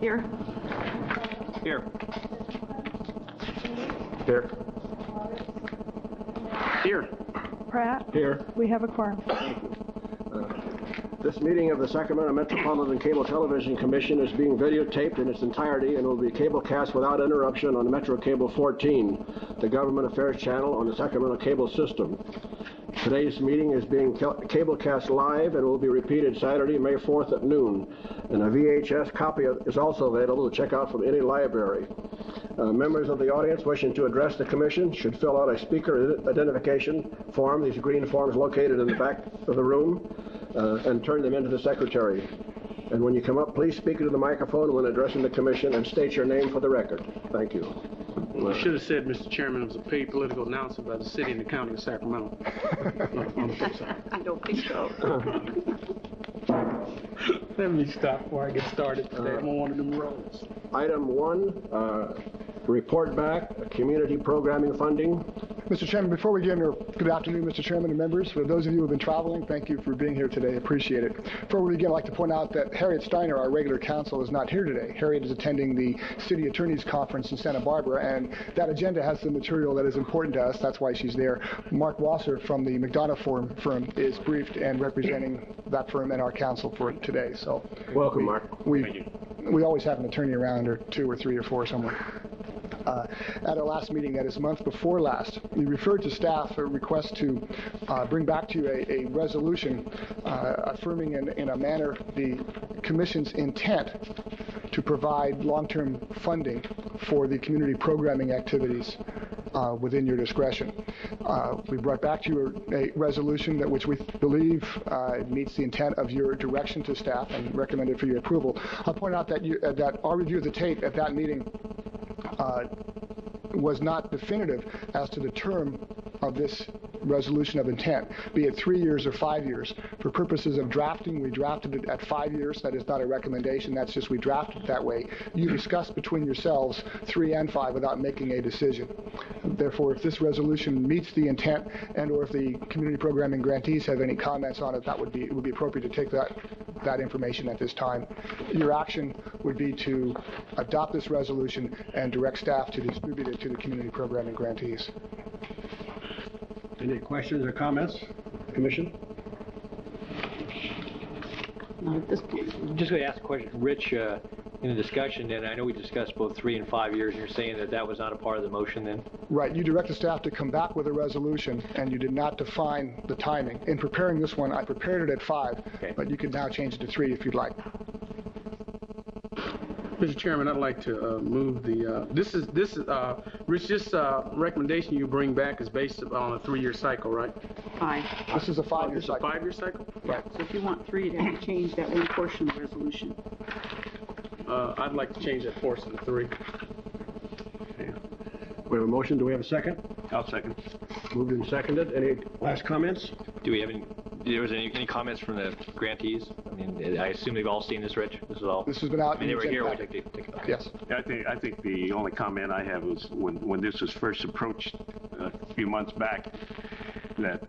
Here. Here. Here. Here. Pratt? Here. We have a quorum. This meeting of the Sacramento Metropolitan Cable Television Commission is being videotaped in its entirety and will be cablecast without interruption on Metro Cable 14, the government affairs channel on the Sacramento cable system. Today's meeting is being cablecast live and will be repeated Saturday, May 4th at noon. And a VHS copy is also available to check out from any library. Members of the audience wishing to address the commission should fill out a speaker identification form, these green forms located in the back of the room, and turn them into the secretary. And when you come up, please speak into the microphone when addressing the commission and state your name for the record. Thank you. I should have said, Mr. Chairman, it was a paid political announcement by the city and the county of Sacramento. I don't think so. Let me stop before I get started today. I'm on one of them roads. Item 1, report back, community programming funding. Mr. Chairman, before we get into good afternoon, Mr. Chairman and members. For those of you who have been traveling, thank you for being here today. Appreciate it. Before we begin, I'd like to point out that Harriet Steiner, our regular counsel, is not here today. Harriet is attending the City Attorney's Conference in Santa Barbara, and that agenda has some material that is important to us. That's why she's there. Mark Wasser from the McDonough firm is briefed and representing that firm and our counsel for today. So, welcome, Mark. Thank you. We always have an attorney around, or 2 or 3 or 4 somewhere. At our last meeting, that is month before last, we referred to staff a request to bring back to you a resolution affirming in a manner the Commission's intent to provide long-term funding for the community programming activities within your discretion. We brought back to you a resolution which we believe meets the intent of your direction to staff and recommended for your approval. I'll point out that that our review of the tape at that meeting was not definitive as to the term of this resolution of intent, be it 3 years or 5 years. For purposes of drafting, we drafted it at 5 years. That is not a recommendation. That's just we drafted it that way. You discussed between yourselves 3 and 5 without making a decision. Therefore, if this resolution meets the intent and or if the community programming grantees have any comments on it, it would be appropriate to take that information at this time. Your action would be to adopt this resolution and direct staff to distribute it to the community programming grantees. Any questions or comments, Commission? Not at this point. I'm just going to ask a question. Rich, in the discussion, and I know we discussed both 3 and 5 years, and you're saying that that was not a part of the motion then? Right. You directed staff to come back with a resolution, and you did not define the timing. In preparing this one, I prepared it at 5, okay, but you can now change it to 3 if you'd like. Mr. Chairman, I'd like to move the, Rich, this recommendation you bring back is based on a 3-year cycle, right? 5. This is a 5-year cycle. A 5-year cycle? Right. So if you want 3, you'd have to change that one portion of the resolution. I'd like to change that portion to 3. Okay. We have a motion. Do we have a second? I'll second. Moved and seconded. Any last comments? Do we have any comments from the grantees? I mean, I assume they've all seen this, Rich? This has been out. I mean, they were here. We take Yes. I think the only comment I have was when this was first approached a few months back, that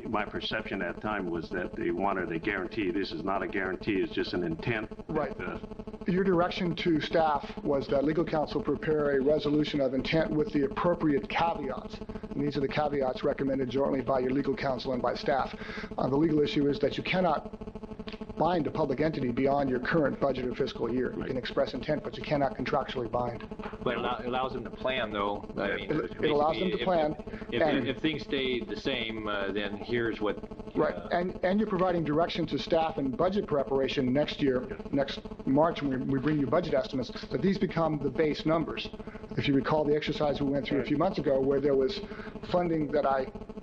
my perception at the time was that they wanted a guarantee. This is not a guarantee. It's just an intent. Right. Your direction to staff was that legal counsel prepare a resolution of intent with the appropriate caveats. And these are the caveats recommended jointly by your legal counsel and by staff. The legal issue is that you cannot bind a public entity beyond your current budget or fiscal year. You can express intent, but you cannot contractually bind. But it allows them to plan, though. I mean, it allows them to plan. If things stay the same, then here's what... Right, and you're providing direction to staff in budget preparation next year, next March, when we bring you budget estimates, that these become the base numbers. If you recall the exercise we went through a few months ago where there was funding that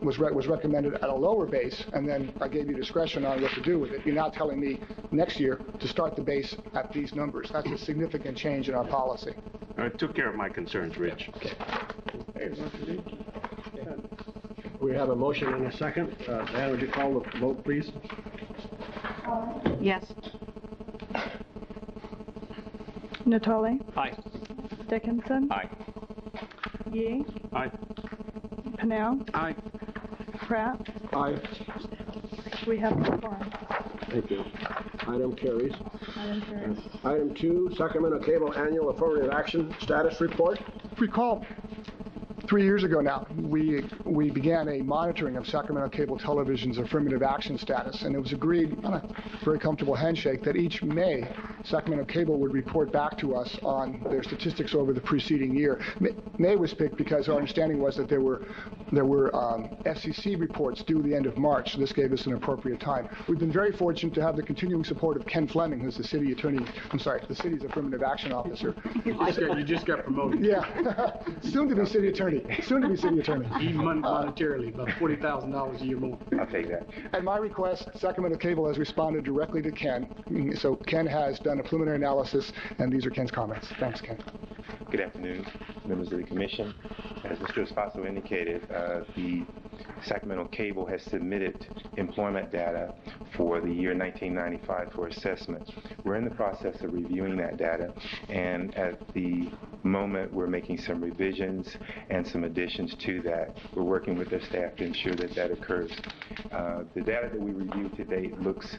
was recommended at a lower base, and then I gave you discretion on what to do with it. You're now telling me next year to start the base at these numbers. That's a significant change in our policy. I took care of my concerns, Rich. Okay. We have a motion and a second. Dan, would you call the vote, please? Yes. Natale? Aye. Dickinson? Aye. Yee? Aye. Pennell? Aye. Pratt? Aye. We have a quorum. Thank you. Item carries. Madam Chair. Item 2, Sacramento Cable Annual Affirmative Action Status Report. Recall 3 years ago now, we began a monitoring of Sacramento Cable Television's affirmative action status, and it was agreed on a very comfortable handshake that each May, Sacramento Cable would report back to us on their statistics over the preceding year. May was picked because our understanding was that there were FCC reports due the end of March, so this gave us an appropriate time. We've been very fortunate to have the continuing support of Ken Fleming, who's the city's affirmative action officer. You just got promoted. Yeah, soon to be city attorney. Soon to be city attorney. Even monetarily, about $40,000 a year more. I'll take that. At my request, Sacramento Cable has responded directly to Ken. So Ken has done a preliminary analysis, and these are Ken's comments. Thanks, Ken. Good afternoon, members of the commission. As Mr. Espacio indicated, the Sacramento Cable has submitted employment data for the year 1995 for assessment. We're in the process of reviewing that data, and at the moment we're making some revisions and some additions to that. We're working with their staff to ensure that that occurs. The data that we reviewed to date looks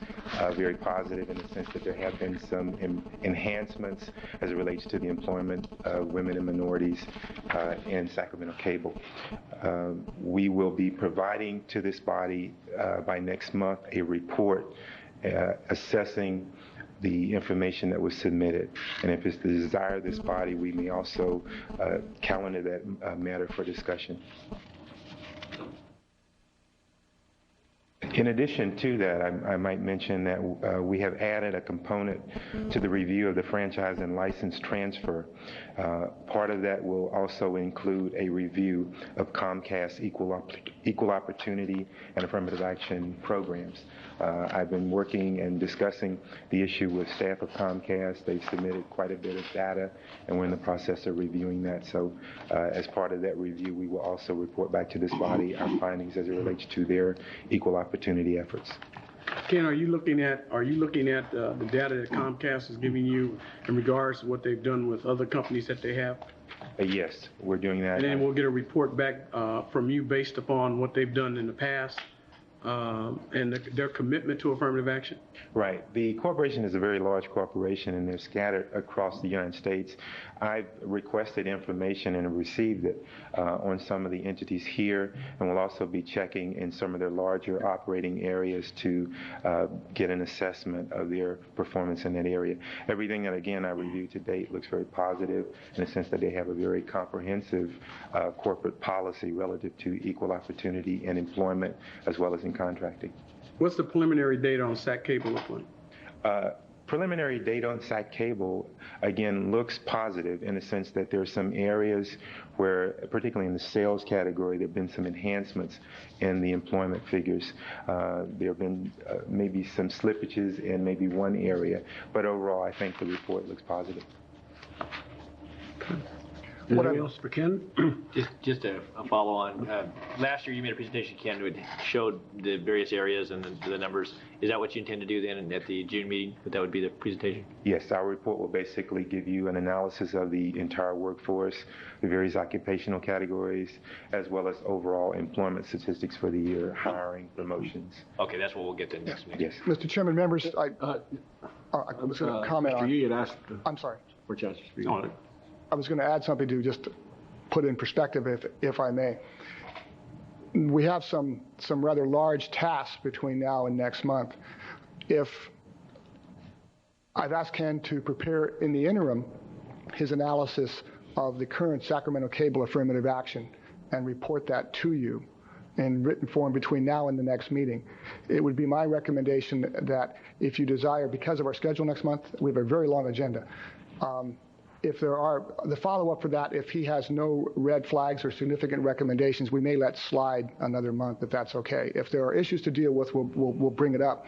very positive in the sense that there have been some enhancements as it relates to the employment of women and minorities in Sacramento Cable. We will be providing to this body by next month a report assessing the information that was submitted. And if it's the desire of this body, we may also calendar that matter for discussion. In addition to that, I might mention that we have added a component to the review of the franchise and license transfer. Part of that will also include a review of Comcast equal opportunity and affirmative action programs. I've been working and discussing the issue with staff of Comcast. They've submitted quite a bit of data, and we're in the process of reviewing that. So as part of that review, we will also report back to this body our findings as it relates to their equal opportunity efforts. Ken, are you looking at the data that Comcast is giving you in regards to what they've done with other companies that they have? Yes, we're doing that. And then we'll get a report back from you based upon what they've done in the past and their commitment to affirmative action? Right. The corporation is a very large corporation, and they're scattered across the United States. I've requested information and received it on some of the entities here, and we'll also be checking in some of their larger operating areas to get an assessment of their performance in that area. Everything that, again, I reviewed to date looks very positive in the sense that they have a very comprehensive corporate policy relative to equal opportunity in employment as well as in contracting. What's the preliminary data on SAC Cable look like? Preliminary data on SAC Cable, again, looks positive in the sense that there are some areas where, particularly in the sales category, there have been some enhancements in the employment figures. There have been maybe some slippages in maybe one area, but overall, I think the report looks positive. Anything else for Ken? Just a follow on. Last year you made a presentation, Ken, that showed the various areas and the numbers. Is that what you intend to do then at the June meeting? That would be the presentation? Yes, our report will basically give you an analysis of the entire workforce, the various occupational categories, as well as overall employment statistics for the year, hiring, promotions. Okay, that's what we'll get then next meeting. Yes. Mr. Chairman, members, I was going to comment on. You had asked I'm sorry. for chances for you. On I was going to add something to just put in perspective, if I may. We have some rather large tasks between now and next month. If I've asked Ken to prepare in the interim his analysis of the current Sacramento Cable affirmative action and report that to you in written form between now and the next meeting. It would be my recommendation that if you desire, because of our schedule next month, we have a very long agenda. If there are, the follow-up for that, if he has no red flags or significant recommendations, we may let slide another month if that's okay. If there are issues to deal with, we'll bring it up.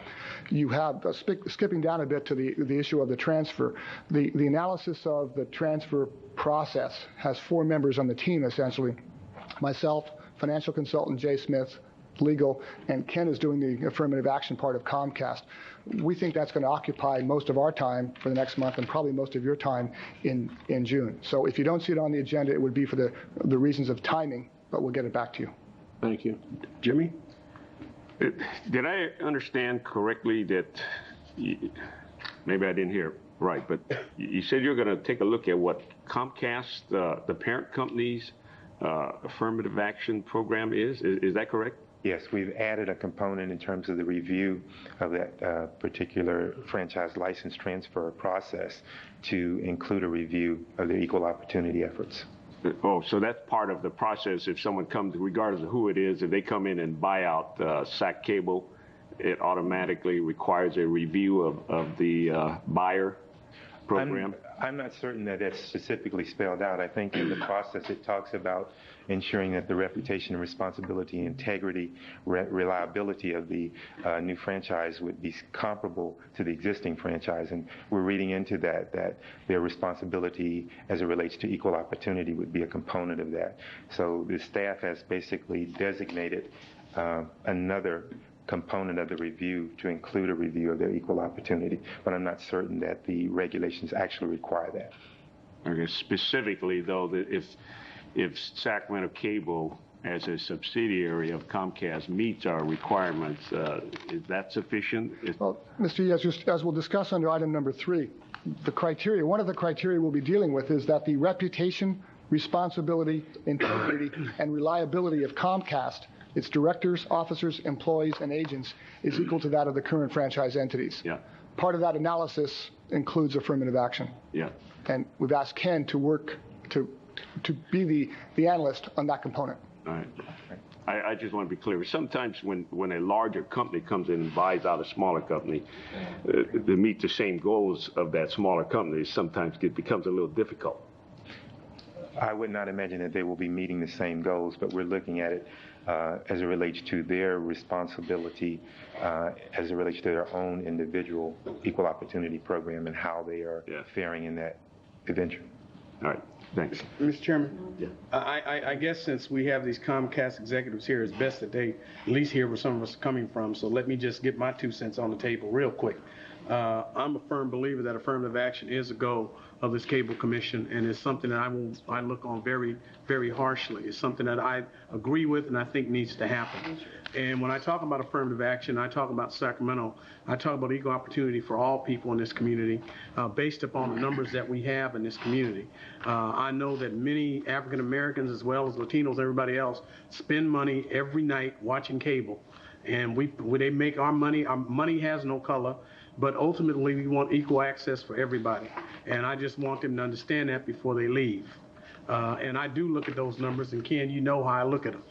You have, skipping down a bit to the issue of the transfer, the analysis of the transfer process has 4 members on the team, essentially. Myself, financial consultant Jay Smith, legal, and Ken is doing the affirmative action part of Comcast. We think that's going to occupy most of our time for the next month and probably most of your time in June. So if you don't see it on the agenda, it would be for the reasons of timing, but we'll get it back to you. Thank you. Jimmy? Did I understand correctly that, maybe I didn't hear it right, but you said you're going to take a look at what Comcast, the parent company's affirmative action program is? Is that correct? Yes, we've added a component in terms of the review of that particular franchise license transfer process to include a review of the equal opportunity efforts. Oh, so that's part of the process. If someone comes, regardless of who it is, if they come in and buy out SAC Cable, it automatically requires a review of the buyer program? I'm not certain that that's specifically spelled out. I think in the process it talks about ensuring that the reputation, responsibility, integrity, reliability of the new franchise would be comparable to the existing franchise. And we're reading into that their responsibility as it relates to equal opportunity would be a component of that. So the staff has basically designated another component of the review to include a review of their equal opportunity, but I'm not certain that the regulations actually require that. Okay, specifically though, that if Sacramento Cable as a subsidiary of Comcast meets our requirements, is that sufficient? Well, Mr. Yes, just as we'll discuss under item number 3, the criteria, one of the criteria we'll be dealing with is that the reputation, responsibility, integrity, and reliability of Comcast, its directors, officers, employees, and agents, is equal to that of the current franchise entities. Yeah. Part of that analysis includes affirmative action. Yeah. And we've asked Ken to work to be the analyst on that component. All right. I just want to be clear. Sometimes when a larger company comes in and buys out a smaller company, to meet the same goals of that smaller company, sometimes it becomes a little difficult. I would not imagine that they will be meeting the same goals, but we're looking at it as it relates to their responsibility, as it relates to their own individual equal opportunity program and how they are faring in that adventure. All right, thanks. Mr. Chairman, I guess since we have these Comcast executives here, it's best that they at least hear where some of us are coming from. So let me just get my 2 cents on the table real quick. I'm a firm believer that affirmative action is a goal of this Cable Commission, and it's something that I look on very, very harshly. It's something that I agree with and I think needs to happen. And when I talk about affirmative action, I talk about Sacramento, I talk about equal opportunity for all people in this community based upon the numbers that we have in this community. I know that many African Americans as well as Latinos, everybody else, spend money every night watching cable. And they make our money has no color. But ultimately, we want equal access for everybody. And I just want them to understand that before they leave. And I do look at those numbers, and Ken, you know how I look at them.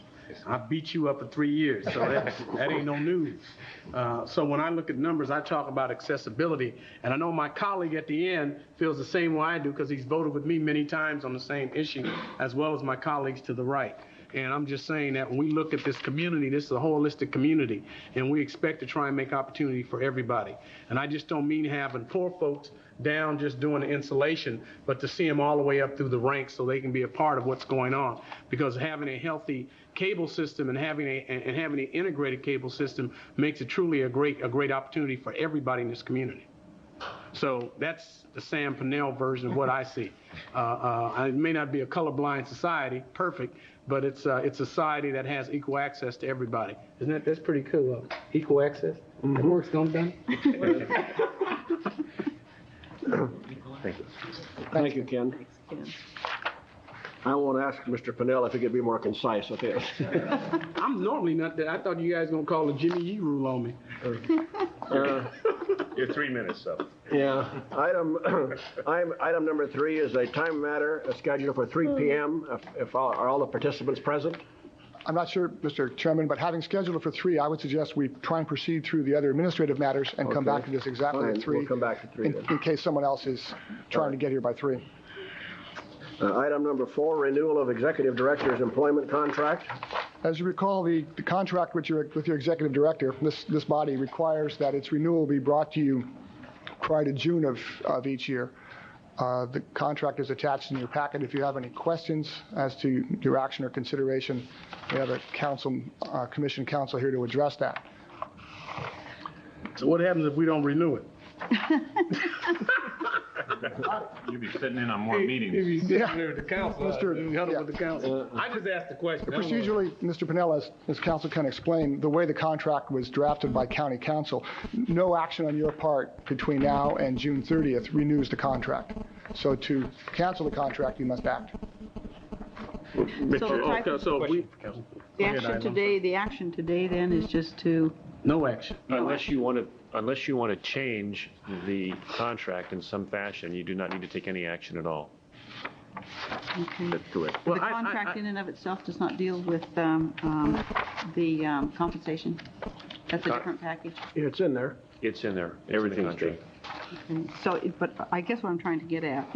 I beat you up for 3 years, so that ain't no news. So when I look at numbers, I talk about accessibility. And I know my colleague at the end feels the same way I do because he's voted with me many times on the same issue, as well as my colleagues to the right. And I'm just saying that when we look at this community, this is a holistic community, and we expect to try and make opportunity for everybody. And I just don't mean having poor folks down just doing the insulation, but to see them all the way up through the ranks so they can be a part of what's going on. Because having a healthy cable system and having an integrated cable system makes it truly a great opportunity for everybody in this community. So that's the Sam Pennell version of what I see. It may not be a colorblind society, perfect, but it's a society that has equal access to everybody. That's pretty cool? Equal access? Mm-hmm. That work's done. Thank you. Thank you, Ken. Thanks, Ken. I want to ask Mr. Pennell if he could be more concise with this. I'm normally not that. I thought you guys were going to call the Jimmy Yee rule on me. You're 3 minutes up. Yeah. Item number 3 is a time matter scheduled for 3 p.m. Are all the participants present? I'm not sure, Mr. Chairman, but having scheduled it for 3, I would suggest we try and proceed through the other administrative matters and come back to this exactly at 3. We'll come back to 3 then. In case someone else is trying to get here by 3. Item number 4, renewal of executive director's employment contract. As you recall, the contract with your executive director, this body requires that its renewal be brought to you prior to June of each year. The contract is attached in your packet. If you have any questions as to your action or consideration, we have a commission counsel here to address that. So what happens if we don't renew it? You'll be sitting in on more If meetings. you sit Yeah. there with the council, huddle with the council. I just asked the question. I don't know. Procedurally, Mr. Pennell, as council can explain, the way the contract was drafted by county council, no action on your part between now and June 30th renews the contract. So to cancel the contract, you must act. So the type of- So we, The action today then is just to, no action. Unless you want to change the contract in some fashion, you do not need to take any action at all. okay. That's correct. The Well, contract in and of itself does not deal with the compensation? That's a different package? It's in there. It's in there. Everything's there. Okay. So, but I guess what I'm trying to get at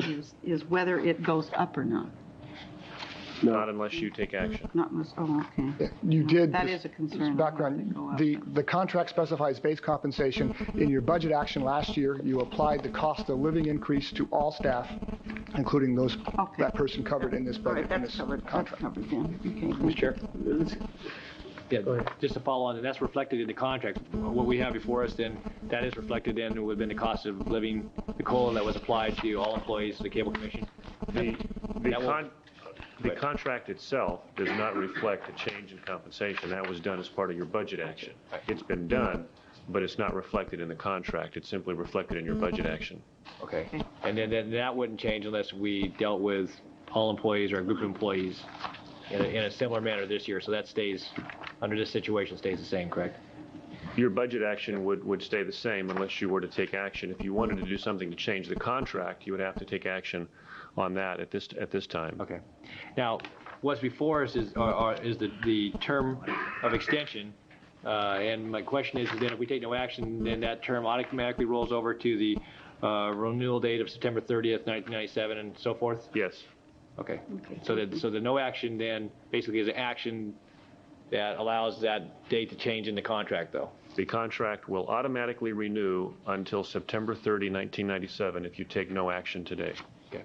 is whether it goes up or not. Not unless you take action. Not unless, oh, okay. You did. That this- is a concern. Background, the contract specifies base compensation. In your budget action last year, you applied the cost of living increase to all staff, including those, Okay. that person covered in this All budget, right, in that's this covered, that's contract. covered then. Okay. Mr. Chair? Yeah, just to follow on, that's reflected in the contract. What we have before us then, that is reflected in within the cost of living, the COLA that was applied to all employees of the Cable Commission. The contract itself does not reflect a change in compensation. That was done as part of your budget action. It's been done, but it's not reflected in the contract. It's simply reflected in your budget action. Okay. And then that wouldn't change unless we dealt with all employees or a group of employees in a similar manner this year. So that stays, under this situation, stays the same, correct? Your budget action would stay the same unless you were to take action. If you wanted to do something to change the contract, you would have to take action on that at this time. Okay. Now, what's before us is the term of extension. And my question is then if we take no action, then that term automatically rolls over to the renewal date of September 30th, 1997 and so forth? Yes. Okay. So the no action then basically is an action that allows that date to change in the contract, though. The contract will automatically renew until September 30, 1997 if you take no action today. Okay.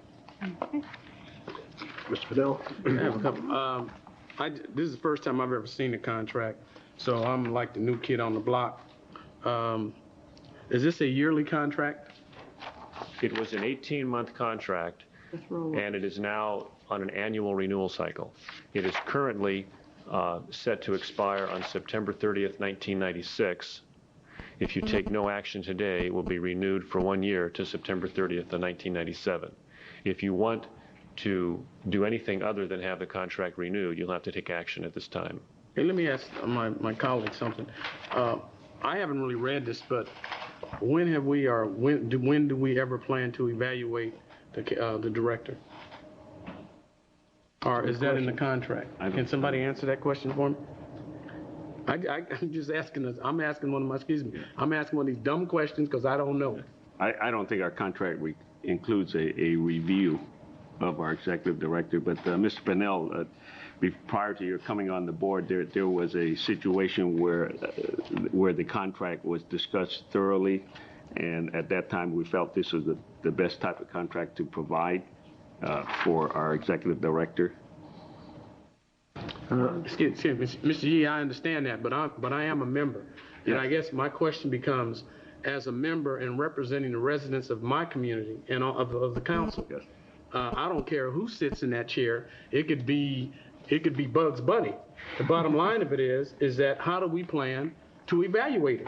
Mr. Fidel? I have a couple. This is the first time I've ever seen a contract, so I'm like the new kid on the block. Is this a yearly contract? It was an 18-month contract, Let's roll. and it is now on an annual renewal cycle. It is currently set to expire on September 30th, 1996. If you take no action today, it will be renewed for 1 year to September 30th of 1997. If you want to do anything other than have the contract renewed, you'll have to take action at this time. Hey, let me ask my colleague something. I haven't really read this, but when do we ever plan to evaluate the director? Or is that in the contract? Can somebody answer that question for me? I'm just asking I'm asking one of these dumb questions because I don't know. I don't think our contract includes a review of our executive director, but Mr. Pennell, prior to your coming on the board, there was a situation where the contract was discussed thoroughly, and at that time we felt this was the best type of contract to provide for our executive director. Excuse me, Mr. Yee, I understand that, but I am a member. And I guess my question becomes, as a member and representing the residents of my community and of the council, Yes. I don't care who sits in that chair. It could be Bugs Bunny. The bottom line of it is that how do we plan to evaluate it?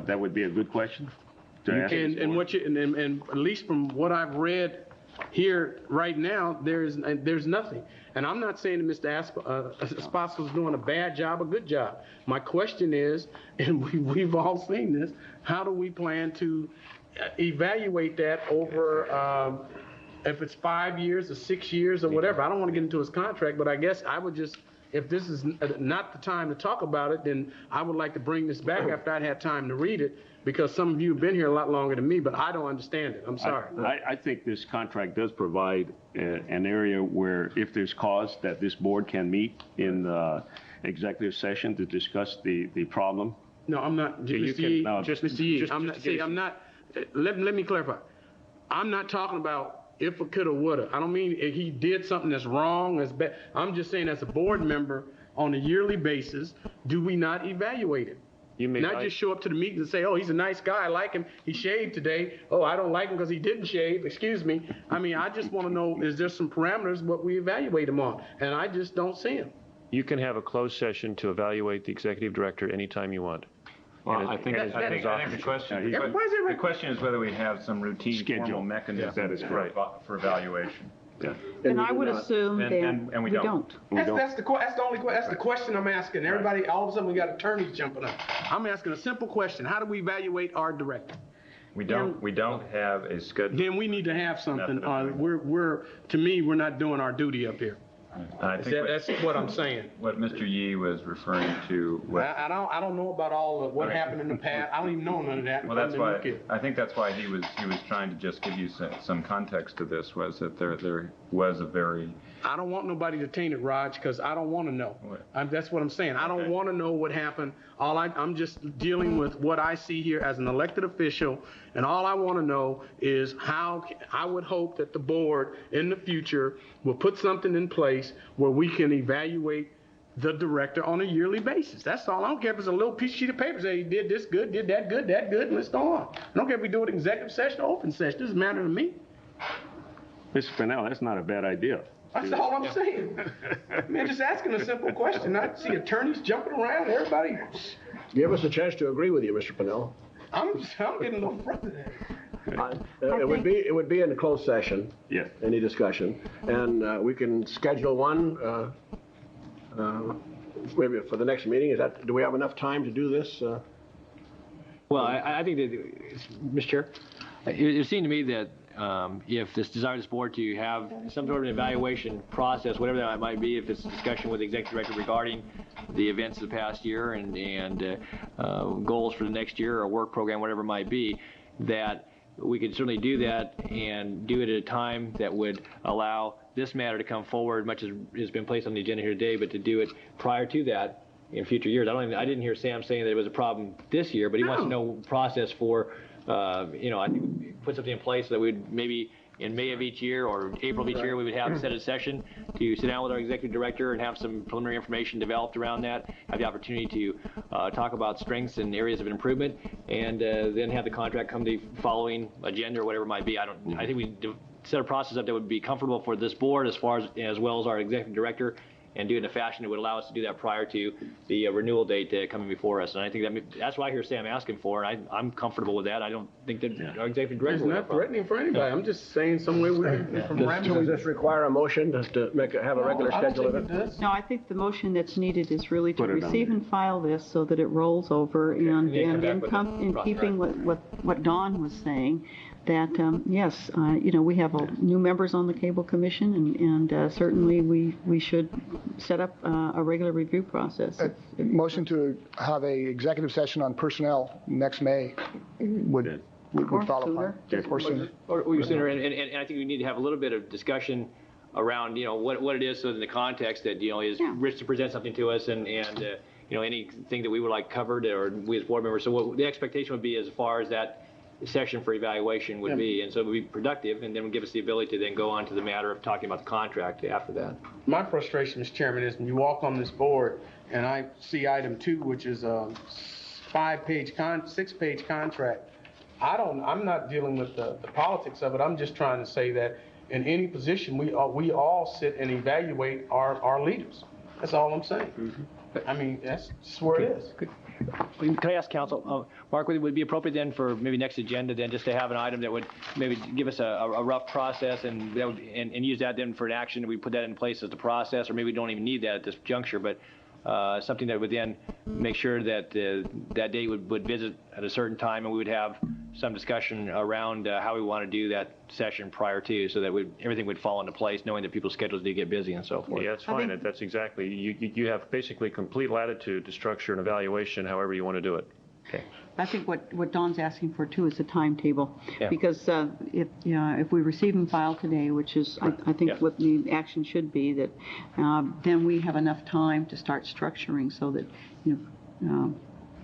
That would be a good question to ask. And at least from what I've read here right now, there's nothing. And I'm not saying that Mr. Aspasco's doing a bad job or good job. My question is, and we've all seen this, how do we plan to evaluate that over, if it's 5 years or 6 years or whatever? I don't want to get into his contract, but I guess I would just, if this is not the time to talk about it, then I would like to bring this back after I'd had time to read it, because some of you have been here a lot longer than me, but I don't understand it. I'm sorry. I think this contract does provide an area where, if there's cause, that this board can meet in executive session to discuss the problem. No, I'm not, Mr. Yee, Mr. Yee, I'm not, let me clarify. I'm not talking about if or coulda, woulda. I don't mean if he did something that's wrong, that's bad. I'm just saying as a board member on a yearly basis, do we not evaluate it? You may Not just show up to the meetings and say, oh, he's a nice guy, I like him, he shaved today. Oh, I don't like him because he didn't shave, excuse me. I mean, I just want to know, is there some parameters what we evaluate him on? And I just don't see them. You can have a closed session to evaluate the executive director anytime you want. Well, I think the question is whether we have some routine formal mechanism for evaluation. Yeah. And I would assume that and we don't. That's the question I'm asking. Everybody, all of a sudden we got attorneys jumping up. I'm asking a simple question. How do we evaluate our director? We don't have a schedule. Then we need to have something. To me, we're not doing our duty up here. That's what I'm saying. What Mr. Yee was referring to. I don't know about all of what happened in the past. I don't even know none of that. Well, that's why I think that's why he was trying to just give you some context to this. Was that there was a very. I don't want nobody to taint it, Raj, because I don't want to know. That's what I'm saying. I don't want to know what happened. I'm just dealing with what I see here as an elected official, and all I want to know is how I would hope that the board in the future will put something in place where we can evaluate the director on a yearly basis. That's all. I don't care if it's a little sheet of paper say he did this good, did that good, and let's go on. I don't care if we do it in executive session or open session. It doesn't matter to me. Mr. Pennell, that's not a bad idea. That's all I'm saying. Man, just asking a simple question. I see attorneys jumping around, everybody. Give us a chance to agree with you, Mr. Pennell. I'm getting a little frustrated. It would be in a closed session. Yes. Any discussion, and we can schedule one maybe for the next meeting. Do we have enough time to do this? Well, I think that, Mr. Chair, it seemed to me that if this desire of this board to have some sort of an evaluation process, whatever that might be, if it's a discussion with the executive director regarding the events of the past year and goals for the next year or work program, whatever it might be, that we could certainly do that and do it at a time that would allow this matter to come forward, much as has been placed on the agenda here today, but to do it prior to that in future years. I didn't hear Sam saying that it was a problem this year, but he wants to know process for, I think we put something in place so that we'd maybe in May of each year or April of each year we would have set a session to sit down with our executive director and have some preliminary information developed around that, have the opportunity to talk about strengths and areas of improvement, and then have the contract come the following agenda or whatever it might be. I think we set a process up that would be comfortable for this board as well as our executive director, and do it in a fashion that would allow us to do that prior to the renewal date coming before us. And I think that's what I hear Sam asking for, and I'm comfortable with that. I don't think that our executive director... It's not threatening for anybody. I'm just saying some way Does this require a motion to have a regular schedule of it? No, I think the motion that's needed is really to receive and file this so that it rolls over, and in keeping with what Don was saying, that yes, we have new members on the Cable Commission, and certainly we should set up a regular review process. Motion to have a executive session on personnel next May would follow upon. Or sooner. Or sooner, and I think we need to have a little bit of discussion around what it is, so in the context that is Rich to present something to us, and anything that we would like covered, or we as board members. So what the expectation would be as far as that session for evaluation would be, and so it would be productive, and then would give us the ability to then go on to the matter of talking about the contract after that. My frustration, Mr. Chairman, is when you walk on this board and I see item 2, which is a 6-page contract. I'm not dealing with the politics of it. I'm just trying to say that in any position we all sit and evaluate our leaders. That's all I'm saying. Mm-hmm. I mean, that's just where it is. Can I ask counsel, Mark, would it be appropriate then for maybe next agenda then just to have an item that would maybe give us a rough process, and that would, and use that then for an action? We put that in place as the process, or maybe we don't even need that at this juncture, but something that would then make sure that that day would visit at a certain time, and we would have some discussion around how we want to do that session prior to, so that everything would fall into place, knowing that people's schedules do get busy and so forth. Yeah, that's fine. That's exactly, you have basically complete latitude to structure an evaluation however you want to do it. Okay. I think what Don's asking for too is a timetable, because if we receive and file today, which is I think what the action should be, that then we have enough time to start structuring so that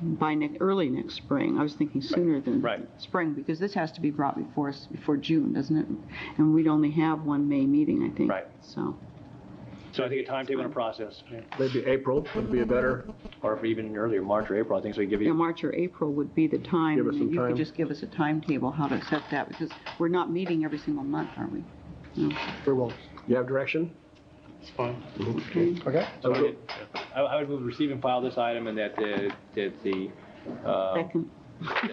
by early next spring. I was thinking sooner than spring, because this has to be brought before us before June, doesn't it? And we'd only have one May meeting, I think. Right. So So I think a timetable and a process, yeah. Maybe April would be a better. Or if even earlier, March or April, I think, so we give you. Yeah, March or April would be the time. Give us some You time. could just give us a timetable how to set that, because we're not meeting every single month, are we? No. Very well. You have direction? It's fine. Okay. So I would move receive and file this item, and that the Second.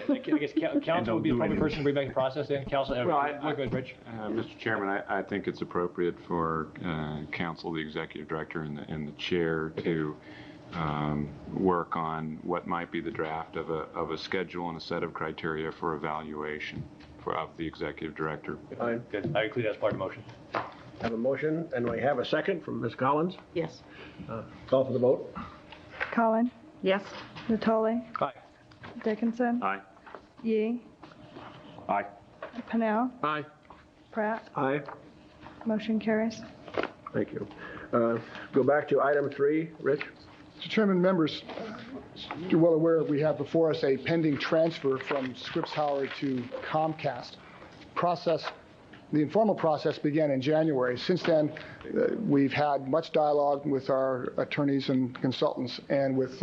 I guess council would be the appropriate person to bring back the process in. Council, go ahead, Rich. Mr. Chairman, I think it's appropriate for council, the executive director, and the chair to work on what might be the draft of a schedule and a set of criteria for evaluation of the executive director. Fine. Good. I include that as part of the motion. Have a motion, and we have a second from Ms. Collins. Yes. Call for the vote. Collin, Yes. Natoli, Aye. Dickinson, Aye. Yee, Aye. Pennell, Aye. Pratt. Aye. Motion carries. Thank you. Go back to item 3, Rich. Mr. Chairman, members, you're well aware we have before us a pending transfer from Scripps Howard to Comcast. The informal process began in January. Since then, we've had much dialogue with our attorneys and consultants and with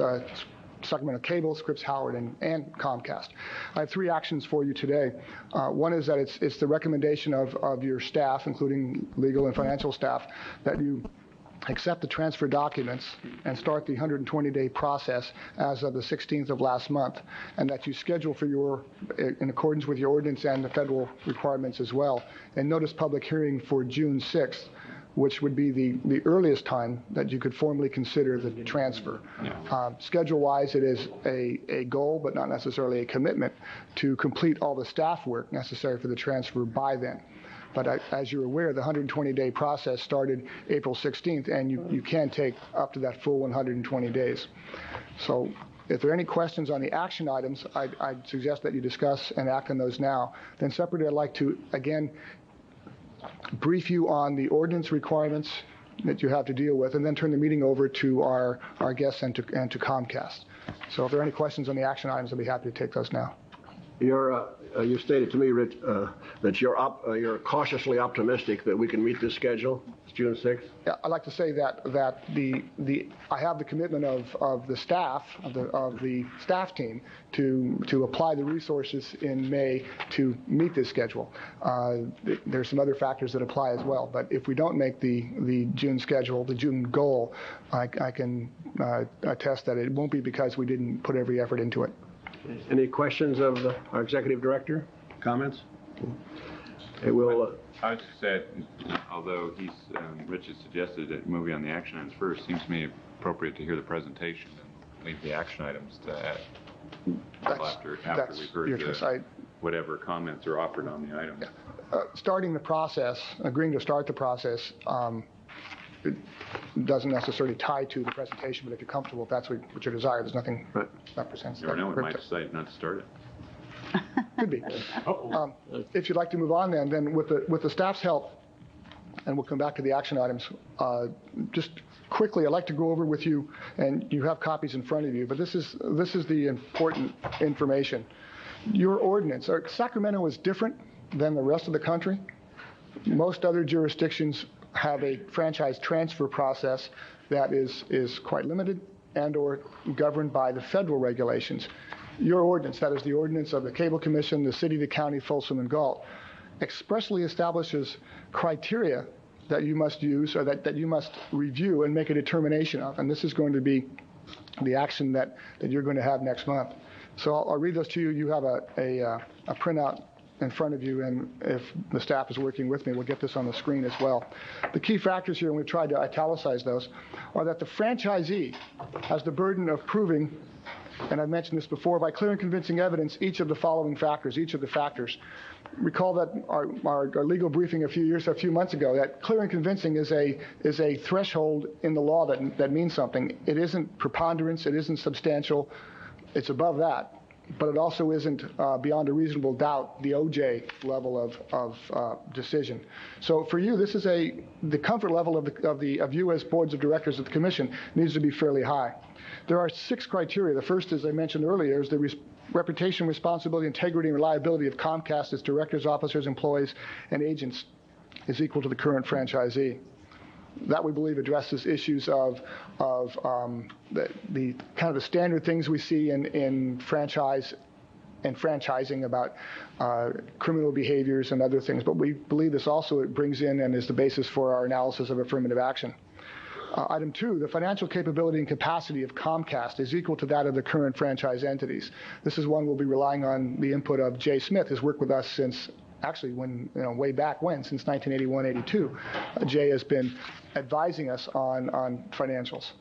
Sacramento Cable, Scripps Howard, and Comcast. I have 3 actions for you today. One is that it's the recommendation of your staff, including legal and financial staff, that you accept the transfer documents and start the 120-day process as of the 16th of last month, and that you schedule for in accordance with your ordinance and the federal requirements as well, and notice public hearing for June 6th, which would be the earliest time that you could formally consider the transfer. Schedule-wise, it is a goal, but not necessarily a commitment, to complete all the staff work necessary for the transfer by then. But as you're aware, the 120-day process started April 16th, and you can take up to that full 120 days. So if there are any questions on the action items, I'd suggest that you discuss and act on those now. Then separately, I'd like to, again, brief you on the ordinance requirements that you have to deal with, and then turn the meeting over to our guests and to Comcast. So if there are any questions on the action items, I'll be happy to take those now. You stated to me, Rich, that you're cautiously optimistic that we can meet this schedule. It's June 6th. Yeah, I'd like to say that I have the commitment of the staff of the staff team to apply the resources in May to meet this schedule. There's some other factors that apply as well, but if we don't make the June schedule, the June goal, I can attest that it won't be because we didn't put every effort into it. Any questions of our executive director? Comments? It will. I would just say, although Rich has suggested that moving on the action items first, seems to me appropriate to hear the presentation and leave the action items to after we've heard whatever comments are offered on the items. Yeah. Starting the process, agreeing to start the process, it doesn't necessarily tie to the presentation, but if you're comfortable, if that's what your desire, there's nothing that presents. You never know, we might decide not to start it. Could be. If you'd like to move on then with the staff's help, and we'll come back to the action items, just quickly, I'd like to go over with you, and you have copies in front of you, but this is the important information. Your ordinance, Sacramento is different than the rest of the country. Most other jurisdictions have a franchise transfer process that is quite limited and or governed by the federal regulations. Your ordinance, that is the ordinance of the Cable Commission, the city, the county, Folsom, and Galt, expressly establishes criteria that you must use or that you must review and make a determination of. And this is going to be the action that you're going to have next month. So I'll read those to you. You have a printout in front of you, and if the staff is working with me, we'll get this on the screen as well. The key factors here, and we've tried to italicize those, are that the franchisee has the burden of proving, and I've mentioned this before, by clear and convincing evidence, each of the factors. Recall that our legal briefing a few months ago, that clear and convincing is a threshold in the law that means something. It isn't preponderance, it isn't substantial, it's above that. But it also isn't beyond a reasonable doubt the OJ level of decision. So for you, this is the comfort level of you as boards of directors of the commission needs to be fairly high. There are 6 criteria. The first, as I mentioned earlier, is the reputation, responsibility, integrity, and reliability of Comcast, its directors, officers, employees, and agents is equal to the current franchisee. That we believe addresses issues of the kind of the standard things we see in franchise and franchising about criminal behaviors and other things. But we believe this also brings in and is the basis for our analysis of affirmative action. Item 2, the financial capability and capacity of Comcast is equal to that of the current franchise entities. This is one we'll be relying on the input of Jay Smith, who's worked with us since actually way back when, since 1981-82. Jay has been advising us on financials.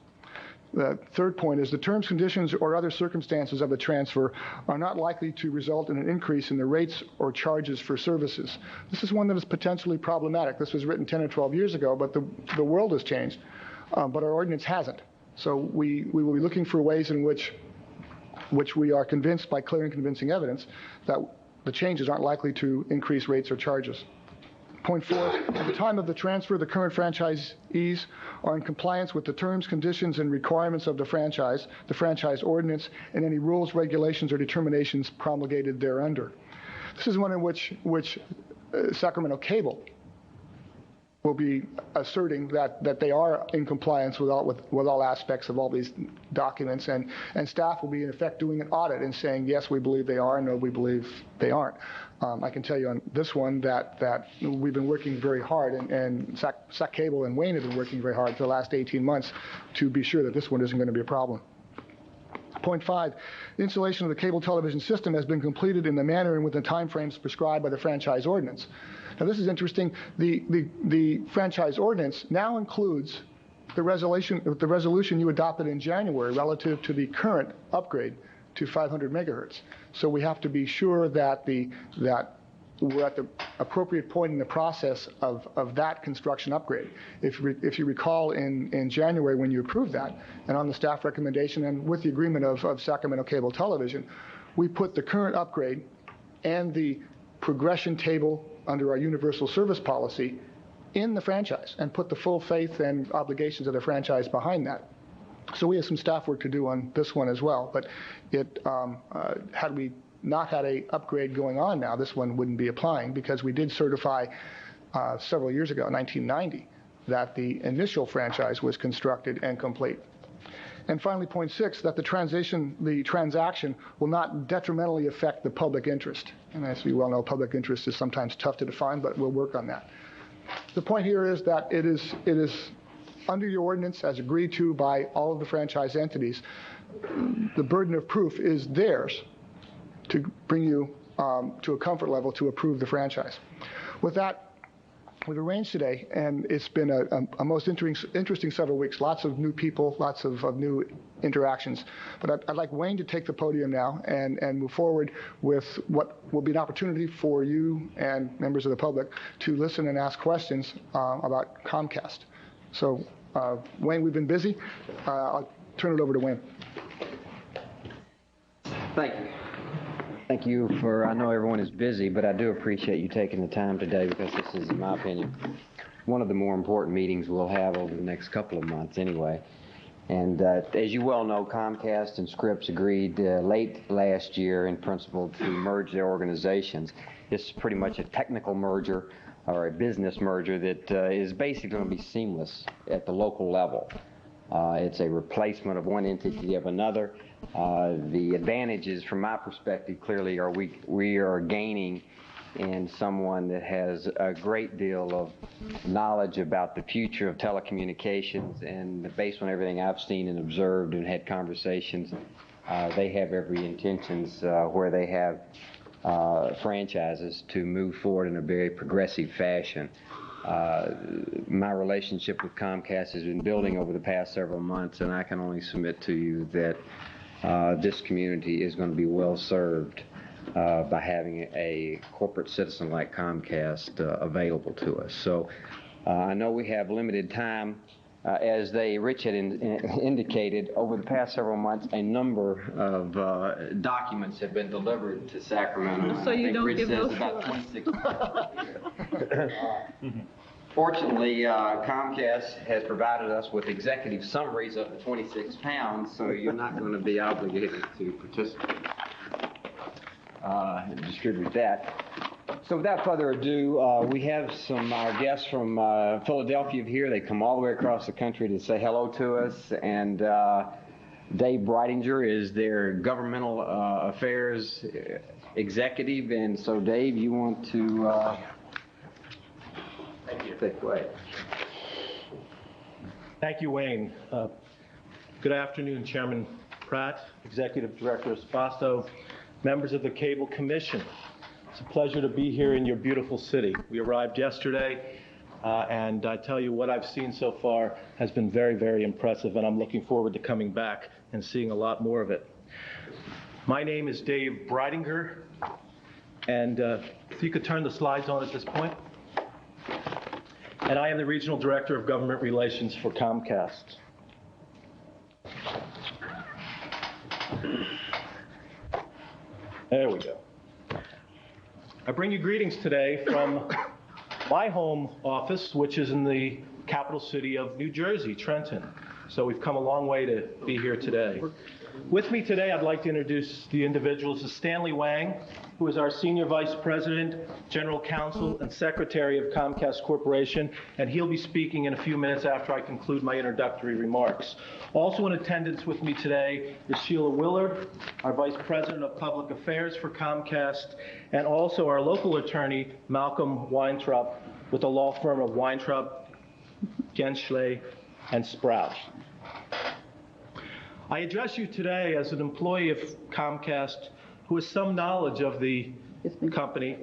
The third point is the terms, conditions, or other circumstances of the transfer are not likely to result in an increase in the rates or charges for services. This is one that is potentially problematic. This was written 10 or 12 years ago, but the world has changed, but our ordinance hasn't. So we will be looking for ways in which we are convinced by clear and convincing evidence that the changes aren't likely to increase rates or charges. Point 4, at the time of the transfer, the current franchisees are in compliance with the terms, conditions, and requirements of the franchise ordinance, and any rules, regulations, or determinations promulgated thereunder. This is one in which Sacramento Cable will be asserting that they are in compliance with all aspects of all these documents, and staff will be in effect doing an audit and saying, yes, we believe they are, no, we believe they aren't. I can tell you on this one that we've been working very hard, and Sac Cable and Wayne have been working very hard for the last 18 months to be sure that this one isn't going to be a problem. Point 5, the installation of the cable television system has been completed in the manner and within the timeframes prescribed by the franchise ordinance. Now this is interesting. The franchise ordinance now includes the resolution you adopted in January relative to the current upgrade to 500 megahertz. So we have to be sure that we're at the appropriate point in the process of that construction upgrade. If you recall in January when you approved that, and on the staff recommendation and with the agreement of Sacramento Cable Television, we put the current upgrade and the progression table under our universal service policy in the franchise and put the full faith and obligations of the franchise behind that. So we have some staff work to do on this one as well, but had we not had a upgrade going on now, this one wouldn't be applying because we did certify several years ago, 1990, that the initial franchise was constructed and complete. And finally, point 6, that the transaction will not detrimentally affect the public interest. And as you well know, public interest is sometimes tough to define, but we'll work on that. The point here is that it is under your ordinance, as agreed to by all of the franchise entities, the burden of proof is theirs to bring you to a comfort level to approve the franchise. With that, we've arranged today, and it's been a most interesting several weeks. Lots of new people, lots of new interactions. But I'd like Wayne to take the podium now and move forward with what will be an opportunity for you and members of the public to listen and ask questions about Comcast. So, Wayne, we've been busy. I'll turn it over to Wayne. Thank you. Thank you I know everyone is busy, but I do appreciate you taking the time today because this is, in my opinion, one of the more important meetings we'll have over the next couple of months anyway. And as you well know, Comcast and Scripps agreed late last year in principle to merge their organizations. This is pretty much a technical merger or a business merger that is basically going to be seamless at the local level. It's a replacement of one entity of another. The advantages from my perspective clearly are we are gaining in someone that has a great deal of knowledge about the future of telecommunications, and based on everything I've seen and observed and had conversations, they have every intentions where they have franchises to move forward in a very progressive fashion. My relationship with Comcast has been building over the past several months, and I can only submit to you that this community is going to be well served by having a corporate citizen like Comcast available to us. So I know we have limited time. As Rich had indicated, over the past several months, a number of documents have been delivered to Sacramento. So you don't Rich give says those about 26. Fortunately, Comcast has provided us with executive summaries of the 26 pounds, so you're not going to be obligated to participate and distribute that. So without further ado, we have our guests from Philadelphia here. They come all the way across the country to say hello to us. And Dave Breitinger is their governmental affairs executive. And so, Dave, you want to take it away. Thank you, Wayne. Good afternoon, Chairman Pratt, Executive Director Espasto, members of the Cable Commission. It's a pleasure to be here in your beautiful city. We arrived yesterday, and I tell you what I've seen so far has been very, very impressive, and I'm looking forward to coming back and seeing a lot more of it. My name is Dave Breitinger, and if you could turn the slides on at this point. And I am the Regional Director of Government Relations for Comcast. There we go. I bring you greetings today from my home office, which is in the capital city of New Jersey, Trenton. So we've come a long way to be here today. With me today, I'd like to introduce the individuals. Stanley Wang, who is our Senior Vice President, General Counsel, and Secretary of Comcast Corporation, and he'll be speaking in a few minutes after I conclude my introductory remarks. Also in attendance with me today is Sheila Willard, our Vice President of Public Affairs for Comcast, and also our local attorney, Malcolm Weintraub, with the law firm of Weintraub, Genschle, and Sprout. I address you today as an employee of Comcast who has some knowledge of the company,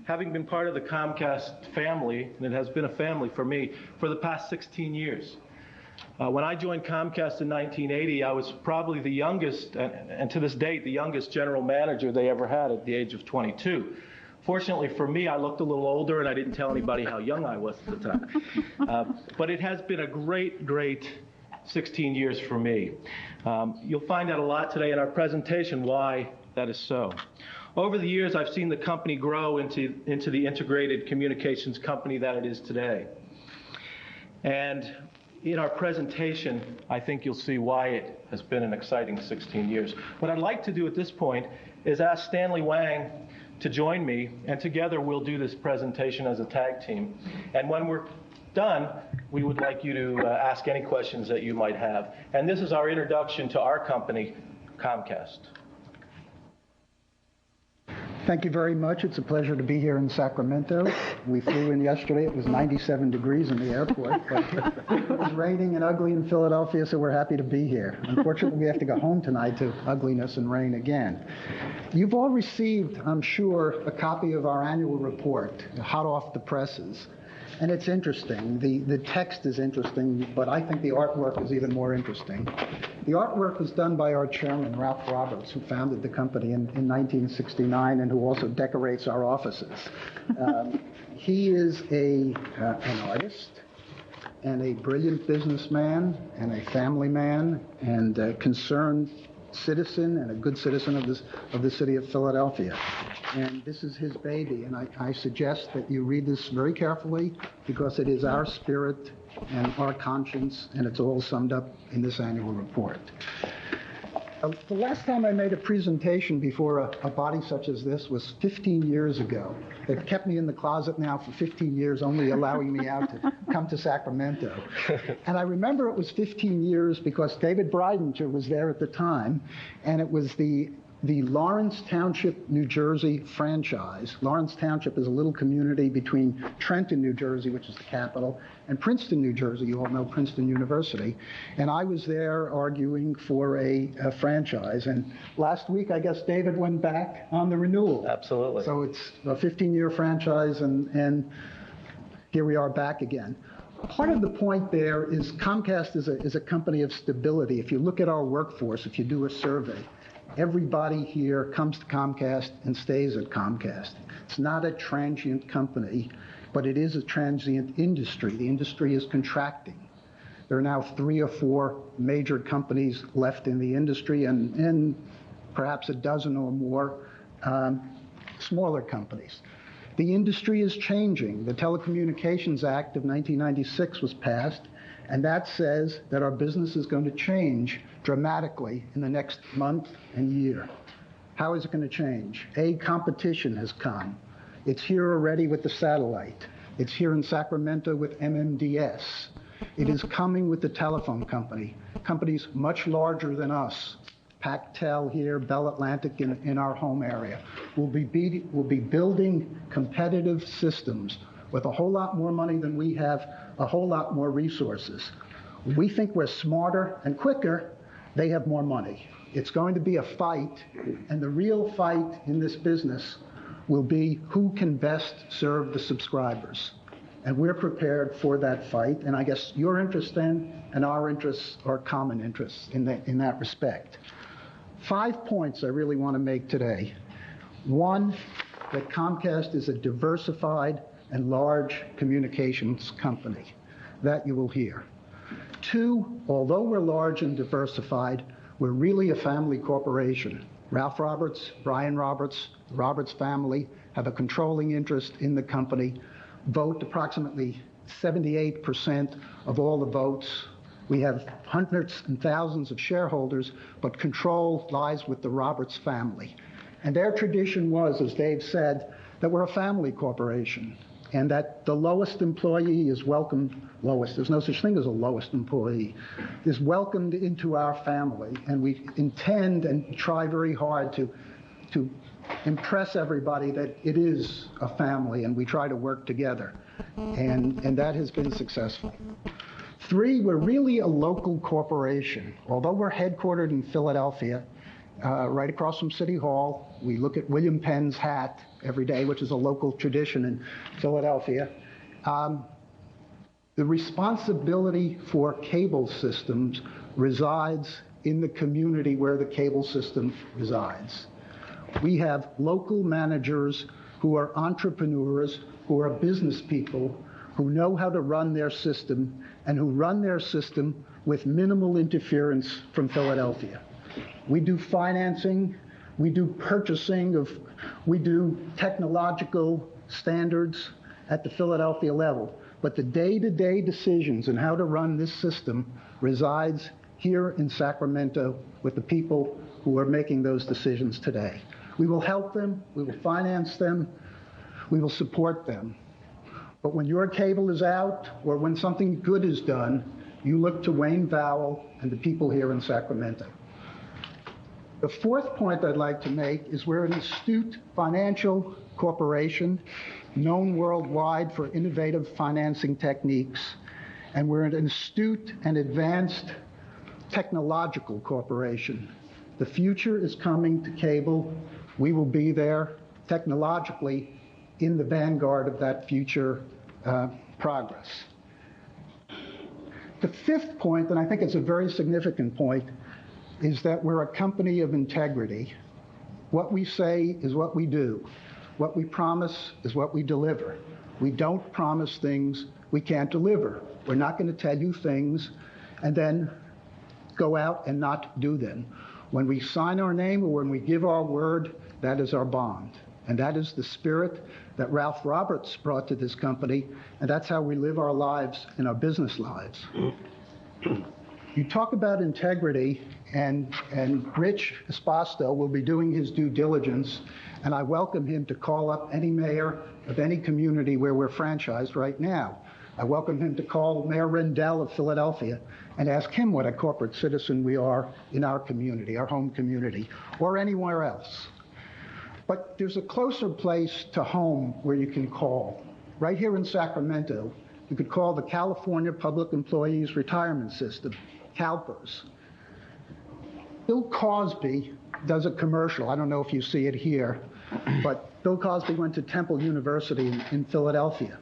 having been part of the Comcast family, and it has been a family for me, for the past 16 years. When I joined Comcast in 1980, I was probably the youngest, and to this date, the youngest general manager they ever had at the age of 22. Fortunately for me, I looked a little older, and I didn't tell anybody how young I was at the time. But it has been a great, great 16 years for me. You'll find out a lot today in our presentation why that is so. Over the years, I've seen the company grow into the integrated communications company that it is today. And in our presentation, I think you'll see why it has been an exciting 16 years. What I'd like to do at this point is ask Stanley Wang to join me, and together we'll do this presentation as a tag team. And when we're done, we would like you to ask any questions that you might have. And this is our introduction to our company, Comcast. Thank you very much. It's a pleasure to be here in Sacramento. We flew in yesterday. It was 97 degrees in the airport, but it was raining and ugly in Philadelphia, so we're happy to be here. Unfortunately, we have to go home tonight to ugliness and rain again. You've all received, I'm sure, a copy of our annual report, hot off the presses. And it's interesting. The text is interesting, but I think the artwork is even more interesting. The artwork was done by our chairman, Ralph Roberts, who founded the company in 1969 and who also decorates our offices. He is an artist and a brilliant businessman and a family man and a concerned citizen and a good citizen of the city of Philadelphia. And this is his baby, and I suggest that you read this very carefully because it is our spirit and our conscience, and it's all summed up in this annual report. The last time I made a presentation before a body such as this was 15 years ago. They've kept me in the closet now for 15 years, only allowing me out to come to Sacramento. And I remember it was 15 years because David Breitinger was there at the time, and it was the Lawrence Township, New Jersey franchise. Lawrence Township is a little community between Trenton, New Jersey, which is the capital, and Princeton, New Jersey. You all know Princeton University. And I was there arguing for a franchise. And last week, I guess David went back on the renewal. Absolutely. So it's a 15-year franchise, and here we are back again. Part of the point there is Comcast is a company of stability. If you look at our workforce, if you do a survey, everybody here comes to Comcast and stays at Comcast. It's not a transient company, but it is a transient industry. The industry is contracting. There are now 3 or 4 major companies left in the industry and perhaps a dozen or more smaller companies. The industry is changing. The Telecommunications Act of 1996 was passed, and that says that our business is going to change dramatically in the next month and year. How is it going to change? Competition has come. It's here already with the satellite. It's here in Sacramento with MMDS. It is coming with the telephone company, companies much larger than us. Pactel here, Bell Atlantic in our home area. We'll be building competitive systems with a whole lot more money than we have, a whole lot more resources. We think we're smarter and quicker. They have more money. It's going to be a fight, and the real fight in this business will be who can best serve the subscribers. And we're prepared for that fight, and I guess your interest then and our interests are common interests in that respect. 5 points I really want to make today. One, that Comcast is a diversified and large communications company. That you will hear. 2, although we're large and diversified, we're really a family corporation. Ralph Roberts, Brian Roberts, the Roberts family have a controlling interest in the company, vote approximately 78% of all the votes. We have hundreds and thousands of shareholders, but control lies with the Roberts family. And their tradition was, as Dave said, that we're a family corporation and that the lowest employee is welcomed, there's no such thing as a lowest employee, is welcomed into our family. And we intend and try very hard to impress everybody that it is a family and we try to work together. And that has been successful. 3, we're really a local corporation. Although we're headquartered in Philadelphia, right across from City Hall, we look at William Penn's hat every day, which is a local tradition in Philadelphia. The responsibility for cable systems resides in the community where the cable system resides. We have local managers who are entrepreneurs, who are business people, who know how to run their system and who run their system with minimal interference from Philadelphia. We do financing, we do purchasing we do technological standards at the Philadelphia level. But the day-to-day decisions on how to run this system resides here in Sacramento with the people who are making those decisions today. We will help them, we will finance them, we will support them. But when your cable is out or when something good is done, you look to Wayne Vowell and the people here in Sacramento. The 4th point I'd like to make is we're an astute financial corporation known worldwide for innovative financing techniques, and we're an astute and advanced technological corporation. The future is coming to cable. We will be there technologically in the vanguard of that future progress. The 5th point, and I think it's a very significant point, is that we're a company of integrity. What we say is what we do. What we promise is what we deliver. We don't promise things we can't deliver. We're not going to tell you things and then go out and not do them. When we sign our name or when we give our word, that is our bond. And that is the spirit that Ralph Roberts brought to this company, and that's how we live our lives and our business lives. You talk about integrity, and Rich Espasto will be doing his due diligence, and I welcome him to call up any mayor of any community where we're franchised right now. I welcome him to call Mayor Rendell of Philadelphia and ask him what a corporate citizen we are in our community, our home community, or anywhere else. But there's a closer place to home where you can call. Right here in Sacramento, you could call the California Public Employees Retirement System, CalPERS. Bill Cosby does a commercial. I don't know if you see it here, but Bill Cosby went to Temple University in Philadelphia.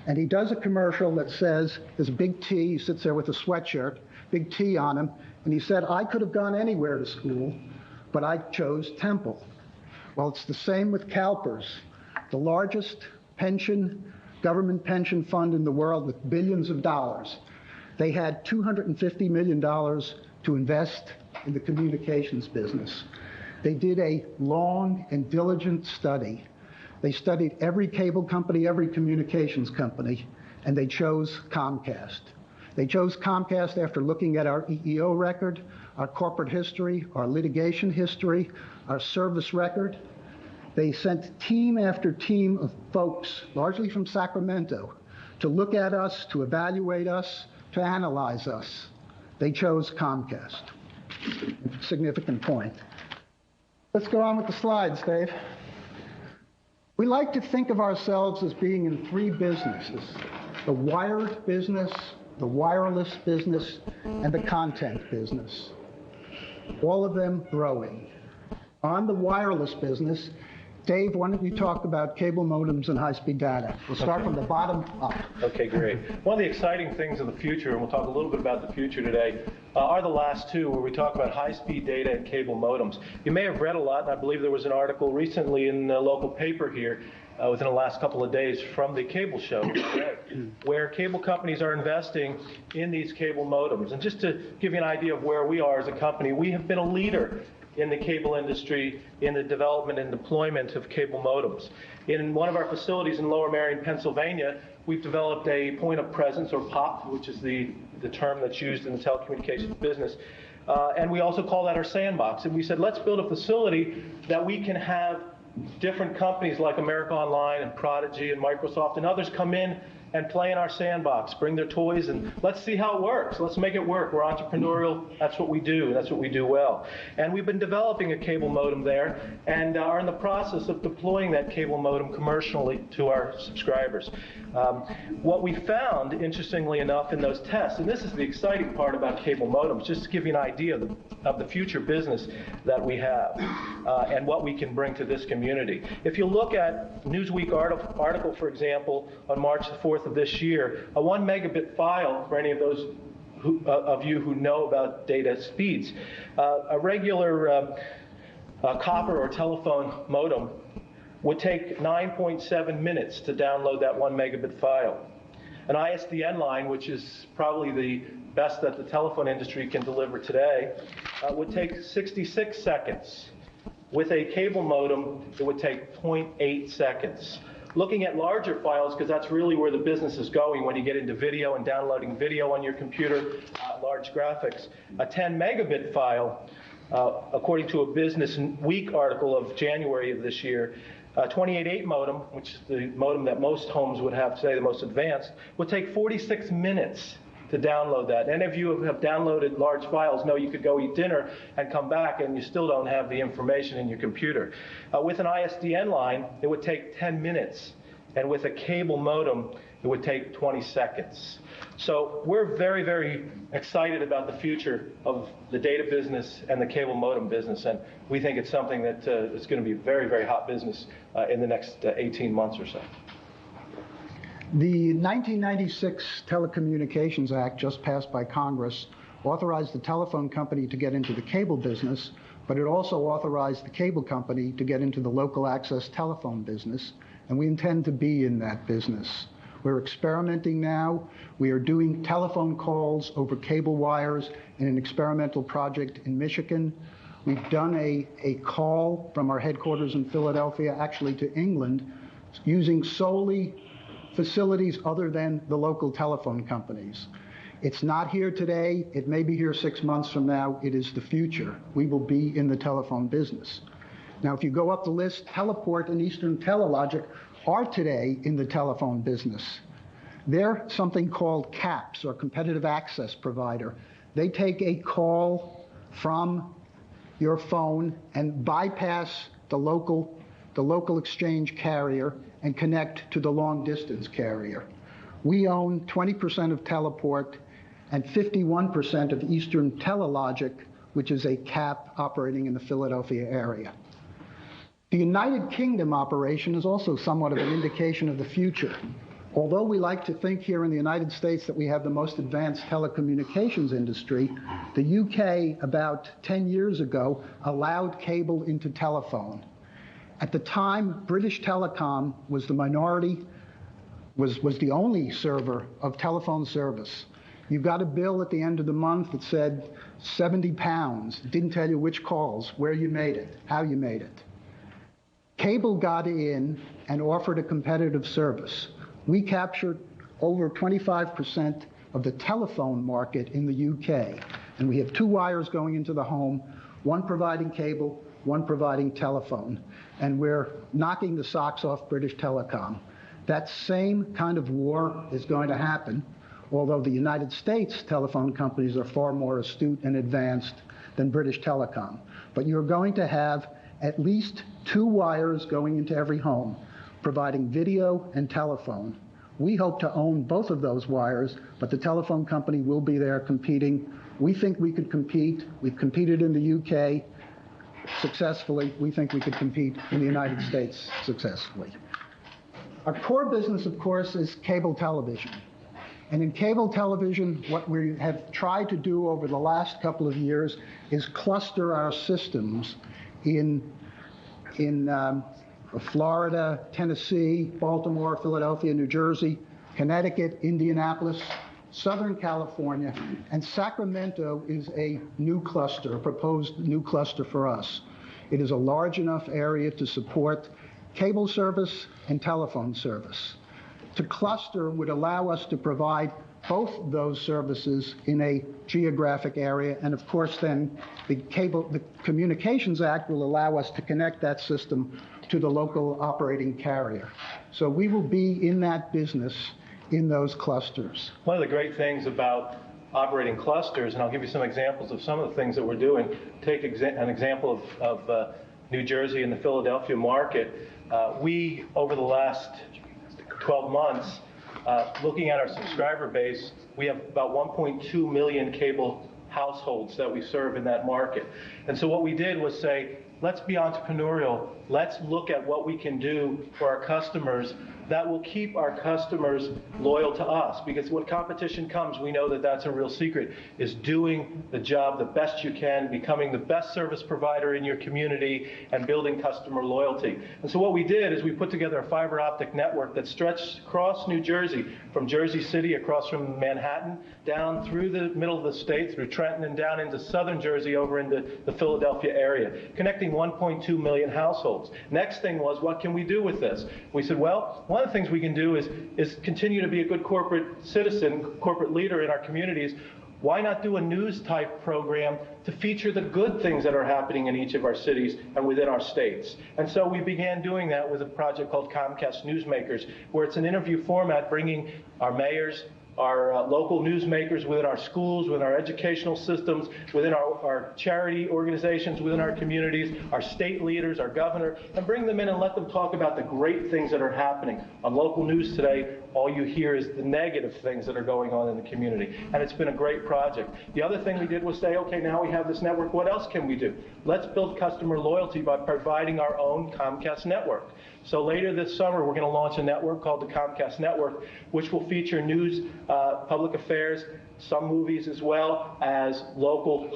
And he does a commercial that says, there's a big T, he sits there with a sweatshirt, big T on him, and he said, I could have gone anywhere to school, but I chose Temple. Well, it's the same with CalPERS, the largest government pension fund in the world with billions of dollars. They had $250 million to invest in the communications business. They did a long and diligent study. They studied every cable company, every communications company, and they chose Comcast. They chose Comcast after looking at our EEO record, our corporate history, our litigation history, our service record. They sent team after team of folks, largely from Sacramento, to look at us, to evaluate us, to analyze us. They chose Comcast. Significant point. Let's go on with the slides, Dave. We like to think of ourselves as being in three businesses: the wired business, the wireless business, and the content business. All of them growing. On the wireless business, Dave, why don't you talk about cable modems and high-speed data? We'll start from the bottom up. Okay, great. One of the exciting things in the future, and we'll talk a little bit about the future today, are the last two, where we talk about high-speed data and cable modems. You may have read a lot, and I believe there was an article recently in a local paper here within the last couple of days from the cable show, where cable companies are investing in these cable modems. And just to give you an idea of where we are as a company, we have been a leader in the cable industry in the development and deployment of cable modems. In one of our facilities in Lower Merion, Pennsylvania, we've developed a point of presence, or POP, which is the term that's used in the telecommunications business. And we also call that our sandbox. And we said, let's build a facility that we can have different companies like America Online and Prodigy and Microsoft and others come in and play in our sandbox, bring their toys, and let's see how it works. Let's make it work. We're entrepreneurial. That's what we do. That's what we do well. And we've been developing a cable modem there and are in the process of deploying that cable modem commercially to our subscribers. What we found, interestingly enough, in those tests, and this is the exciting part about cable modems, just to give you an idea of the future business that we have and what we can bring to this community. If you look at Newsweek article, for example, on March the 4th of this year, a 1 megabit file, for any of those of you who know about data speeds, a regular copper or telephone modem would take 9.7 minutes to download that 1 megabit file. An ISDN line, which is probably the best that the telephone industry can deliver today, would take 66 seconds. With a cable modem, it would take 0.8 seconds. Looking at larger files, because that's really where the business is going when you get into video and downloading video on your computer, large graphics. A 10 megabit file, according to a Business Week article of January of this year, a 28.8 modem, which is the modem that most homes would have today, the most advanced, would take 46 minutes to download that. Any of you who have downloaded large files know you could go eat dinner and come back and you still don't have the information in your computer. With an ISDN line, it would take 10 minutes. And with a cable modem, it would take 20 seconds. So we're very, very excited about the future of the data business and the cable modem business. And we think it's something that is going to be a very, very hot business in the next 18 months or so. The 1996 Telecommunications Act, just passed by Congress, authorized the telephone company to get into the cable business, but it also authorized the cable company to get into the local access telephone business, and we intend to be in that business. We're experimenting now. We are doing telephone calls over cable wires in an experimental project in Michigan. We've done a call from our headquarters in Philadelphia, actually to England, using solely facilities other than the local telephone companies. It's not here today. It may be here 6 months from now. It is the future. We will be in the telephone business. Now, if you go up the list, Teleport and Eastern Telelogic are today in the telephone business. They're something called CAPS, or Competitive Access Provider. They take a call from your phone and bypass the local exchange carrier and connect to the long-distance carrier. We own 20% of Teleport and 51% of Eastern Telelogic, which is a CAP operating in the Philadelphia area. The United Kingdom operation is also somewhat of an indication of the future. Although we like to think here in the United States that we have the most advanced telecommunications industry, the UK about 10 years ago allowed cable into telephone. At the time, British Telecom was the minority, was the only server of telephone service. You got a bill at the end of the month that said £70. It didn't tell you which calls, where you made it, how you made it. Cable got in and offered a competitive service. We captured over 25% of the telephone market in the UK. And we have 2 wires going into the home, one providing cable, one providing telephone. And we're knocking the socks off British Telecom. That same kind of war is going to happen, although the United States telephone companies are far more astute and advanced than British Telecom. But you're going to have at least 2 wires going into every home, providing video and telephone. We hope to own both of those wires, but the telephone company will be there competing. We think we could compete. We've competed in the UK successfully. We think we could compete in the United States successfully. Our core business, of course, is cable television. And in cable television, what we have tried to do over the last couple of years is cluster our systems in Florida, Tennessee, Baltimore, Philadelphia, New Jersey, Connecticut, Indianapolis, Southern California, and Sacramento is a new cluster, a proposed new cluster for us. It is a large enough area to support cable service and telephone service. To cluster would allow us to provide both those services in a geographic area, and of course then the Communications Act will allow us to connect that system to the local operating carrier. So we will be in that business in those clusters. One of the great things about operating clusters, and I'll give you some examples of some of the things that we're doing. Take an example of New Jersey and the Philadelphia market. We, over the last 12 months, looking at our subscriber base, we have about 1.2 million cable households that we serve in that market. And so what we did was say, let's be entrepreneurial. Let's look at what we can do for our customers that will keep our customers loyal to us. Because when competition comes, we know that that's a real secret, is doing the job the best you can, becoming the best service provider in your community, and building customer loyalty. And so what we did is we put together a fiber optic network that stretched across New Jersey, from Jersey City across from Manhattan, down through the middle of the state, through Trenton, and down into southern Jersey over into the Philadelphia area, connecting 1.2 million households. Next thing was, what can we do with this? We said, well, one of the things we can do is continue to be a good corporate citizen, corporate leader in our communities. Why not do a news type program to feature the good things that are happening in each of our cities and within our states? And so we began doing that with a project called Comcast Newsmakers, where it's an interview format bringing our mayors, our local newsmakers within our schools, within our educational systems, within our charity organizations, within our communities, our state leaders, our governor, and bring them in and let them talk about the great things that are happening. On local news today, all you hear is the negative things that are going on in the community. And it's been a great project. The other thing we did was say, okay, now we have this network, what else can we do? Let's build customer loyalty by providing our own Comcast network. So later this summer, we're going to launch a network called the Comcast Network, which will feature news, public affairs, some movies, as well as local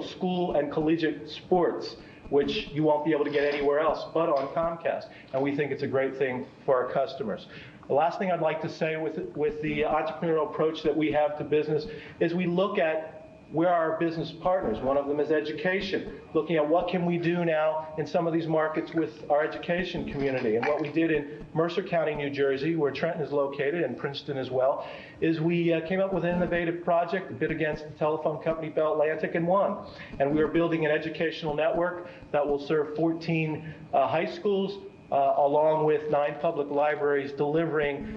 school and collegiate sports, which you won't be able to get anywhere else but on Comcast. And we think it's a great thing for our customers. The last thing I'd like to say with the entrepreneurial approach that we have to business is we look at where are our business partners. One of them is education, looking at what can we do now in some of these markets with our education community. And what we did in Mercer County, New Jersey, where Trenton is located, and Princeton as well, is we came up with an innovative project, a bid against the telephone company Bell Atlantic, and won. And we are building an educational network that will serve 14 high schools, along with 9 public libraries, delivering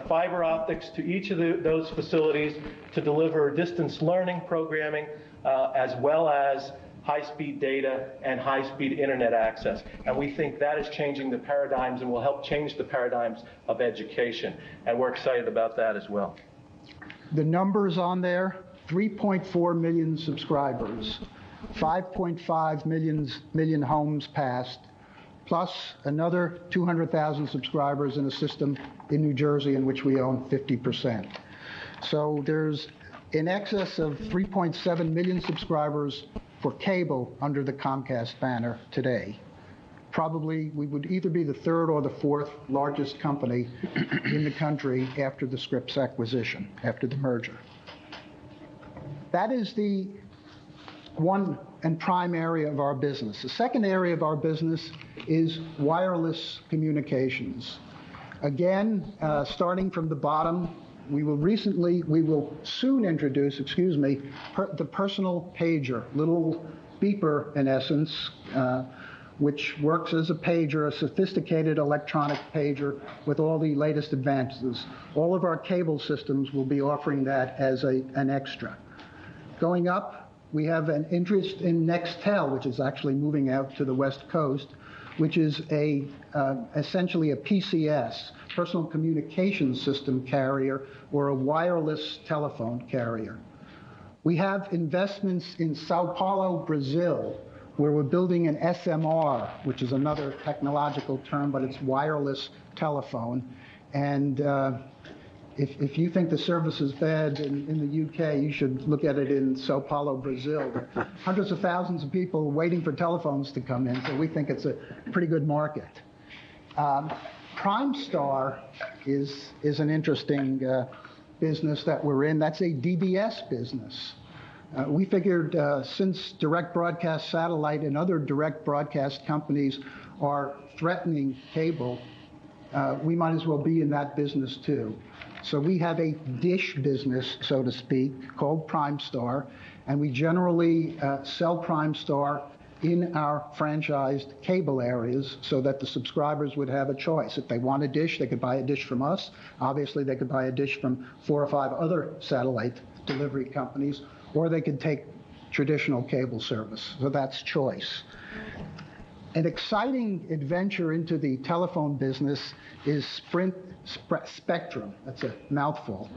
fiber optics to each of those facilities to deliver distance learning programming, as well as high-speed data and high-speed internet access. And we think that is changing the paradigms and will help change the paradigms of education. And we're excited about that as well. The numbers on there, 3.4 million subscribers, 5.5 million homes passed, plus another 200,000 subscribers in a system in New Jersey in which we own 50%. So there's in excess of 3.7 million subscribers for cable under the Comcast banner today. Probably we would either be the 3rd or the 4th largest company in the country after the Scripps acquisition, after the merger. That is the one and prime area of our business. The second area of our business is wireless communications. Again, starting from the bottom, we will soon introduce, the personal pager, little beeper, in essence, which works as a pager, a sophisticated electronic pager with all the latest advances. All of our cable systems will be offering that as an extra. Going up, we have an interest in Nextel, which is actually moving out to the West Coast, which is essentially a PCS, personal communication system carrier, or a wireless telephone carrier. We have investments in Sao Paulo, Brazil, where we're building an SMR, which is another technological term, but it's wireless telephone. And if you think the service is bad in the UK, you should look at it in Sao Paulo, Brazil. Hundreds of thousands of people waiting for telephones to come in, so we think it's a pretty good market. PrimeStar is an interesting business that we're in. That's a DBS business. We figured since direct broadcast satellite and other direct broadcast companies are threatening cable, we might as well be in that business too. So we have a dish business, so to speak, called PrimeStar, and we generally sell PrimeStar in our franchised cable areas so that the subscribers would have a choice. If they want a dish, they could buy a dish from us. Obviously, they could buy a dish from 4 or 5 other satellite delivery companies, or they could take traditional cable service. So that's choice. An exciting adventure into the telephone business is Sprint Spectrum. That's a mouthful.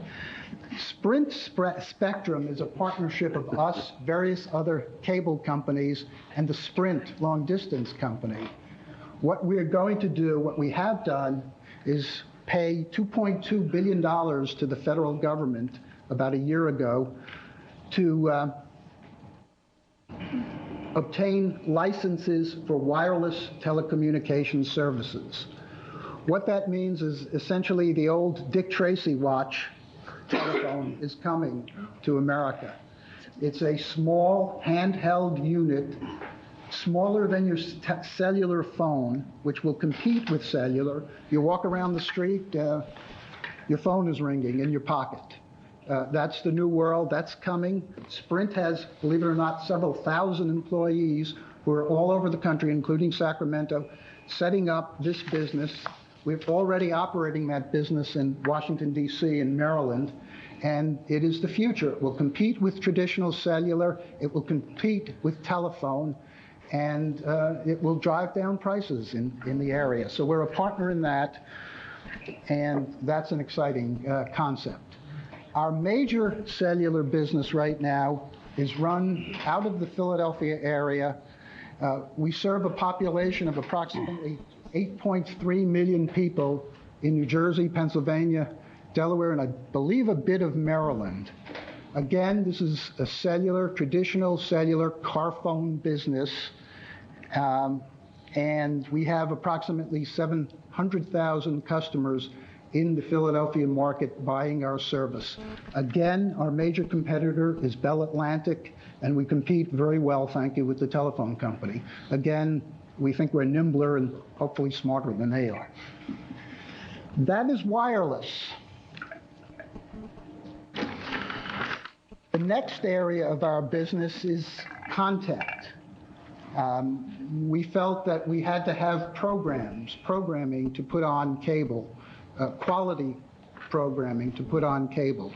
Sprint Spectrum is a partnership of us, various other cable companies, and the Sprint long-distance company. What we're going to do, what we have done, is pay $2.2 billion to the federal government about a year ago to obtain licenses for wireless telecommunications services. What that means is essentially the old Dick Tracy watch telephone is coming to America. It's a small handheld unit, smaller than your cellular phone, which will compete with cellular. You walk around the street, your phone is ringing in your pocket. That's the new world. That's coming. Sprint has, believe it or not, several thousand employees who are all over the country, including Sacramento, setting up this business. We're already operating that business in Washington, D.C. and Maryland, and it is the future. It will compete with traditional cellular. It will compete with telephone, and it will drive down prices in the area. So we're a partner in that, and that's an exciting concept. Our major cellular business right now is run out of the Philadelphia area. We serve a population of approximately 8.3 million people in New Jersey, Pennsylvania, Delaware, and I believe a bit of Maryland. Again, this is a cellular, traditional cellular car phone business, and we have approximately 700,000 customers in the Philadelphia market buying our service. Again, our major competitor is Bell Atlantic, and we compete very well, thank you, with the telephone company. Again, we think we're nimbler and hopefully smarter than they are. That is wireless. The next area of our business is content. We felt that we had to have programming to put on cable, quality programming to put on cable.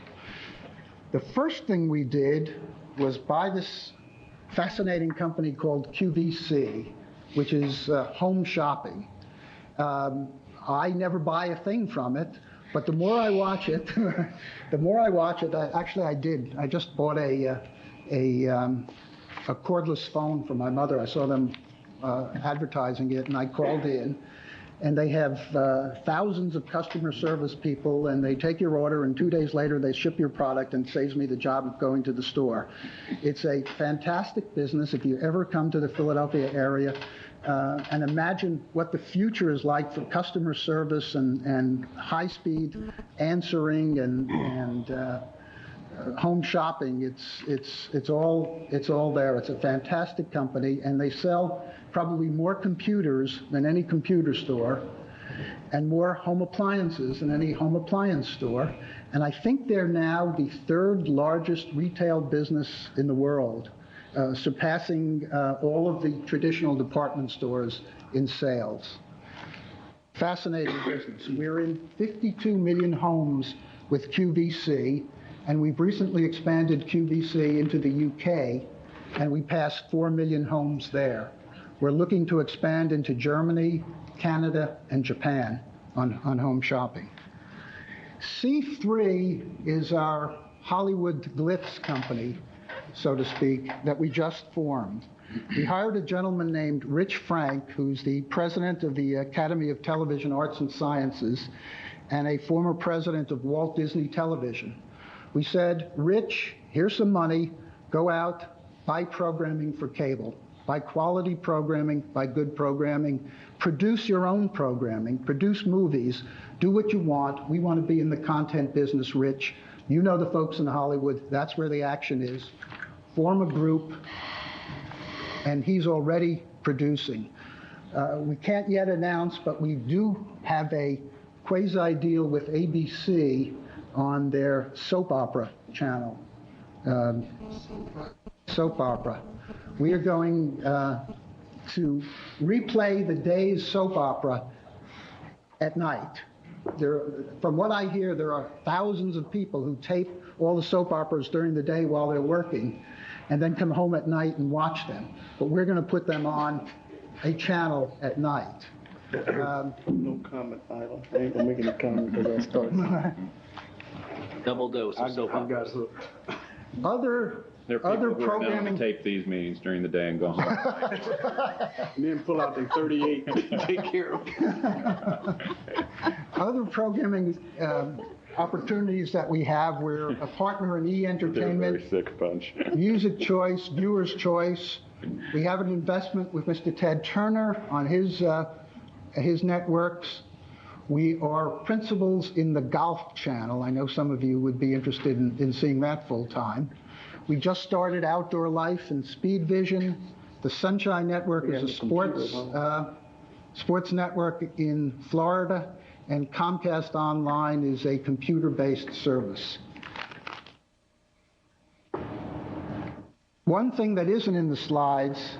The first thing we did was buy this fascinating company called QVC, which is home shopping. I never buy a thing from it, but the more I watch it, I did. I just bought a cordless phone for my mother. I saw them advertising it, and I called in. And they have thousands of customer service people, and they take your order, and 2 days later they ship your product, and saves me the job of going to the store. It's a fantastic business if you ever come to the Philadelphia area, and imagine what the future is like for customer service and high-speed answering and home shopping. It's all there. It's a fantastic company, and they sell probably more computers than any computer store, and more home appliances than any home appliance store. And I think they're now the 3rd largest retail business in the world. surpassing all of the traditional department stores in sales. Fascinating business. We're in 52 million homes with QVC, and we've recently expanded QVC into the UK, and we passed 4 million homes there. We're looking to expand into Germany, Canada, and Japan on home shopping. C3 is our Hollywood glitz company, so to speak, that we just formed. We hired a gentleman named Rich Frank, who's the president of the Academy of Television Arts and Sciences and a former president of Walt Disney Television. We said, Rich, here's some money, go out, buy programming for cable. Buy quality programming, buy good programming, produce your own programming, produce movies, do what you want. We want to be in the content business, Rich. You know the folks in Hollywood, that's where the action is. Form a group, and he's already producing. We can't yet announce, but we do have a quasi-deal with ABC on their soap opera channel. Soap opera. We are going to replay the day's soap opera at night. From what I hear, there are thousands of people who tape all the soap operas during the day while they're working and then come home at night and watch them. But we're going to put them on a channel at night. No comment, Isla. I ain't gonna make any comment because I started. Double dose of soap operas. There are people who are known programming. to tape these meetings during the day and go home. And then pull out the 38 and take care of it. Other programming opportunities that we have, we're a partner in E-Entertainment, Very sick bunch. Music Choice, Viewer's Choice. We have an investment with Mr. Ted Turner on his networks. We are principals in the Golf Channel. I know some of you would be interested in seeing that full time. We just started Outdoor Life and Speed Vision. The Sunshine Network is a sports network in Florida, and Comcast Online is a computer-based service. One thing that isn't in the slides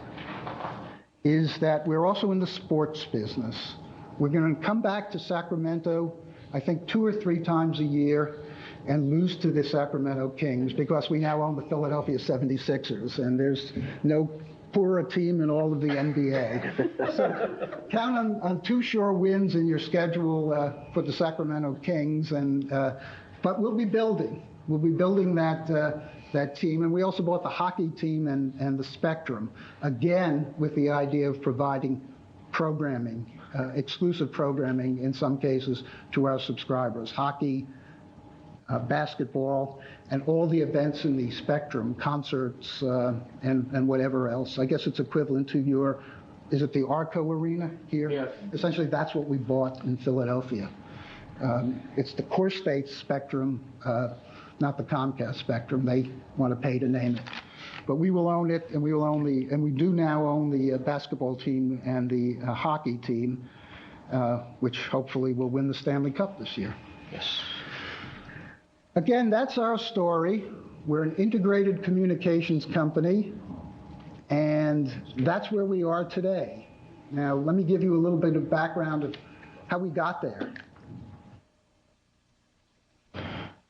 is that we're also in the sports business. We're going to come back to Sacramento, I think 2 or 3 times a year, and lose to the Sacramento Kings because we now own the Philadelphia 76ers, and there's no poorer team in all of the NBA. So count on 2 sure wins in your schedule for the Sacramento Kings, but we'll be building. We'll be building that team, and we also bought the hockey team and the Spectrum, again with the idea of providing programming, exclusive programming in some cases to our subscribers. Hockey, basketball, and all the events in the Spectrum, concerts, and whatever else. I guess it's equivalent to is it the Arco Arena here? Yes. Essentially, that's what we bought in Philadelphia. It's the Core States Spectrum, not the Comcast Spectrum. They want to pay to name it. But we will own it, and we do now own the basketball team and the hockey team, which hopefully will win the Stanley Cup this year. Yes. Again, that's our story. We're an integrated communications company, and that's where we are today. Now, let me give you a little bit of background of how we got there.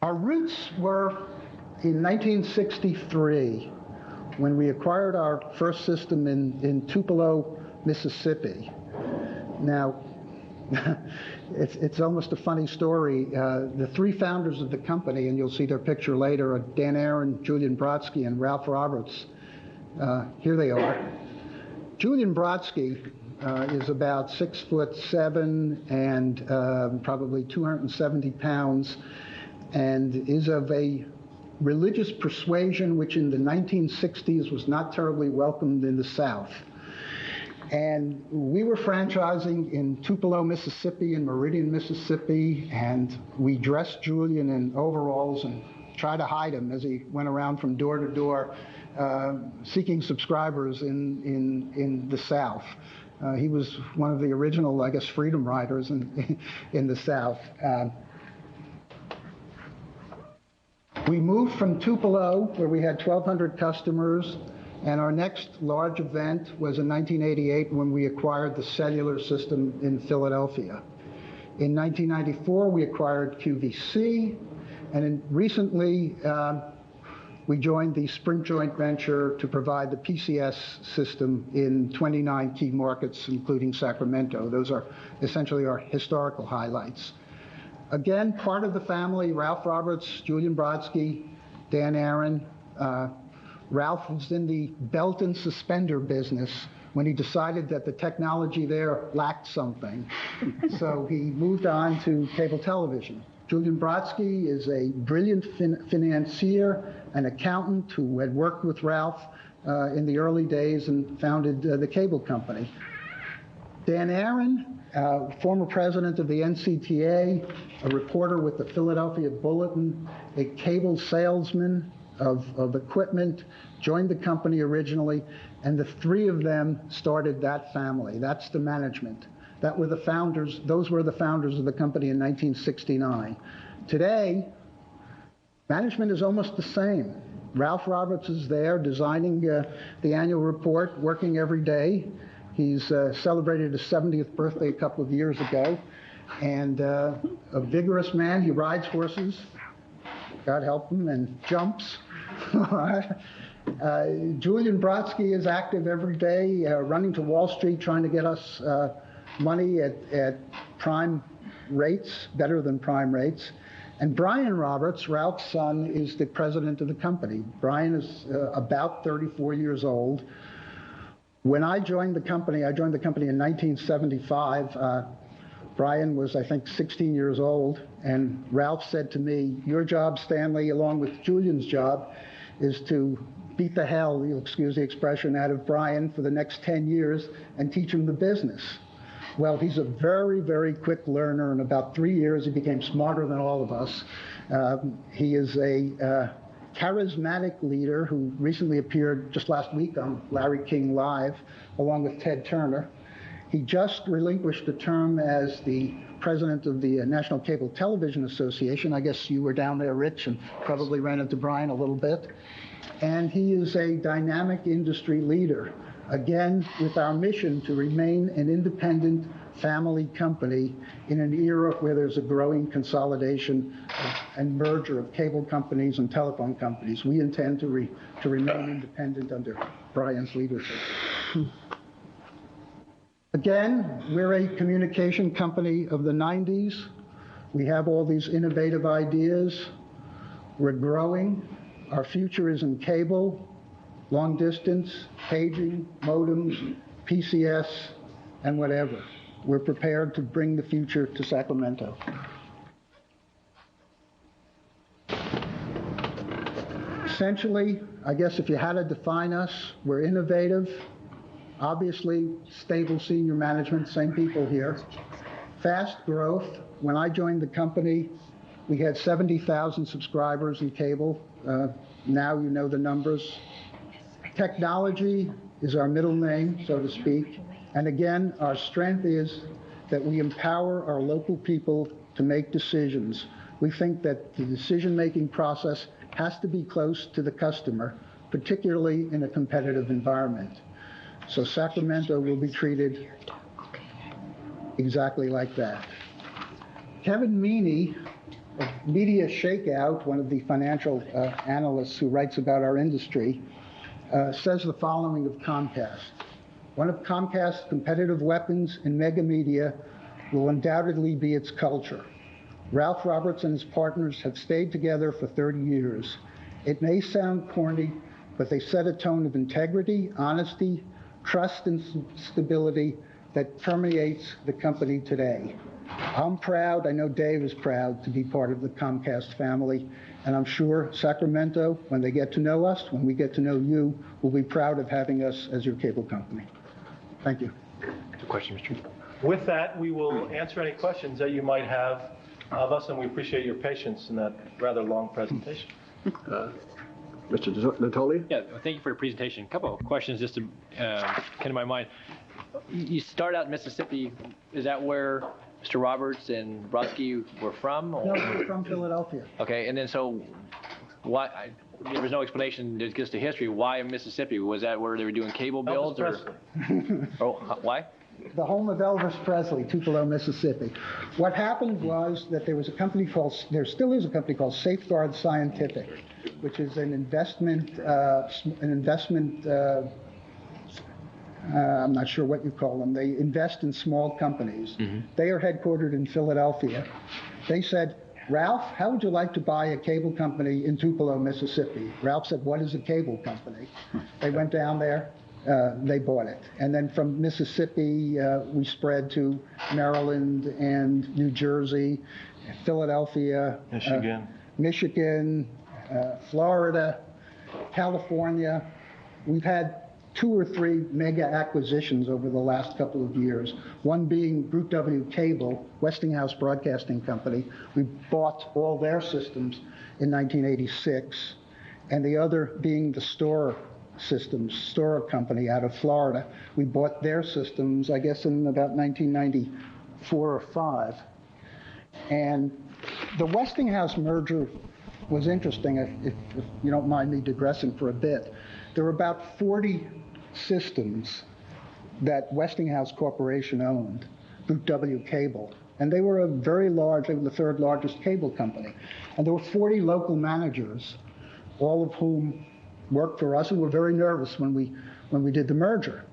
Our roots were in 1963, when we acquired our first system in Tupelo, Mississippi. Now, it's almost a funny story. The 3 founders of the company, and you'll see their picture later, are Dan Aaron, Julian Brodsky, and Ralph Roberts. Here they are. Julian Brodsky is about 6'7" and probably 270 pounds, and is of a religious persuasion which in the 1960s was not terribly welcomed in the South. And we were franchising in Tupelo, Mississippi, and Meridian, Mississippi, and we dressed Julian in overalls and tried to hide him as he went around from door to door seeking subscribers in the South. He was one of the original, I guess, freedom riders in the South. We moved from Tupelo, where we had 1,200 customers, And our next large event was in 1988 when we acquired the cellular system in Philadelphia. In 1994, we acquired QVC, and recently we joined the Sprint joint venture to provide the PCS system in 29 key markets, including Sacramento. Those are essentially our historical highlights. Again, part of the family, Ralph Roberts, Julian Brodsky, Dan Aaron. Ralph was in the belt and suspender business when he decided that the technology there lacked something. So he moved on to cable television. Julian Brodsky is a brilliant financier and accountant who had worked with Ralph in the early days and founded the cable company. Dan Aaron, former president of the NCTA, a reporter with the Philadelphia Bulletin, a cable salesman of equipment, joined the company originally, and the three of them started that family. That's the management. That were the founders. Those were the founders of the company in 1969. Today, management is almost the same. Ralph Roberts is there designing the annual report, working every day. He's celebrated his 70th birthday a couple of years ago, and a vigorous man. He rides horses, God help him, and jumps. Julian Brodsky is active every day, running to Wall Street, trying to get us money at prime rates, better than prime rates. And Brian Roberts, Ralph's son, is the president of the company. Brian is about 34 years old. When I joined the company in 1975. Brian was, I think, 16 years old, and Ralph said to me, your job, Stanley, along with Julian's job, is to beat the hell, you'll excuse the expression, out of Brian for the next 10 years and teach him the business. Well, he's a very, very quick learner. In about 3 years, he became smarter than all of us. He is a charismatic leader who recently appeared just last week on Larry King Live, along with Ted Turner. He just relinquished a term as the president of the National Cable Television Association. I guess you were down there, Rich, and probably ran into Brian a little bit. And he is a dynamic industry leader, again, with our mission to remain an independent family company in an era where there's a growing consolidation and merger of cable companies and telephone companies. We intend to remain independent under Brian's leadership. Again, we're a communication company of the 90s. We have all these innovative ideas. We're growing. Our future is in cable, long distance, paging, modems, PCS, and whatever. We're prepared to bring the future to Sacramento. Essentially, I guess if you had to define us, we're innovative. Obviously, stable senior management, same people here. Fast growth. When I joined the company, we had 70,000 subscribers in cable. Now you know the numbers. Technology is our middle name, so to speak. And again, our strength is that we empower our local people to make decisions. We think that the decision-making process has to be close to the customer, particularly in a competitive environment. So Sacramento will be treated exactly like that. Kevin Meaney of Media Shakeout, one of the financial analysts who writes about our industry, says the following of Comcast. One of Comcast's competitive weapons in mega media will undoubtedly be its culture. Ralph Roberts and his partners have stayed together for 30 years. It may sound corny, but they set a tone of integrity, honesty, trust, and stability that permeates the company today. I'm proud, I know Dave is proud to be part of the Comcast family, and I'm sure Sacramento, when they get to know us, when we get to know you, will be proud of having us as your cable company. Thank you. Good question, Mr. With that, we will answer any questions that you might have of us, and we appreciate your patience in that rather long presentation. Mr. Natoli? Yeah, thank you for your presentation. A couple of questions just to come to my mind. You start out in Mississippi. Is that where Mr. Roberts and Brodsky were from? Or? No, we're from Philadelphia. Okay, and then so there was no explanation that gets to history. Why Mississippi? Was that where they were doing cable builds? Why? The home of Elvis Presley, Tupelo, Mississippi. What happened was that there still is a company called Safeguard Scientific, which is an investment, I'm not sure what you call them. They invest in small companies. Mm-hmm. They are headquartered in Philadelphia. They said, Ralph, how would you like to buy a cable company in Tupelo, Mississippi? Ralph said, what is a cable company? They went down there. They bought it. And then from Mississippi, we spread to Maryland and New Jersey, Philadelphia, Michigan, Florida, California. We've had 2 or 3 mega acquisitions over the last couple of years, one being Group W Cable, Westinghouse Broadcasting Company. We bought all their systems in 1986, and the other being the Store Company out of Florida. We bought their systems, I guess, in about 1994 or 5. And the Westinghouse merger was interesting, if you don't mind me digressing for a bit. There were about 40 systems that Westinghouse Corporation owned, Group W Cable. And they were they were the 3rd largest cable company. And there were 40 local managers, all of whom worked for us, and were very nervous when we did the merger.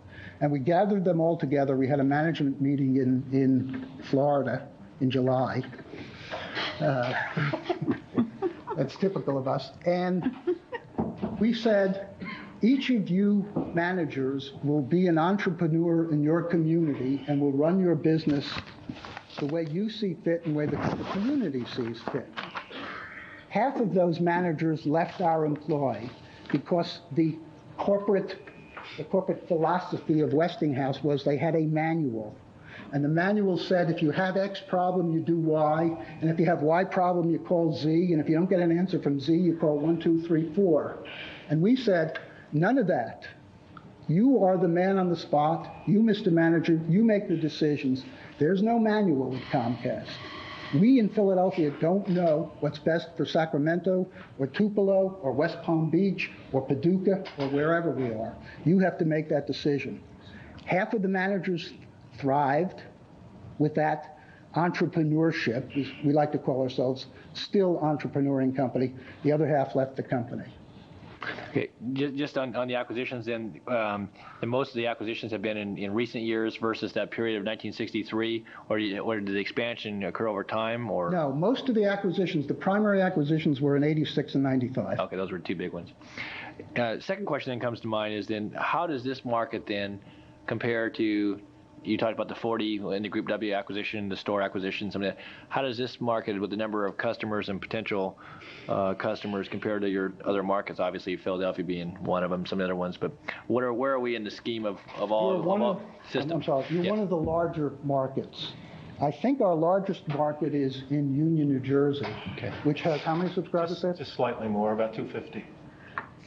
And we gathered them all together. We had a management meeting in Florida in July. That's typical of us. And we said, each of you managers will be an entrepreneur in your community and will run your business the way you see fit and the way the community sees fit. Half of those managers left our employ because the corporate philosophy of Westinghouse was they had a manual. And the manual said, if you have X problem, you do Y. And if you have Y problem, you call Z. And if you don't get an answer from Z, you call 1, 2, 3, 4. And we said, none of that. You are the man on the spot. You, Mr. Manager, you make the decisions. There's no manual with Comcast. We in Philadelphia don't know what's best for Sacramento or Tupelo or West Palm Beach or Paducah or wherever we are. You have to make that decision. Half of the managers thrived with that entrepreneurship. We like to call ourselves still entrepreneuring company. The other half left the company. Okay, just on the acquisitions, then, and most of the acquisitions have been in recent years versus that period of 1963, or did the expansion occur over time? Or no, most of the acquisitions, the primary acquisitions, were in 86 and 95. Okay, those were 2 big ones. Second question then comes to mind is then, how does this market then compare to, you talked about the 40 in the Group W acquisition, the Store acquisition, some of that. How does this market, with the number of customers and potential customers, compare to your other markets? Obviously, Philadelphia being one of them, some other ones. But where are we in the scheme of all systems? I'm sorry, you're one of the larger markets. I think our largest market is in Union, New Jersey, which has how many subscribers there? Just slightly more, about 250.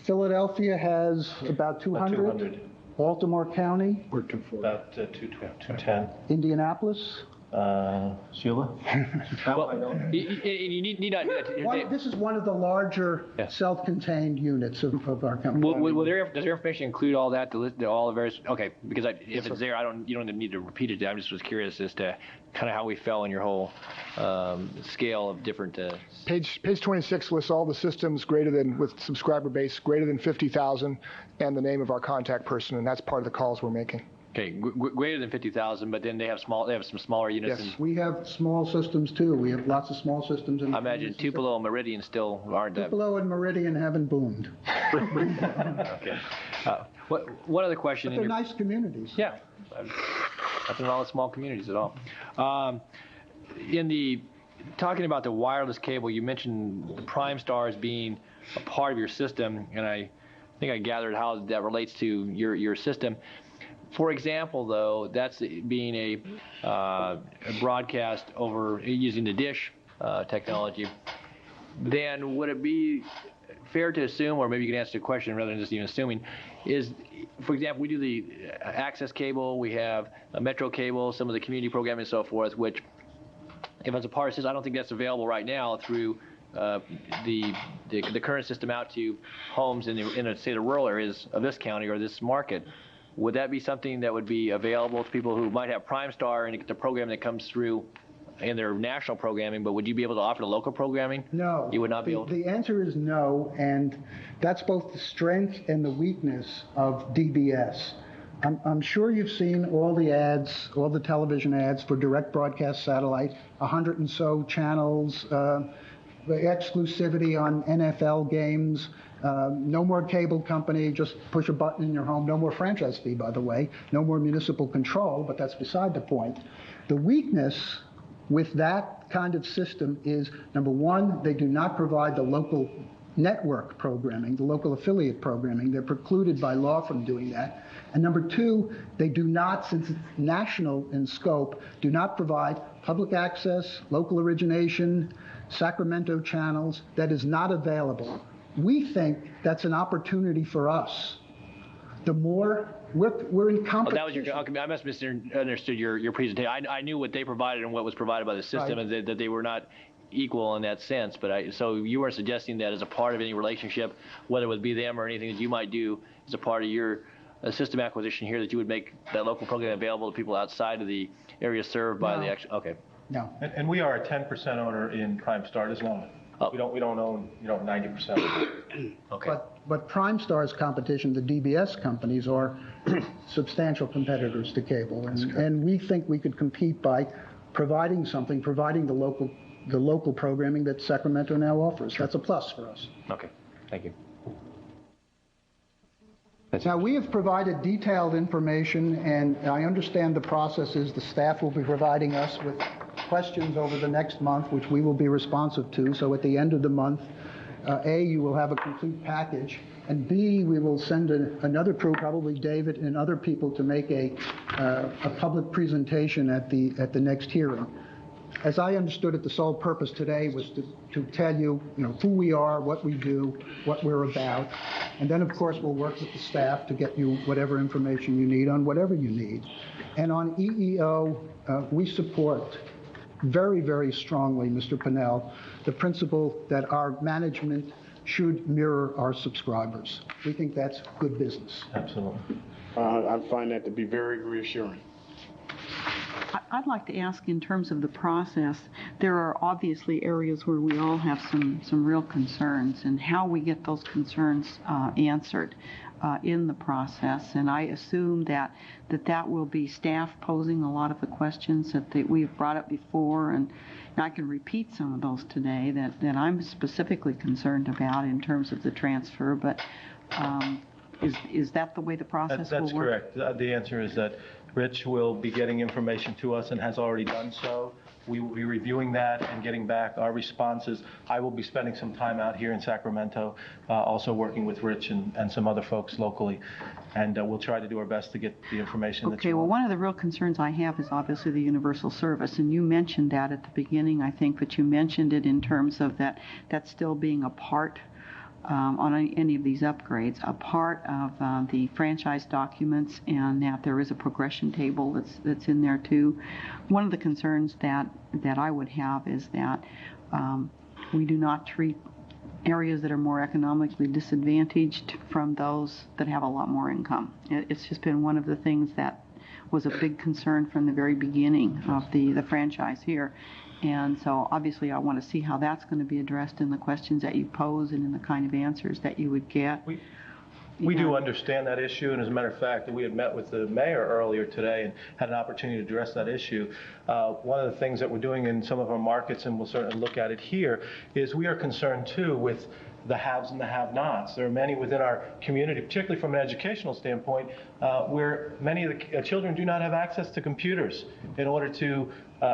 Philadelphia has about 200. About 200. Baltimore County? We're 240. About 210. Indianapolis? Sheila? Well, you need not. This is one of the larger self-contained units of our company. Does their information include all that? All the various? Okay, because if it's there, you don't need to repeat it. I just was curious as to kind of how we fell in your whole scale of different. Page 26 lists all the systems with subscriber base greater than 50,000 and the name of our contact person, and that's part of the calls we're making. Okay, greater than 50,000, but then they have some smaller units. Yes, we have small systems too. We have lots of small systems. I imagine Tupelo and Meridian still aren't that. Tupelo and Meridian haven't boomed. Okay. One other question. But they're nice communities. Yeah, nothing wrong with small communities at all. Talking about the wireless cable, you mentioned the Prime Stars being a part of your system, and I think I gathered how that relates to your system. For example, though, that's being a broadcast over using the dish technology, then would it be fair to assume, or maybe you can answer the question rather than just even assuming, is, for example, we do the access cable, we have a metro cable, some of the community programming and so forth, which if it's a part of this, I don't think that's available right now through the current system out to homes in say the rural areas of this county or this market. Would that be something that would be available to people who might have Prime Star and get the program that comes through in their national programming, but would you be able to offer the local programming? No. You would not be able to? The answer is no, and that's both the strength and the weakness of DBS. I'm sure you've seen all the ads, all the television ads for direct broadcast satellite, 100 and so channels, the exclusivity on NFL games, no more cable company, just push a button in your home, no more franchise fee, by the way, no more municipal control, but that's beside the point. The weakness with that kind of system is, number one, they do not provide the local network programming, the local affiliate programming. They're precluded by law from doing that. And number two, they do not, since it's national in scope, do not provide public access, local origination, Sacramento channels that is not available. We think that's an opportunity for us. The more we're in competition. That was your. Okay, I must have misunderstood your presentation. I knew what they provided and what was provided by the system, Right. and that they were not equal in that sense. But so you were suggesting that as a part of any relationship, whether it would be them or anything that you might do as a part of your system acquisition here, that you would make that local program available to people outside of the area served by the actual. Okay. No. And we are a 10% owner in Prime Star as well. Oh. We don't own 90%. Okay. But Prime Star's competition, the DBS companies, are substantial competitors to cable, and we think we could compete by providing the local programming that Sacramento now offers. That's a plus for us. Okay. Thank you. Now, we have provided detailed information, and I understand the process is the staff will be providing us with questions over the next month, which we will be responsive to. So at the end of the month, A, you will have a complete package, and B, we will send another crew, probably David and other people, to make a public presentation at the next hearing. As I understood it, the sole purpose today was to tell you, who we are, what we do, what we're about, and then of course we'll work with the staff to get you whatever information you need on whatever you need. And on EEO, we support very, very strongly, Mr. Pinnell, the principle that our management should mirror our subscribers. We think that's good business. Absolutely. I find that to be very reassuring. I'd like to ask, in terms of the process, there are obviously areas where we all have some real concerns, and how we get those concerns answered in the process. And I assume that will be staff posing a lot of the questions that we've brought up before, and I can repeat some of those today that I'm specifically concerned about in terms of the transfer. But is that the way the process will work? That's correct. The answer is that Rich will be getting information to us and has already done so. We will be reviewing that and getting back our responses. I will be spending some time out here in Sacramento, also working with Rich and some other folks locally, and we'll try to do our best to get the information that you want. Okay, well, one of the real concerns I have is obviously the universal service, and you mentioned that at the beginning, I think, but you mentioned it in terms of that still being a part on any of these upgrades, a part of the franchise documents, and that there is a progression table that's in there too. One of the concerns that I would have is that we do not treat areas that are more economically disadvantaged from those that have a lot more income. It's just been one of the things that was a big concern from the very beginning of the franchise here. And so obviously I want to see how that's going to be addressed in the questions that you pose and in the kind of answers that you would get. We do understand that issue, and as a matter of fact, we had met with the mayor earlier today and had an opportunity to address that issue. One of the things that we're doing in some of our markets, and we'll certainly look at it here, is we are concerned too with the haves and the have-nots. There are many within our community, particularly from an educational standpoint, where many of the children do not have access to computers in order to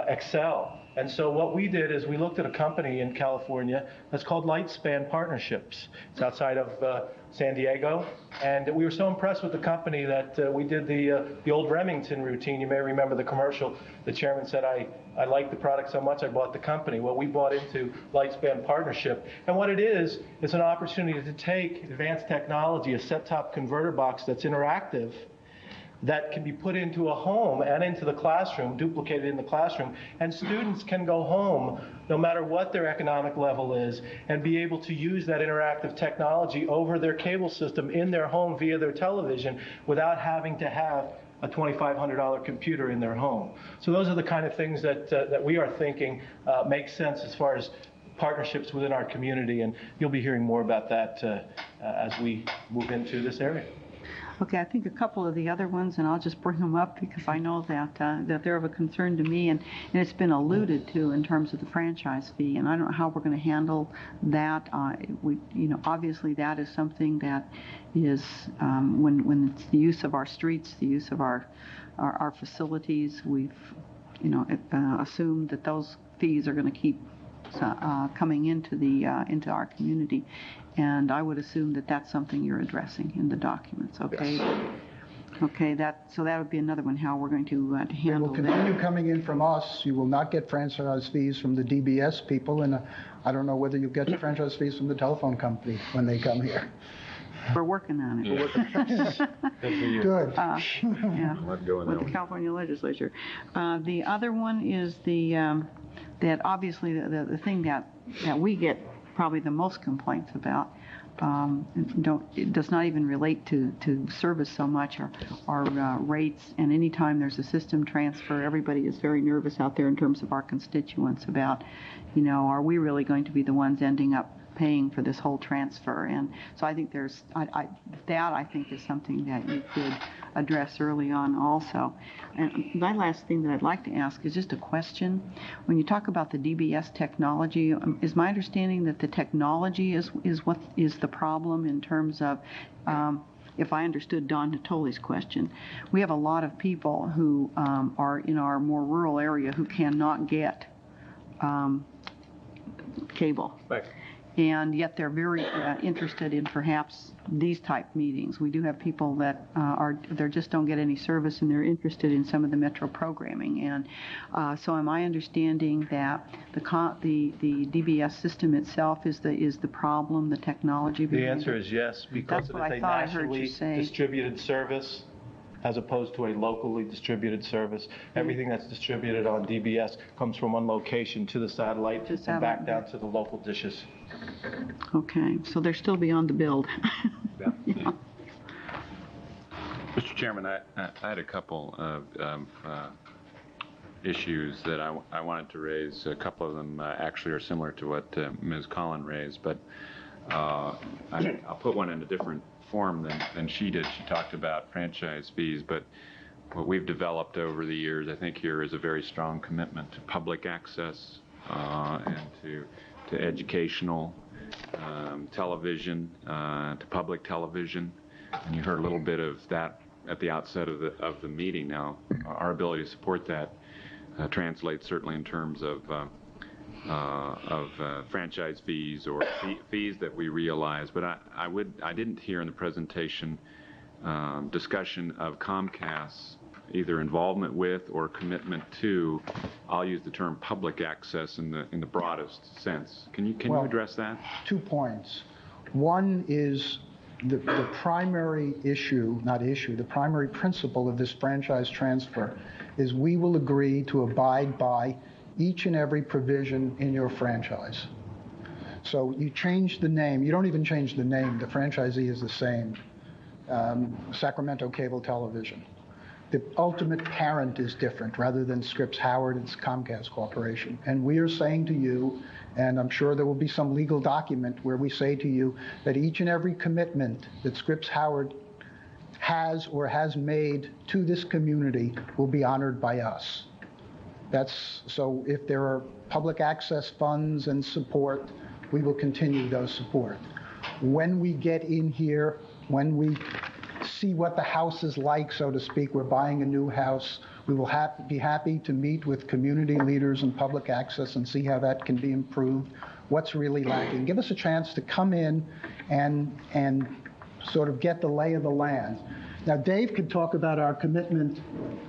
excel. And so what we did is we looked at a company in California that's called Lightspan Partnerships. It's outside of San Diego, and we were so impressed with the company that we did the old Remington routine. You may remember the commercial. The chairman said, I like the product so much I bought the company. Well, we bought into Lightspan Partnership, and what it is an opportunity to take advanced technology, a set-top converter box that's interactive, that can be put into a home and into the classroom, duplicated in the classroom, and students can go home no matter what their economic level is, and be able to use that interactive technology over their cable system in their home via their television without having to have a $2,500 computer in their home. So those are the kind of things that we are thinking make sense as far as partnerships within our community, and you'll be hearing more about that as we move into this area. Okay, I think a couple of the other ones, and I'll just bring them up because I know that that they're of a concern to me, and it's been alluded to in terms of the franchise fee, and I don't know how we're going to handle that. Obviously that is something that is when it's the use of our streets, the use of our facilities, we've assumed that those fees are going to keep coming into our community, and I would assume that that's something you're addressing in the documents. Okay. Yes. Okay. So that would be another one. How we're going to handle that. They will continue coming in from us. You will not get franchise fees from the DBS people, and I don't know whether you get the franchise fees from the telephone company when they come here. We're working on it. Yeah. Good. Yeah. With the California legislature. The other one is that obviously the thing that we get probably the most complaints about it does not even relate to service so much our rates, and anytime there's a system transfer, everybody is very nervous out there in terms of our constituents about, are we really going to be the ones ending up paying for this whole transfer? And so I think I think is something that you could address early on also. And my last thing that I'd like to ask is just a question. When you talk about the DBS technology, is my understanding that the technology is what is the problem in terms of, if I understood Don Natoli's question, we have a lot of people who are in our more rural area who cannot get cable. Right. And yet they're very interested in perhaps these type meetings. We do have people that they just don't get any service, and they're interested in some of the metro programming. And so am I understanding that the DBS system itself is the problem, the technology behind it? The answer is yes, because it's a nationally distributed service as opposed to a locally distributed service. Everything that's distributed on DBS comes from one location to the satellite and back down to the local dishes. Okay, so they're still beyond the build. Yeah. Mr. Chairman, I had a couple of issues that I wanted to raise. A couple of them actually are similar to what Ms. Collin raised, but I'll put one in a different form than she did. She talked about franchise fees, but what we've developed over the years, I think here is a very strong commitment to public access and to educational television, to public television, and you heard a little bit of that at the outset of the meeting. Now, our ability to support that translates certainly in terms of franchise fees or fees that we realize, but I didn't hear in the presentation discussion of Comcast's either involvement with or commitment to, I'll use the term public access in the broadest sense. Can you address that? 2 points. One is the primary the primary principle of this franchise transfer is we will agree to abide by each and every provision in your franchise. So you change the name. You don't even change the name. The franchisee is the same. Sacramento Cable Television. The ultimate parent is different. Rather than Scripps Howard, it's Comcast Corporation. And we are saying to you, and I'm sure there will be some legal document where we say to you that each and every commitment that Scripps Howard has or has made to this community will be honored by us. So if there are public access funds and support, we will continue those support. When we get in here, when we see what the house is like, so to speak, we're buying a new house, we will be happy to meet with community leaders and public access and see how that can be improved, what's really lacking. Give us a chance to come in and sort of get the lay of the land. Now, Dave could talk about our commitment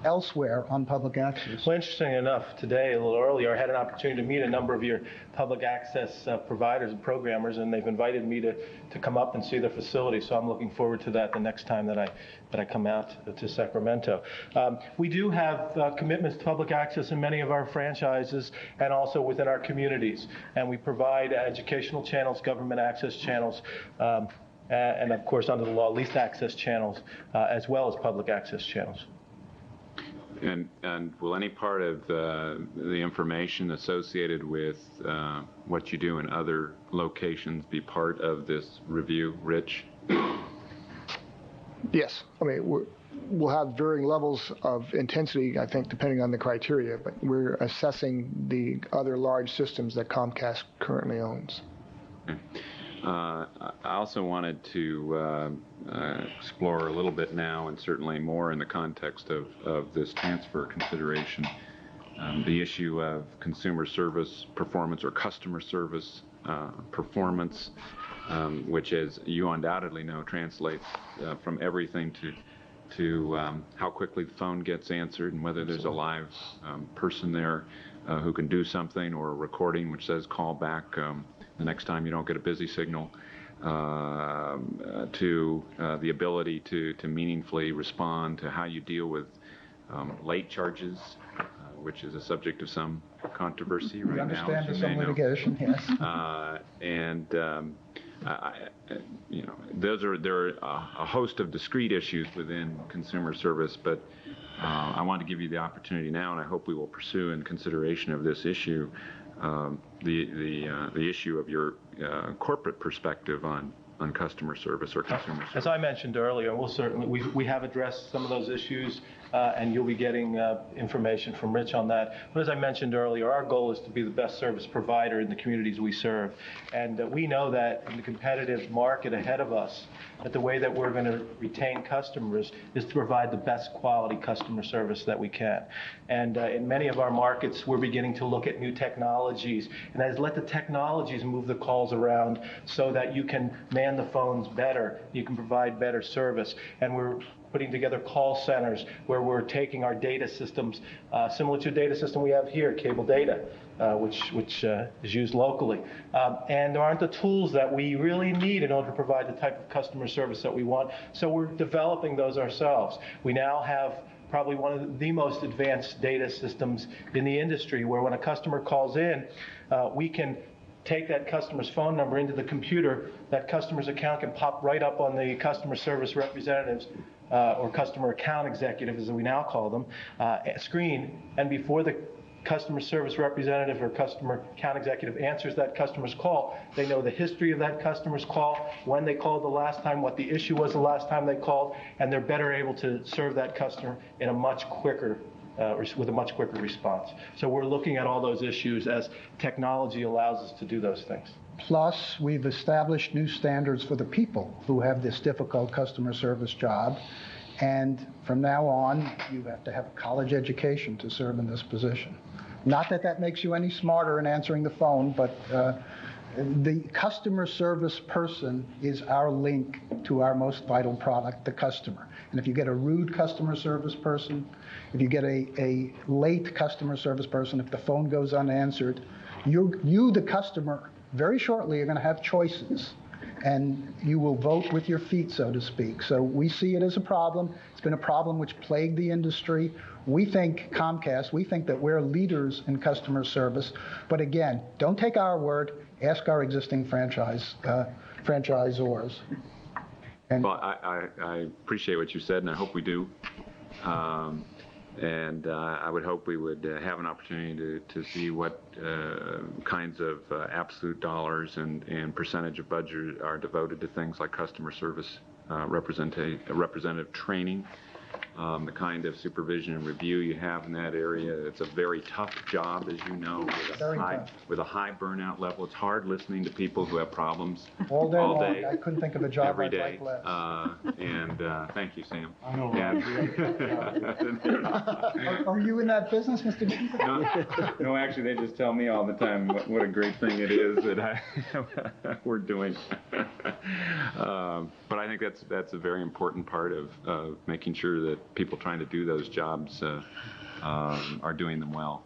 elsewhere on public access. Well, interesting enough, today, a little earlier, I had an opportunity to meet a number of your public access providers and programmers, and they've invited me to come up and see their facility. So I'm looking forward to that the next time that I come out to Sacramento. We do have commitments to public access in many of our franchises and also within our communities. And we provide educational channels, government access channels, and of course, under the law, least access channels, as well as public access channels. And will any part of the information associated with what you do in other locations be part of this review, Rich? Yes. I mean, we'll have varying levels of intensity, I think, depending on the criteria, but we're assessing the other large systems that Comcast currently owns. Okay. I also wanted to explore a little bit now, and certainly more in the context of this transfer consideration, the issue of consumer service performance or customer service performance, which, as you undoubtedly know, translates from everything to how quickly the phone gets answered and whether there's a live person there who can do something, or a recording which says call back the next time you don't get a busy signal, to the ability to meaningfully respond to how you deal with late charges, which is a subject of some controversy right now. We understand there's some litigation, yes. There are a host of discrete issues within consumer service, but I want to give you the opportunity now, and I hope we will pursue in consideration of this issue the issue of your corporate perspective on customer service or consumer service. As I mentioned earlier, we have addressed some of those issues, and you'll be getting information from Rich on that. But as I mentioned earlier, our goal is to be the best service provider in the communities we serve. And we know that in the competitive market ahead of us, that the way that we're going to retain customers is to provide the best quality customer service that we can. And in many of our markets, we're beginning to look at new technologies, and that is let the technologies move the calls around so that you can man the phones better, you can provide better service. And we're putting together call centers where we're taking our data systems, similar to a data system we have here, cable data, which is used locally. And there aren't the tools that we really need in order to provide the type of customer service that we want, so we're developing those ourselves. We now have probably one of the most advanced data systems in the industry, where when a customer calls in, we can take that customer's phone number into the computer. That customer's account can pop right up on the customer service representatives or customer account executive, as we now call them, screen. And before the customer service representative or customer account executive answers that customer's call, they know the history of that customer's call, when they called the last time, what the issue was the last time they called, and they're better able to serve that customer in a much quicker with a much quicker response. So we're looking at all those issues as technology allows us to do those things. Plus, we've established new standards for the people who have this difficult customer service job. And from now on, you have to have a college education to serve in this position. Not that that makes you any smarter in answering the phone, but the customer service person is our link to our most vital product, the customer. And if you get a rude customer service person, if you get a late customer service person, if the phone goes unanswered, you, the customer, very shortly are going to have choices. And you will vote with your feet, so to speak. So we see it as a problem. It's been a problem which plagued the industry. We think, Comcast, we think that we're leaders in customer service. But again, don't take our word. Ask our existing franchisors. Well, I appreciate what you said, and I hope we do. And I would hope we would have an opportunity to see what kinds of absolute dollars and percentage of budget are devoted to things like customer service representative training the kind of supervision and review you have in that area. It's a very tough job, as you know, with a high burnout level. It's hard listening to people who have problems all day. I couldn't think of a job every I'd day. like less. Thank you, Sam. I know. Are you in that business, Mr. Jenkins? No, actually, they just tell me all the time what a great thing it is that we're doing. But I think that's a very important part of making sure that people trying to do those jobs are doing them well.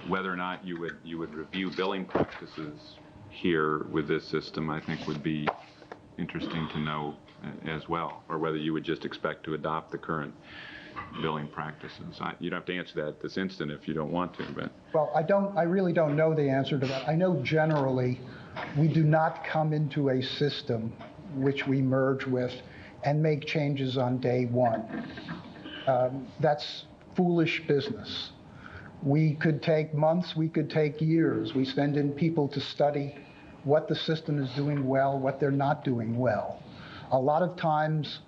Whether or not you would review billing practices here with this system, I think would be interesting to know as well, or whether you would just expect to adopt the current billing practices. You don't have to answer that at this instant if you don't want to, but. Well, I really don't know the answer to that. I know generally we do not come into a system which we merge with and make changes on day one. That's foolish business. We could take months, we could take years. We send in people to study what the system is doing well, what they're not doing well. A lot of times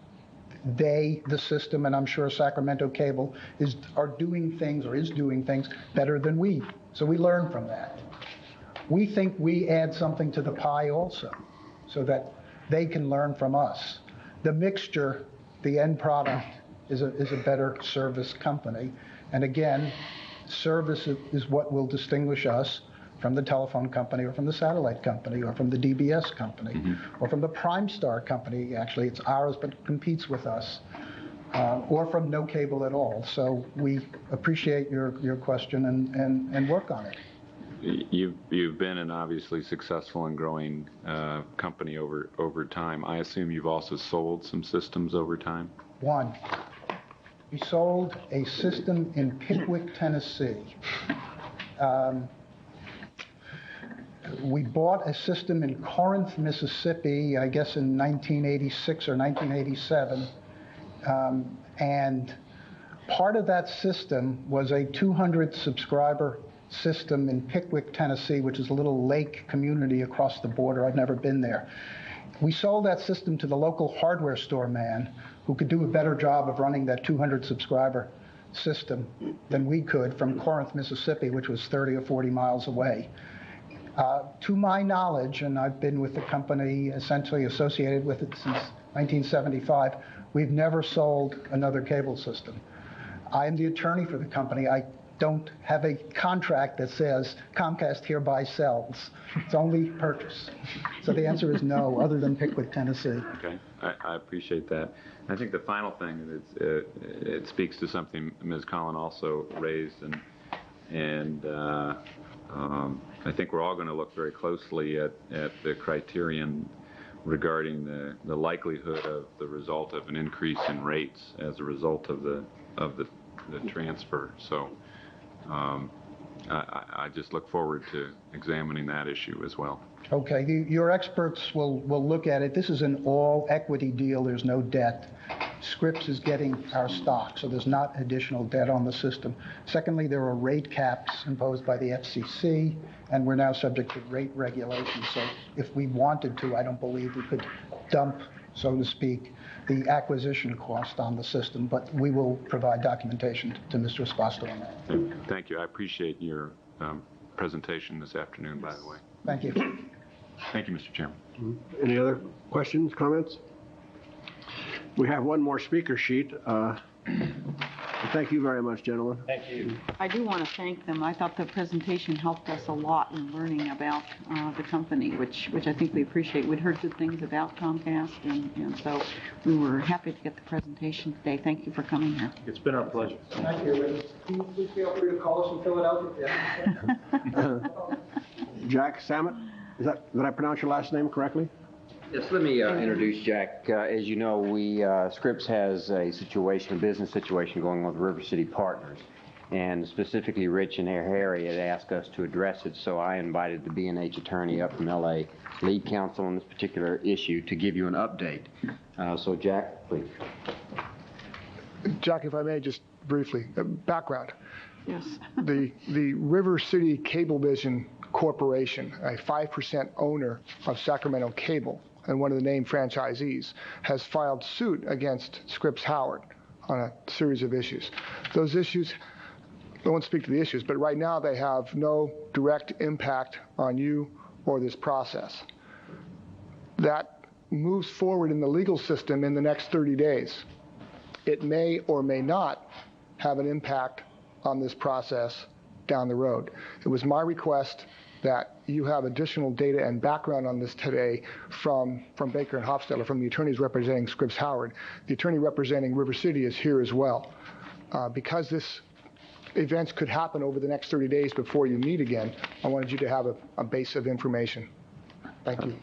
the system, and I'm sure Sacramento Cable is doing things better than we. So we learn from that. We think we add something to the pie also, so that they can learn from us. The mixture, the end product, is a better service company. And again, service is what will distinguish us from the telephone company or from the satellite company or from the DBS company or from the Prime Star company. Actually, it's ours but competes with us, or from no cable at all. So we appreciate your question and work on it. You've been an obviously successful and growing company over time. I assume you've also sold some systems over time? One. We sold a system in Pickwick, Tennessee. We bought a system in Corinth, Mississippi, I guess in 1986 or 1987. And part of that system was a 200 subscriber system in Pickwick, Tennessee, which is a little lake community across the border. I've never been there. We sold that system to the local hardware store man who could do a better job of running that 200 subscriber system than we could from Corinth, Mississippi, which was 30 or 40 miles away. To my knowledge, and I've been with the company essentially associated with it since 1975, we've never sold another cable system. I am the attorney for the company. I don't have a contract that says Comcast hereby sells. It's only purchase. So the answer is no, other than Pickwick, Tennessee. Okay, I appreciate that. I think the final thing is it speaks to something Ms. Collin also raised, and I think we're all going to look very closely at the criterion regarding the likelihood of the result of an increase in rates as a result of the transfer. So I just look forward to examining that issue as well. Okay, your experts will look at it. This is an all equity deal. There's no debt. Scripps is getting our stock, so there's not additional debt on the system. Secondly, there are rate caps imposed by the FCC, and we're now subject to rate regulations. So if we wanted to, I don't believe we could dump, so to speak, the acquisition cost on the system, but we will provide documentation to Mr. Esposito on that. Thank you. I appreciate your presentation this afternoon, by the way. Thank you. Thank you, Mr. Chairman. Any other questions, comments? We have one more speaker sheet. Thank you very much, gentlemen. Thank you. I do want to thank them. I thought the presentation helped us a lot in learning about the company, which I think we appreciate. We'd heard good things about Comcast, and so we were happy to get the presentation today. Thank you for coming here. It's been our pleasure. Thank you. Please feel free to call us from Philadelphia. Jack Samet, did I pronounce your last name correctly? Yes, let me introduce Jack. As you know, Scripps has a business situation going on with River City Partners, and specifically Rich and Harry had asked us to address it, so I invited the B&H attorney up from L.A., lead counsel on this particular issue, to give you an update. So Jack, please. Jack, if I may, just briefly, background. Yes. The River City Cablevision Corporation, a 5% owner of Sacramento Cable, and one of the named franchisees, has filed suit against Scripps Howard on a series of issues. Those issues, I won't speak to the issues, but right now they have no direct impact on you or this process. That moves forward in the legal system in the next 30 days. It may or may not have an impact on this process down the road. It was my request that you have additional data and background on this today from Baker and Hofstadter, from the attorneys representing Scripps Howard. The attorney representing River City is here as well. Because this events could happen over the next 30 days before you meet again, I wanted you to have a base of information. Thank you.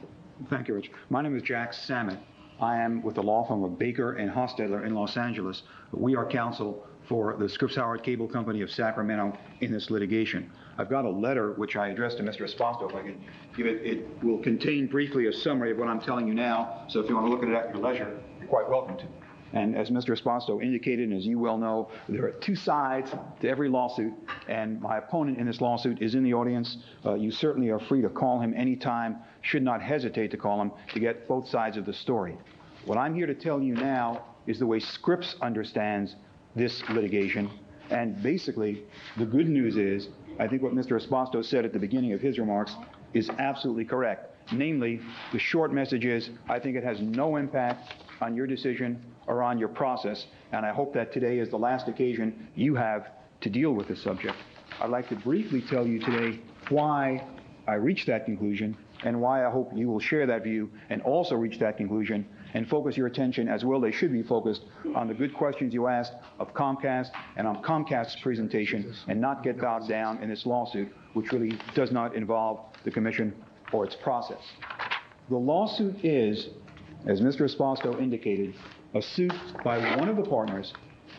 Thank you, Rich. My name is Jack Samet. I am with the law firm of Baker and Hofstadter in Los Angeles. We are counsel for the Scripps Howard Cable Company of Sacramento in this litigation. I've got a letter which I addressed to Mr. Esposito. If I can give it, it will contain briefly a summary of what I'm telling you now. So if you want to look at it at your leisure, you're quite welcome to. And as Mr. Esposito indicated, and as you well know, there are two sides to every lawsuit, and my opponent in this lawsuit is in the audience. You certainly are free to call him anytime, should not hesitate to call him to get both sides of the story. What I'm here to tell you now is the way Scripps understands this litigation, and basically the good news is, I think what Mr. Esposito said at the beginning of his remarks is absolutely correct. Namely, the short message is, I think it has no impact on your decision or on your process, and I hope that today is the last occasion you have to deal with this subject. I'd like to briefly tell you today why I reached that conclusion and why I hope you will share that view and also reach that conclusion and focus your attention, as well they should be focused, on the good questions you asked of Comcast and on Comcast's presentation, and not get bogged down in this lawsuit, which really does not involve the Commission or its process. The lawsuit is, as Mr. Esposito indicated, a suit by one of the partners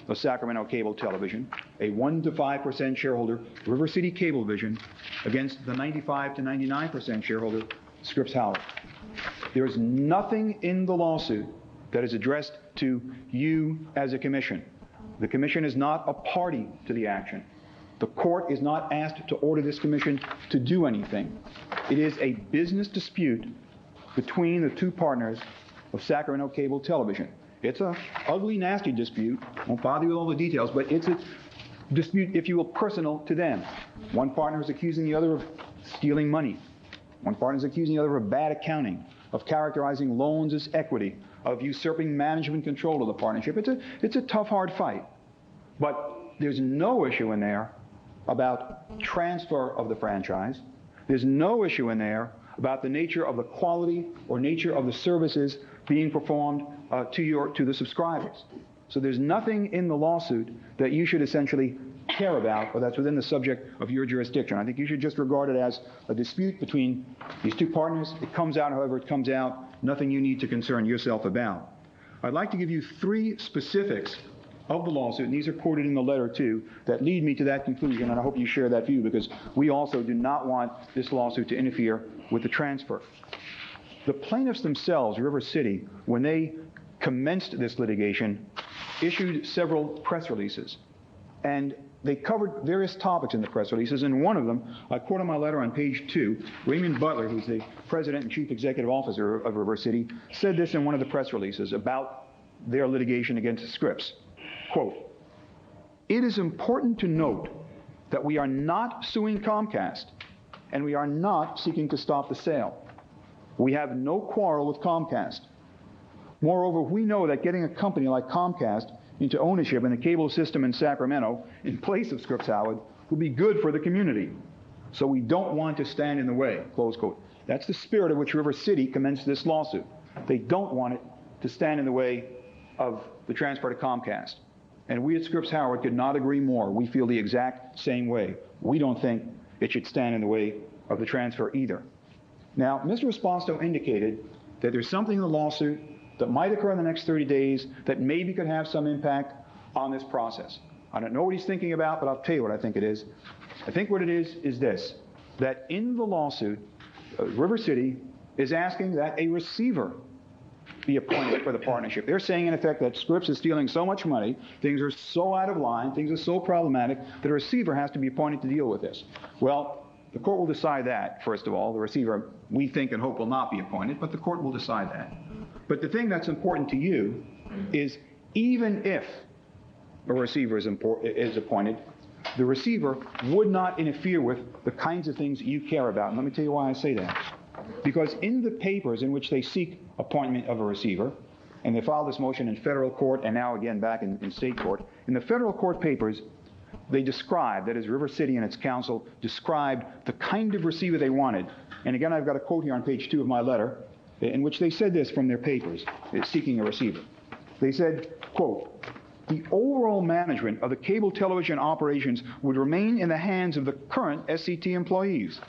of Sacramento Cable Television, a 1 to 5% shareholder, River City Cablevision, against the 95 to 99% shareholder, Scripps Howard. There is nothing in the lawsuit that is addressed to you as a commission. The commission is not a party to the action. The court is not asked to order this commission to do anything. It is a business dispute between the two partners of Sacramento Cable Television. It's an ugly, nasty dispute. Won't bother you with all the details, but it's a dispute, if you will, personal to them. One partner is accusing the other of stealing money. One partner is accusing the other of bad accounting, of characterizing loans as equity, of usurping management control of the partnership. It's a tough, hard fight. But there's no issue in there about transfer of the franchise. There's no issue in there about the nature of the quality or nature of the services being performed to the subscribers. So there's nothing in the lawsuit that you should essentially care about, or that's within the subject of your jurisdiction. I think you should just regard it as a dispute between these two partners. It comes out however it comes out, nothing you need to concern yourself about. I'd like to give you 3 specifics of the lawsuit, and these are quoted in the letter too, that lead me to that conclusion, and I hope you share that view, because we also do not want this lawsuit to interfere with the transfer. The plaintiffs themselves, River City, when they commenced this litigation, issued several press releases, and they covered various topics in the press releases, and one of them, I quote in my letter on page 2, Raymond Butler, who's the president and chief executive officer of River City, said this in one of the press releases about their litigation against Scripps. Quote, "It is important to note that we are not suing Comcast, and we are not seeking to stop the sale. We have no quarrel with Comcast. Moreover, we know that getting a company like Comcast into ownership in the cable system in Sacramento in place of Scripps Howard will be good for the community. So we don't want to stand in the way," close quote. That's the spirit of which River City commenced this lawsuit. They don't want it to stand in the way of the transfer to Comcast. And we at Scripps Howard could not agree more. We feel the exact same way. We don't think it should stand in the way of the transfer either. Now, Mr. Esposito indicated that there's something in the lawsuit that might occur in the next 30 days that maybe could have some impact on this process. I don't know what he's thinking about, but I'll tell you what I think it is. I think what it is this, that in the lawsuit, River City is asking that a receiver be appointed for the partnership. They're saying, in effect, that Scripps is stealing so much money, things are so out of line, things are so problematic, that a receiver has to be appointed to deal with this. Well, The court will decide that, first of all. The receiver, we think and hope, will not be appointed, but the court will decide that. But the thing that's important to you is even if a receiver is appointed, the receiver would not interfere with the kinds of things you care about. And let me tell you why I say that. Because in the papers in which they seek appointment of a receiver, and they filed this motion in federal court and now again back in state court, in the federal court papers, they described, that is, River City and its counsel described the kind of receiver they wanted. And again, I've got a quote here on page 2 of my letter, in which they said this from their papers, seeking a receiver. They said, quote, "The overall management of the cable television operations would remain in the hands of the current SCT employees.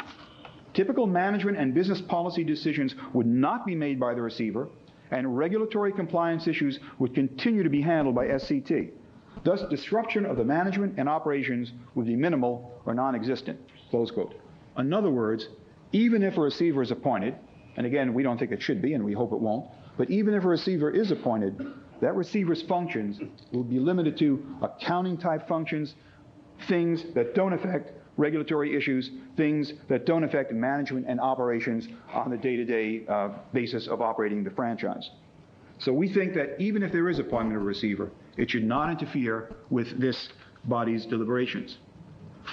Typical management and business policy decisions would not be made by the receiver, and regulatory compliance issues would continue to be handled by SCT. Thus, disruption of the management and operations would be minimal or non-existent." Close quote. In other words, even if a receiver is appointed, and again, we don't think it should be, and we hope it won't, but even if a receiver is appointed, that receiver's functions will be limited to accounting-type functions, things that don't affect regulatory issues, things that don't affect management and operations on the day-to-day basis of operating the franchise. So we think that even if there is appointment of a receiver, it should not interfere with this body's deliberations.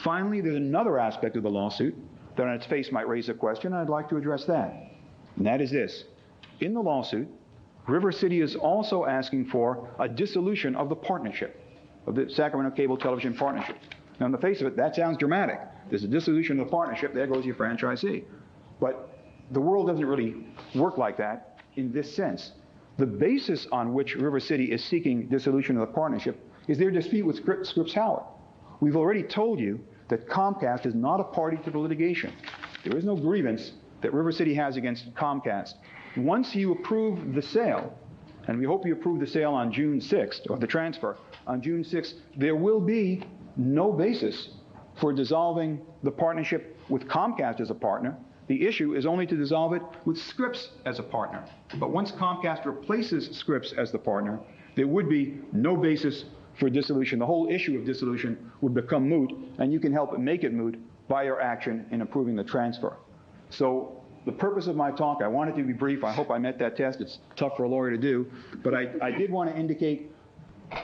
Finally, there's another aspect of the lawsuit that on its face might raise a question, and I'd like to address that. And that is this. In the lawsuit, River City is also asking for a dissolution of the partnership, of the Sacramento Cable Television Partnership. Now, on the face of it, that sounds dramatic. There's a dissolution of the partnership, there goes your franchisee. But the world doesn't really work like that in this sense. The basis on which River City is seeking dissolution of the partnership is their dispute with Scripps Howard. We've already told you that Comcast is not a party to the litigation. There is no grievance that River City has against Comcast. Once you approve the sale, and we hope you approve the sale on June 6th, or the transfer on June 6th, there will be no basis for dissolving the partnership with Comcast as a partner. The issue is only to dissolve it with Scripps as a partner. But once Comcast replaces Scripps as the partner, there would be no basis for dissolution. The whole issue of dissolution would become moot, and you can help make it moot by your action in approving the transfer. So the purpose of my talk, I wanted to be brief. I hope I met that test. It's tough for a lawyer to do. But I did want to indicate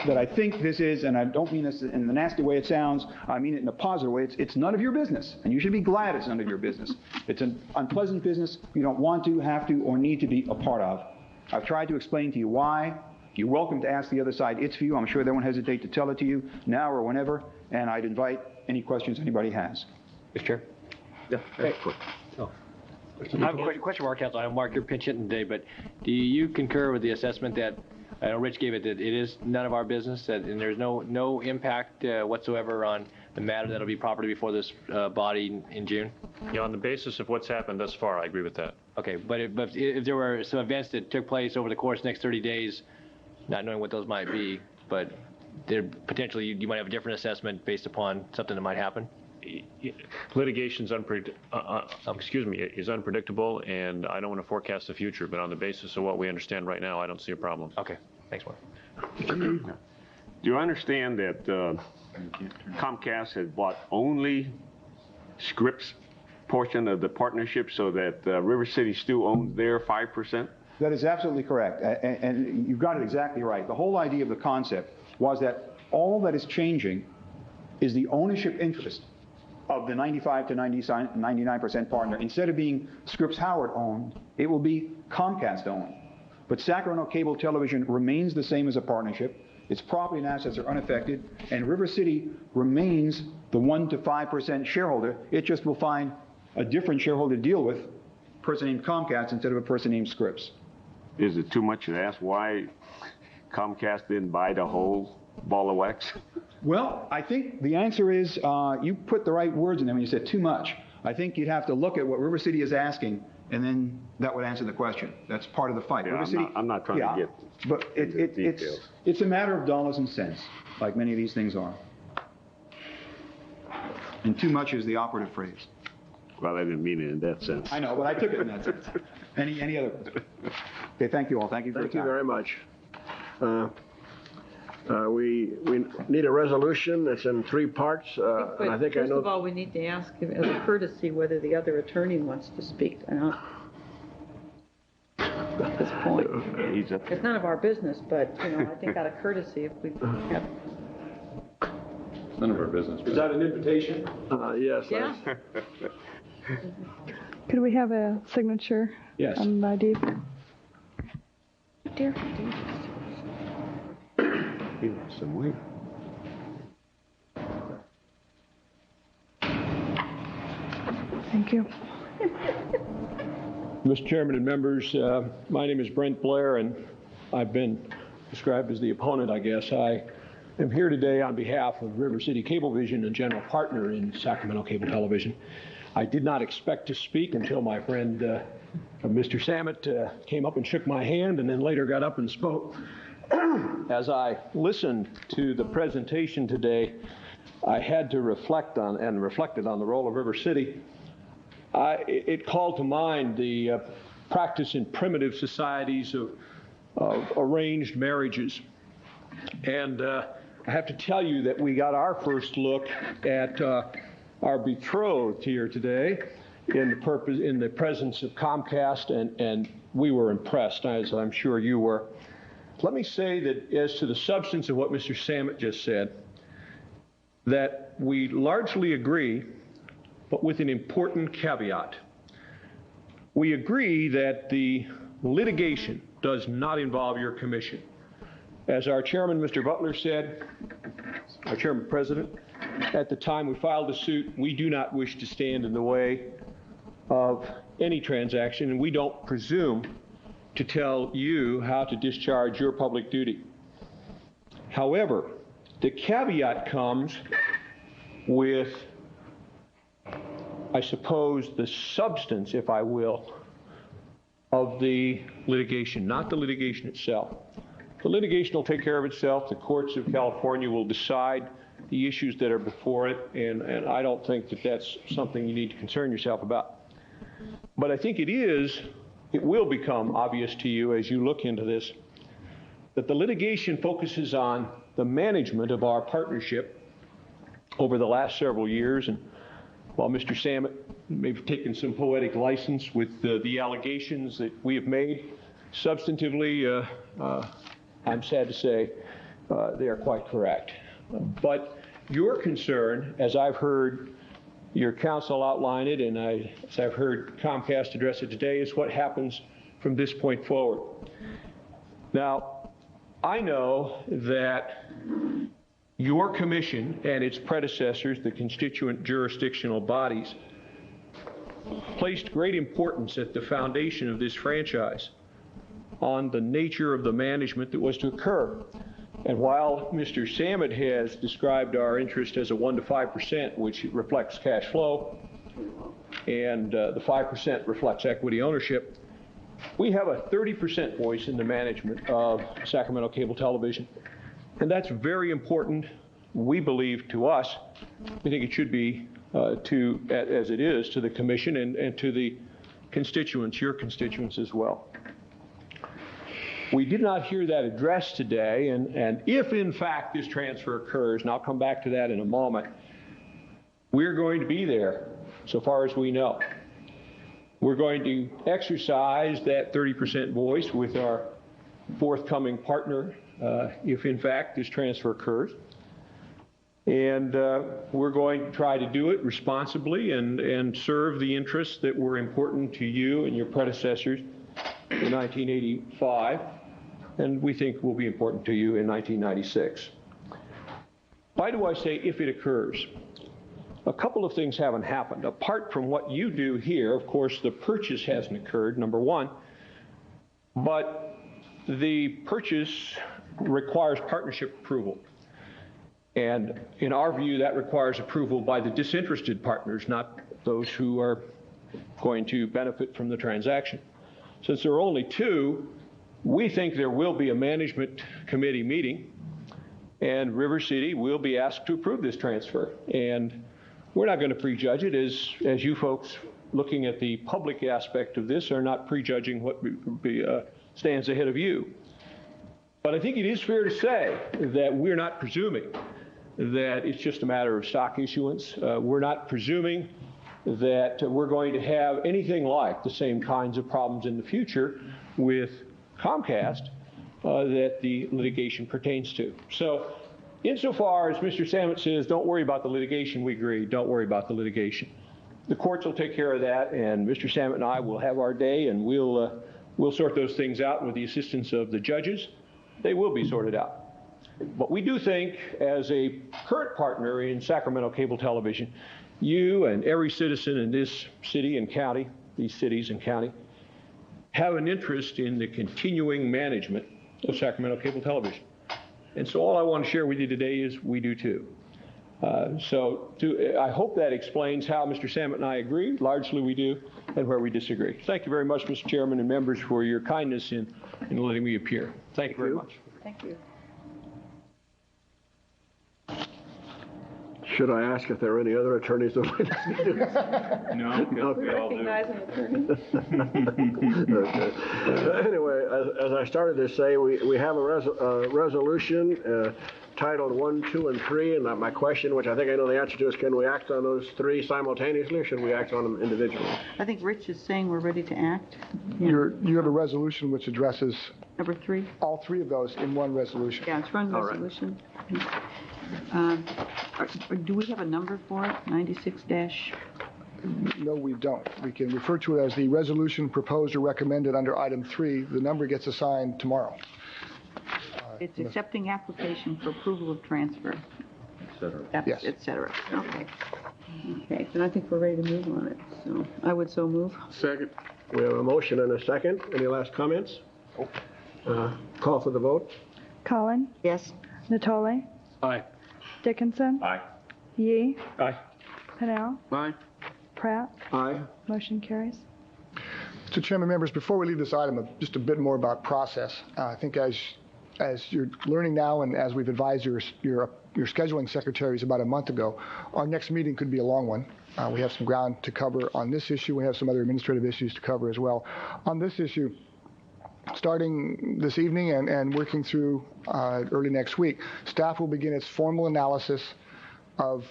that I think this is, and I don't mean this in the nasty way it sounds, I mean it in a positive way, it's none of your business. And you should be glad it's none of your business. It's an unpleasant business you don't want to, have to, or need to be a part of. I've tried to explain to you why. You're welcome to ask the other side its view. I'm sure they won't hesitate to tell it to you now or whenever. And I'd invite any questions anybody has. Mr. Chair? Yeah. Hey. Oh. I have a question for our counsel. I know, Mark, you're pinch hitting today, but do you concur with the assessment that I know Rich gave it, that it is none of our business, that, and there's no impact whatsoever on the matter that'll be properly before this body in June? Yeah, on the basis of what's happened thus far, I agree with that. Okay, but if there were some events that took place over the course of the next 30 days, not knowing what those might be, but there potentially you might have a different assessment based upon something that might happen? Litigation's is unpredictable, and I don't want to forecast the future, but on the basis of what we understand right now, I don't see a problem. Okay, thanks, Mark. Do you understand that Comcast had bought only Scripps portion of the partnership so that River City still owns their 5%? That is absolutely correct, and you've got it exactly right. The whole idea of the concept was that all that is changing is the ownership interest of the 95 to 99% partner. Instead of being Scripps Howard owned, it will be Comcast owned. But Sacramento Cable Television remains the same as a partnership. Its property and assets are unaffected, and River City remains the 1 to 5% shareholder. It just will find a different shareholder to deal with, a person named Comcast instead of a person named Scripps. Is it too much to ask why Comcast didn't buy the whole ball of wax? Well, I think the answer is you put the right words in there when you said too much. I think you'd have to look at what River City is asking, and then that would answer the question. That's part of the fight. Yeah, I'm not trying to get but details. It's a matter of dollars and cents, like many of these things are. And too much is the operative phrase. Well, I didn't mean it in that sense. I know, but I took it in that sense. Any other? Okay, thank you all. Thank you for your time. Thank you very much. We need a resolution. It's in 3 parts. And I think I First know. of all, we need to ask him as a courtesy whether the other attorney wants to speak or not. At this point. It's none of our business, but, I think out of courtesy, if we have. It's none of our business. Is that an invitation? Yes. Yeah. Could we have a signature? Yes. By Dave? Dear. He lost some weight. Thank you. Mr. Chairman and members, my name is Brent Blair, and I've been described as the opponent, I guess. I am here today on behalf of River City Cablevision, a general partner in Sacramento Cable Television. I did not expect to speak until my friend, Mr. Samet, came up and shook my hand and then later got up and spoke. As I listened to the presentation today, I had to reflected on the role of River City. It called to mind the practice in primitive societies of arranged marriages. And I have to tell you that we got our first look at our betrothed here today in the presence of Comcast, and we were impressed, as I'm sure you were. Let me say that as to the substance of what Mr. Samet just said, that we largely agree, but with an important caveat. We agree that the litigation does not involve your commission. As our chairman, Mr. Butler, said, our chairman president, at the time we filed the suit, we do not wish to stand in the way of any transaction, and we don't presume to tell you how to discharge your public duty. However, the caveat comes with, I suppose, the substance, if I will, of the litigation, not the litigation itself. The litigation will take care of itself. The courts of California will decide the issues that are before it, and I don't think that that's something you need to concern yourself about. But I think it will become obvious to you as you look into this that the litigation focuses on the management of our partnership over the last several years. And while Mr. Samet may have taken some poetic license with the allegations that we have made, substantively, I'm sad to say, they are quite correct. But your concern, as I've heard your counsel outline it, and as I've heard Comcast address it today, is what happens from this point forward. Now, I know that your commission and its predecessors, the constituent jurisdictional bodies, placed great importance at the foundation of this franchise on the nature of the management that was to occur. And while Mr. Samet has described our interest as a 1% to 5%, which reflects cash flow, and the 5% reflects equity ownership, we have a 30% voice in the management of Sacramento Cable Television. And that's very important, we believe, to us. We think it should be as it is, to the commission and to the constituents, your constituents as well. We did not hear that addressed today, and if in fact this transfer occurs, and I'll come back to that in a moment, we're going to be there so far as we know. We're going to exercise that 30% voice with our forthcoming partner if in fact this transfer occurs. And we're going to try to do it responsibly and serve the interests that were important to you and your predecessors in 1985, and we think will be important to you in 1996. Why do I say if it occurs? A couple of things haven't happened. Apart from what you do here, of course, the purchase hasn't occurred, number one, but the purchase requires partnership approval. And in our view, that requires approval by the disinterested partners, not those who are going to benefit from the transaction. Since there are only two, we think there will be a management committee meeting, and River City will be asked to approve this transfer. And we're not going to prejudge it, as you folks looking at the public aspect of this are not prejudging what stands ahead of you. But I think it is fair to say that we're not presuming that it's just a matter of stock issuance. We're not presuming that we're going to have anything like the same kinds of problems in the future with Comcast that the litigation pertains to. So insofar as Mr. Samet says, don't worry about the litigation, we agree, don't worry about the litigation. The courts will take care of that, and Mr. Samet and I will have our day, and we'll sort those things out with the assistance of the judges. They will be sorted out. But we do think, as a current partner in Sacramento Cable Television, you and every citizen in this city and county, these cities and county, have an interest in the continuing management of Sacramento Cable Television. And so all I want to share with you today is we do too. I hope that explains how Mr. Samet and I agree, largely we do, and where we disagree. Thank you very much, Mr. Chairman and members, for your kindness in letting me appear. Thank you very much. Thank you. Should I ask if there are any other attorneys that would like to speak? No, we all do. Recognize an attorney. Okay. Anyway, as I started to say, we have a resolution titled 1, 2, and 3, and my question, which I think I know the answer to, is can we act on those 3 simultaneously, or should we act on them individually? I think Rich is saying we're ready to act. Yeah. You have a resolution which addresses Number 3. all 3 of those in one resolution. Yeah, it's one resolution. Do we have a number for it? 96-? No, we don't. We can refer to it as the resolution proposed or recommended under item 3. The number gets assigned tomorrow. It's accepting application for approval of transfer. Et cetera. Yes. Et cetera. Okay. Okay, then I think we're ready to move on it. So I would so move. Second. We have a motion and a second. Any last comments? Call for the vote. Collin, Yes. Natale, Aye. Dickinson, Aye. Yee, Aye. Pennell, Aye. Pratt. Aye. Motion carries. Mr. Chairman, members, before we leave this item, just a bit more about process. I think as you're learning now, and as we've advised your scheduling secretaries about a month ago, our next meeting could be a long one. We have some ground to cover on this issue. We have some other administrative issues to cover as well. On this issue, starting this evening and working through early next week, staff will begin its formal analysis of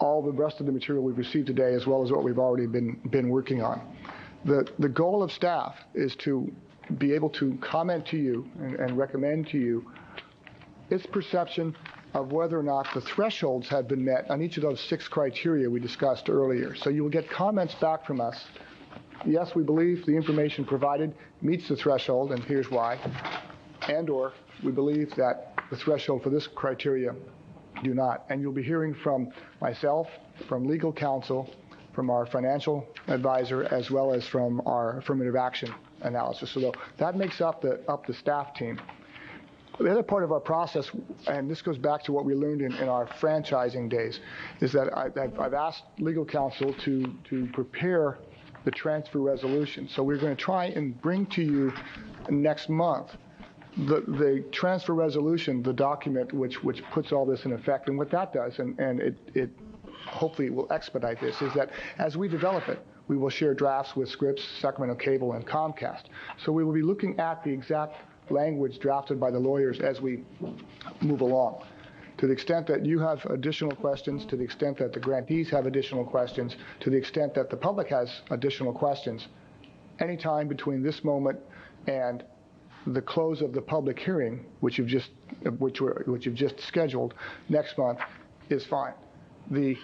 all the rest of the material we've received today, as well as what we've already been working on. The goal of staff is to be able to comment to you and recommend to you its perception of whether or not the thresholds have been met on each of those 6 criteria we discussed earlier. So you will get comments back from us. Yes, we believe the information provided meets the threshold, and here's why. And/or we believe that the threshold for this criteria do not. And you'll be hearing from myself, from legal counsel, from our financial advisor, as well as from our affirmative action analysis. So that makes up the staff team. The other part of our process, and this goes back to what we learned in our franchising days, is that I've asked legal counsel to prepare the transfer resolution. So we're going to try and bring to you next month the transfer resolution, the document which puts all this in effect. And what that does, and it hopefully will expedite this, is that as we develop it, we will share drafts with Scripps, Sacramento Cable, and Comcast. So we will be looking at the exact language drafted by the lawyers as we move along. To the extent that you have additional questions, to the extent that the grantees have additional questions, to the extent that the public has additional questions, anytime between this moment and the close of the public hearing, which you've just scheduled next month, is fine. I'm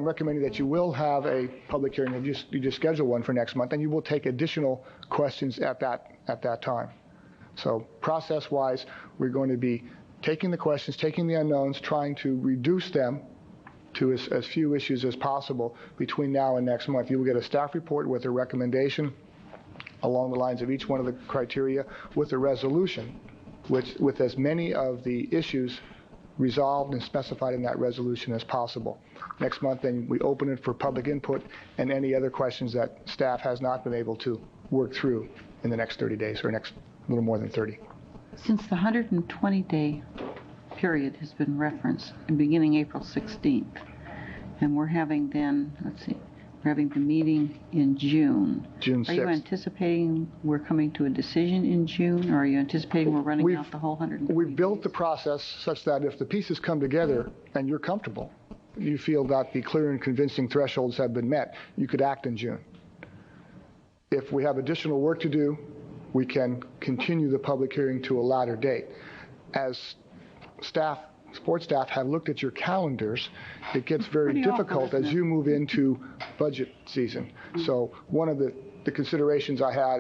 recommending that you will have a public hearing, and you just schedule one for next month, and you will take additional questions at that time. So process-wise, we're going to be taking the questions, taking the unknowns, trying to reduce them to as few issues as possible between now and next month. You will get a staff report with a recommendation along the lines of each one of the criteria, with a resolution with as many of the issues resolved and specified in that resolution as possible. Next month, then, we open it for public input and any other questions that staff has not been able to work through in the next 30 days, or next little more than 30. Since the 120-day period has been referenced, beginning April 16th, and we're having then, we're having the meeting in June. June 6th. Are you anticipating we're coming to a decision in June, or are you anticipating we're running out the whole 120 We've built days? the process such that if the pieces come together and you're comfortable, you feel that the clear and convincing thresholds have been met, you could act in June. If we have additional work to do, we can continue the public hearing to a later date. As support staff have looked at your calendars, it gets very difficult as you move into budget season. So one of the considerations I had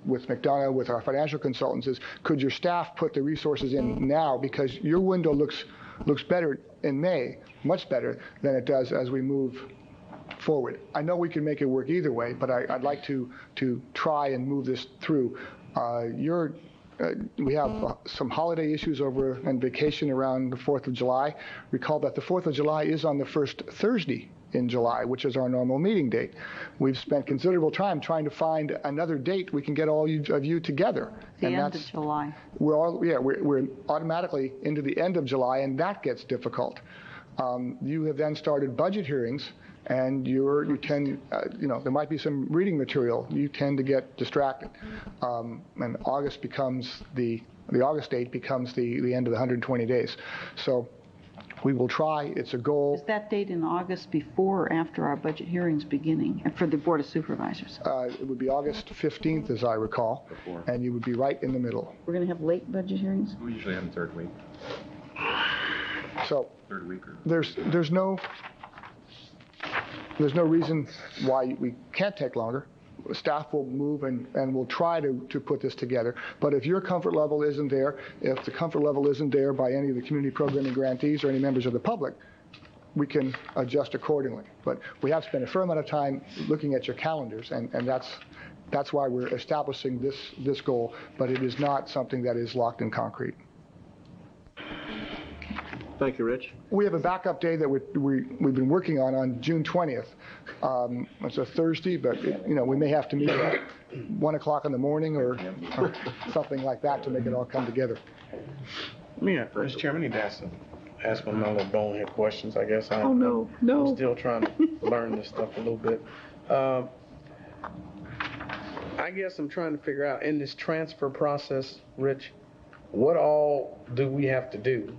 with McDonough, with our financial consultants, is could your staff put the resources in now, because your window looks better in May, much better than it does as we move forward. I know we can make it work either way, but I'd like to try and move this through. We have some holiday issues over and vacation around the 4th of July. Recall that the 4th of July is on the first Thursday in July, which is our normal meeting date. We've spent considerable time trying to find another date we can get all of you together. The end of July. We're automatically into the end of July, and that gets difficult. You have then started budget hearings, and there might be some reading material. You tend to get distracted, and August becomes the August date becomes the end of the 120 days. So we will try. It's a goal. Is that date in August before or after our budget hearings beginning for the Board of Supervisors? It would be August 15th, as I recall, and you would be right in the middle. We're going to have late budget hearings? We usually have the third week. So third week. There's no reason why we can't take longer. Staff will move and will try to put this together. But if your comfort level isn't there, if the comfort level isn't there by any of the community programming grantees or any members of the public, we can adjust accordingly. But we have spent a fair amount of time looking at your calendars, and that's why we're establishing this goal. But it is not something that is locked in concrete. Thank you, Rich. We have a backup day that we've been working on June 20th. It's a Thursday, but we may have to meet at 1 o'clock in the morning or something like that to make it all come together. Mr. Chairman, I need to ask one of my little bonehead questions, I guess. No. I'm still trying to learn this stuff a little bit. I guess I'm trying to figure out, in this transfer process, Rich, what all do we have to do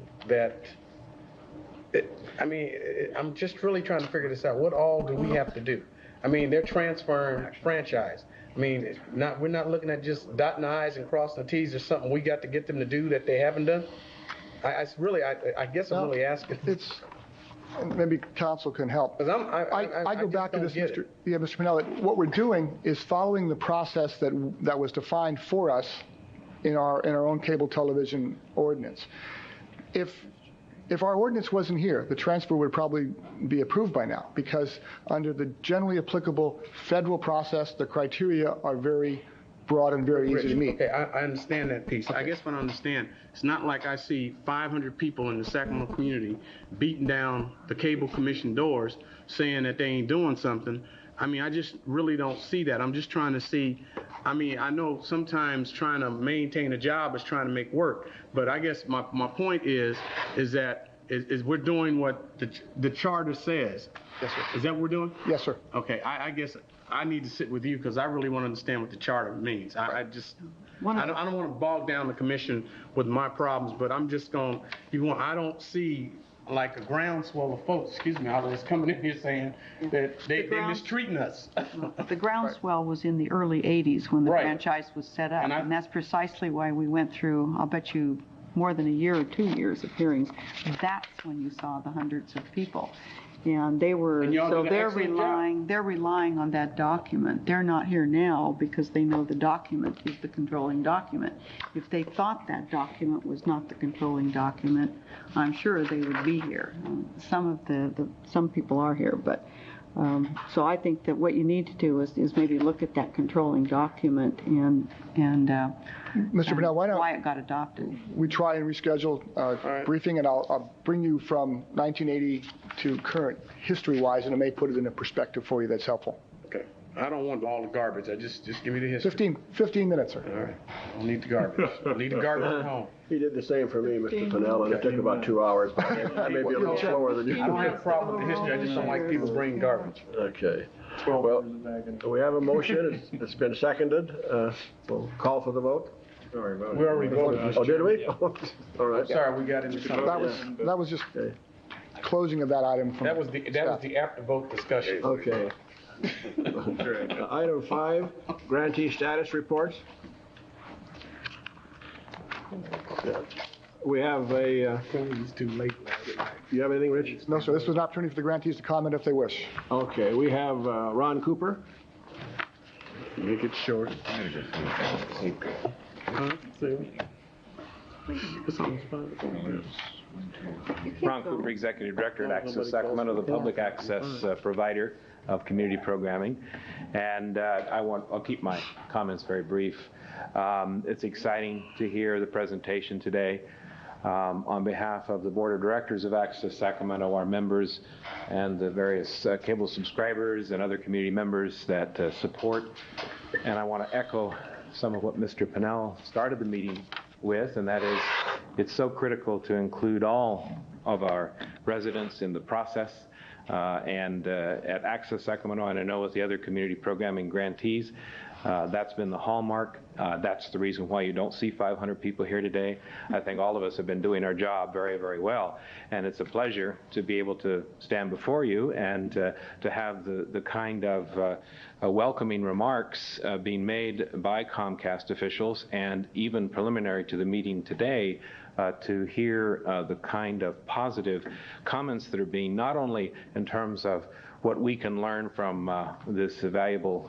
I'm just really trying to figure this out. What all do we have to do? They're transferring franchise. We're not looking at just dotting the I's and crossing the T's. There's something we got to get them to do that they haven't done. I guess I'm really asking. Maybe council can help. I go back to this, Mr. Pinell. What we're doing is following the process that was defined for us in our own cable television ordinance. If our ordinance wasn't here, the transfer would probably be approved by now, because under the generally applicable federal process, the criteria are very broad and very easy to meet. Okay, I understand that piece. Okay. I guess what I understand, it's not like I see 500 people in the Sacramento community beating down the cable commission doors saying that they ain't doing something. I just really don't see that. I'm just trying to see. I know sometimes trying to maintain a job is trying to make work, but I guess my point is that we're doing what the charter says. Yes, sir. Is that what we're doing? Yes, sir. Okay, I guess I need to sit with you because I really want to understand what the charter means. I don't want to bog down the commission with my problems, but I'm just going. I don't see like a groundswell of folks, I was coming in here saying that they're mistreating us. The groundswell was in the early 80s when the franchise was set up, and that's precisely why we went through, I'll bet you, more than a year or 2 years of hearings. That's when you saw the hundreds of people. And they're relying on that document. They're not here now because they know the document is the controlling document. If they thought that document was not the controlling document, I'm sure they would be here. Some people are here, but so I think that what you need to do is maybe look at that controlling document and Mr. Pinell, why it got adopted. We try and reschedule a briefing, and I'll bring you from 1980 to current history-wise, and it may put it in a perspective for you that's helpful. Okay. I don't want all the garbage. Just give me the history. 15 minutes, sir. All right. I don't need the garbage. I need the garbage at home. He did the same for me, Mr. Pinnell, and it took about 2 hours. I may be a little slower than you. I don't have a problem with the history. I just don't like people bringing garbage. Okay. Well, we have a motion. It's been seconded. We'll call for the vote. We already voted. Oh, did we? All right. Sorry, we got into something. That was just closing of that item. From That was the after vote discussion. Okay. Item 5, grantee status reports. We have a. It's too late. You have anything, Rich? No, sir. This was an opportunity for the grantees to comment if they wish. Okay. We have Ron Cooper. Make it short. Ron Cooper, Executive Director at Access Sacramento, the public access provider of community programming. And I'll keep my comments very brief. It's exciting to hear the presentation today. On behalf of the Board of Directors of Access Sacramento, our members, and the various cable subscribers and other community members that support. And I want to echo some of what Mr. Pinnell started the meeting with, and that is it's so critical to include all of our residents in the process. At Access Sacramento, and I know with the other community programming grantees, that's been the hallmark. That's the reason why you don't see 500 people here today. I think all of us have been doing our job very, very well. And it's a pleasure to be able to stand before you and to have the kind of welcoming remarks being made by Comcast officials, and even preliminary to the meeting today, to hear the kind of positive comments that are being, not only in terms of what we can learn from this valuable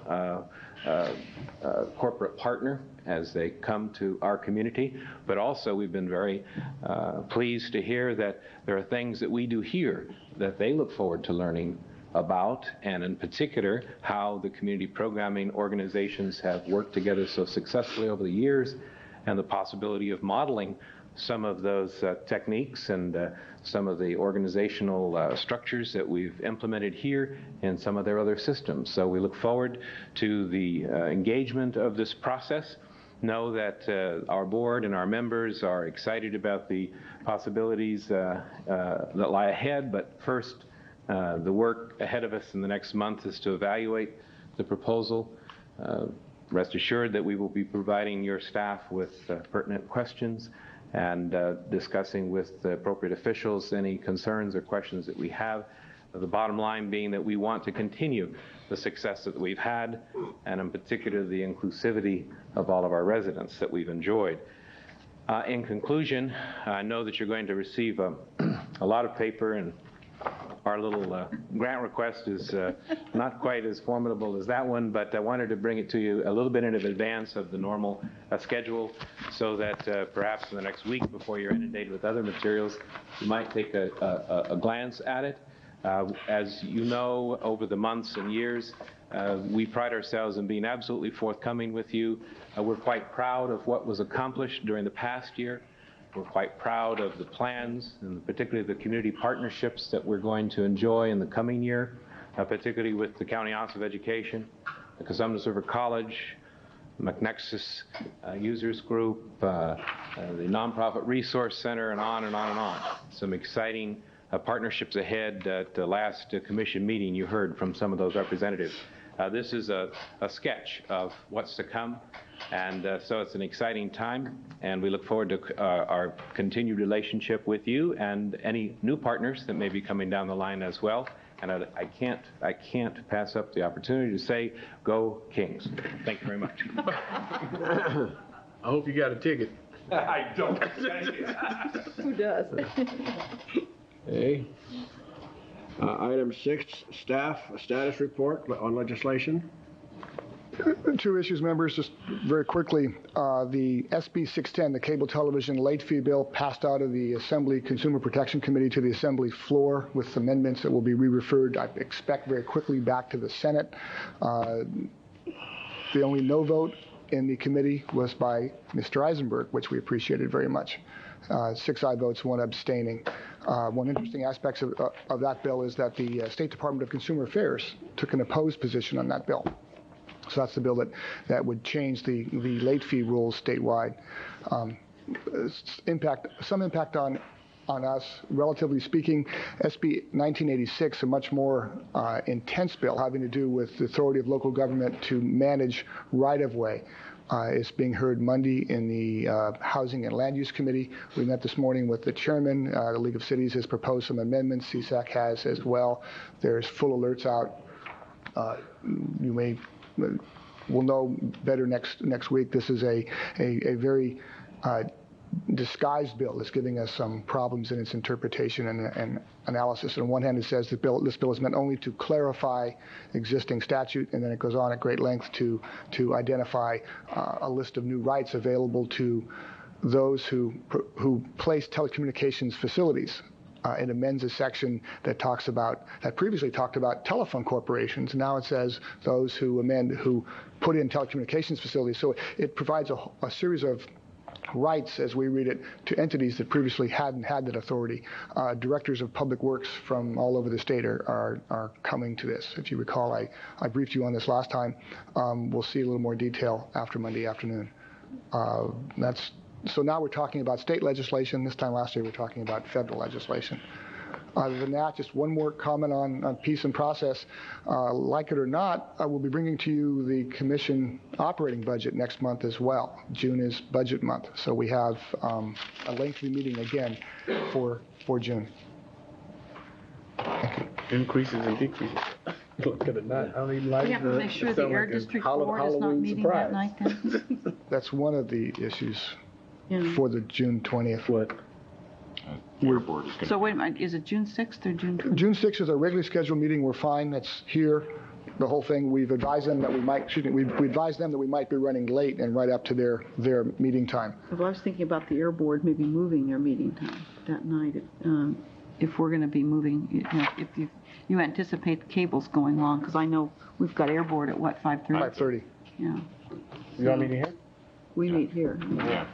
corporate partner as they come to our community, but also we've been very pleased to hear that there are things that we do here that they look forward to learning about, and in particular how the community programming organizations have worked together so successfully over the years, and the possibility of modeling some of those techniques and some of the organizational structures that we've implemented here in some of their other systems. So we look forward to the engagement of this process. Know that our board and our members are excited about the possibilities that lie ahead, but first, the work ahead of us in the next month is to evaluate the proposal. Rest assured that we will be providing your staff with pertinent questions and discussing with the appropriate officials any concerns or questions that we have. The bottom line being that we want to continue the success that we've had, and in particular the inclusivity of all of our residents that we've enjoyed. In conclusion, I know that you're going to receive a lot of paper, and our little grant request is not quite as formidable as that one, but I wanted to bring it to you a little bit in advance of the normal schedule, so that perhaps in the next week, before you're inundated with other materials, you might take a glance at it. As you know, over the months and years, we pride ourselves in being absolutely forthcoming with you. We're quite proud of what was accomplished during the past year. We're quite proud of the plans, and particularly the community partnerships that we're going to enjoy in the coming year, particularly with the County Office of Education, the Cosumnes River College, McNexus Users Group, the Nonprofit Resource Center, and on and on and on. Some exciting partnerships ahead. At the last commission meeting, you heard from some of those representatives. This is a sketch of what's to come, and so it's an exciting time, and we look forward to our continued relationship with you and any new partners that may be coming down the line as well. And I can't pass up the opportunity to say, go Kings. Thank you very much. I hope you got a ticket. I don't. Who does? Okay. Item 6, staff status report on legislation. 2 issues, members, just very quickly. The SB 610, the cable television late fee bill, passed out of the Assembly Consumer Protection Committee to the Assembly floor with amendments that will be re-referred, I expect, very quickly back to the Senate. The only no vote in the committee was by Mr. Eisenberg, which we appreciated very much. 6 aye votes, 1 abstaining. One interesting aspect of that bill is that the State Department of Consumer Affairs took an opposed position on that bill. So that's the bill that would change the late fee rules statewide. Some impact on us, relatively speaking. SB 1986, a much more intense bill having to do with the authority of local government to manage right-of-way. Is being heard Monday in the Housing and Land Use Committee. We met this morning with the chairman. The League of Cities has proposed some amendments. CSAC has as well. There's full alerts out. We'll know better next week. This is a very disguised bill that's giving us some problems in its interpretation and analysis. On one hand, it says that this bill is meant only to clarify existing statute, and then it goes on at great length to identify a list of new rights available to those who place telecommunications facilities. It amends a section that previously talked about telephone corporations. Now it says those who put in telecommunications facilities. So it provides a series of rights, as we read it, to entities that previously hadn't had that authority. Directors of public works from all over the state are coming to this. If you recall, I briefed you on this last time. We'll see a little more detail after Monday afternoon. So now we're talking about state legislation. This time last year we were talking about federal legislation. Other than that, just one more comment on peace and process. Like it or not, I will be bringing to you the commission operating budget next month as well. June is budget month, so we have a lengthy meeting again for June. Increases and decreases. Look at it, I don't even like We have to make sure the Air District Board is not meeting that night then. That's one of the issues for the June 20th. What? So wait a minute, is it June 6th or June 20th? June 6th is a regularly scheduled meeting. We're fine. That's here. The whole thing. We've advised them that we might be running late and right up to their meeting time. Well, I was thinking about the Air Board maybe moving their meeting time that night. If we're going to be moving, if you anticipate the cables going long, because I know we've got Air Board at what, 5:30? 5:30. Yeah. You want me to hear? We meet here. Yeah.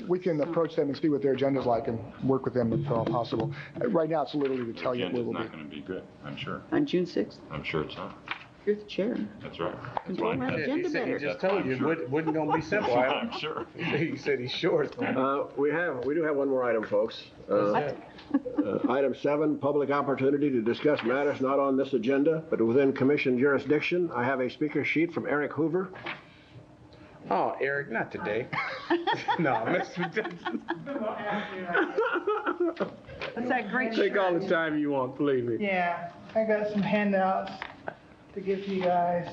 We can approach them and see what their agenda's like and work with them if at all possible. Right now, it's literally to tell you where we'll be. It's not going to be good, I'm sure. On June 6th? I'm sure it's not. You're the chair. That's right. Control that agenda better. He just told you it wasn't going to be simple. I'm sure. He said he's sure. We do have one more item, folks. Item 7, public opportunity to discuss matters not on this agenda, but within commission jurisdiction. I have a speaker sheet from Eric Hoover. Oh, Eric, not today. No, Mr. That's that great Take all the time you want, believe me. Yeah, I got some handouts to give to you guys.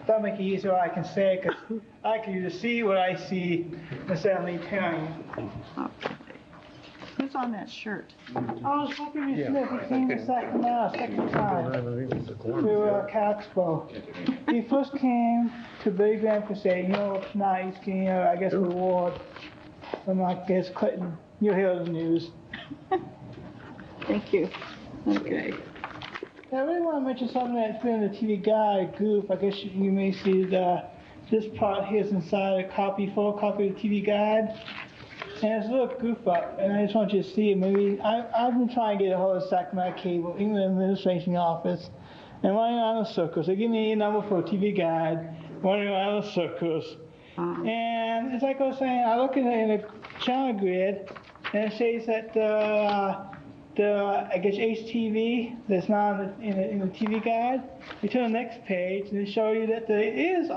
That'll make it easier what I can say, because I can either see what I see instead of me telling you. Okay. Who's on that shirt? I was hoping Mr. Smith came to Sacramento second time to Cal Expo. He first came to Billy Graham to say, it's nice, I guess reward from, I guess, Clinton. You'll hear the news. Thank you. Okay. I really want to mention something that's been in the TV Guide goof. I guess you may see this part here is inside a photocopy of the TV Guide. And it's a little goof up, and I just want you to see it. Maybe I've been trying to get a hold of Sacramento Cable, in the administration office, and running around in circles. They give me a number for a TV Guide, running around in circles. And it's like I was saying, I look in the channel grid, and it says that I guess HTV that's not in the TV Guide. You turn the next page, and it shows you that it is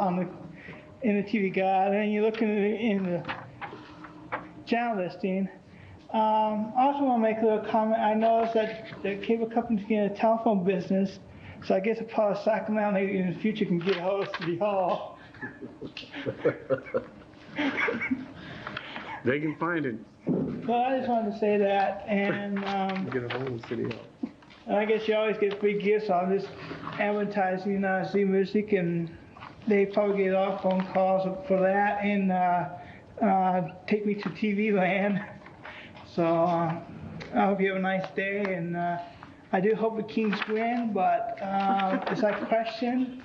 in the TV Guide, and you look in the channel listing. I also want to make a little comment. I noticed that the cable company's getting a telephone business, so I guess a part of Sacramento in the future can get a hold of City Hall. They can find it. Well, I just wanted to say that, and Get a hold of City Hall. I guess you always get free gifts on this advertising Z Music, and they probably get a lot of phone calls for that, and take me to TV Land. So I hope you have a nice day, and I do hope the Kings win, but it's like a question.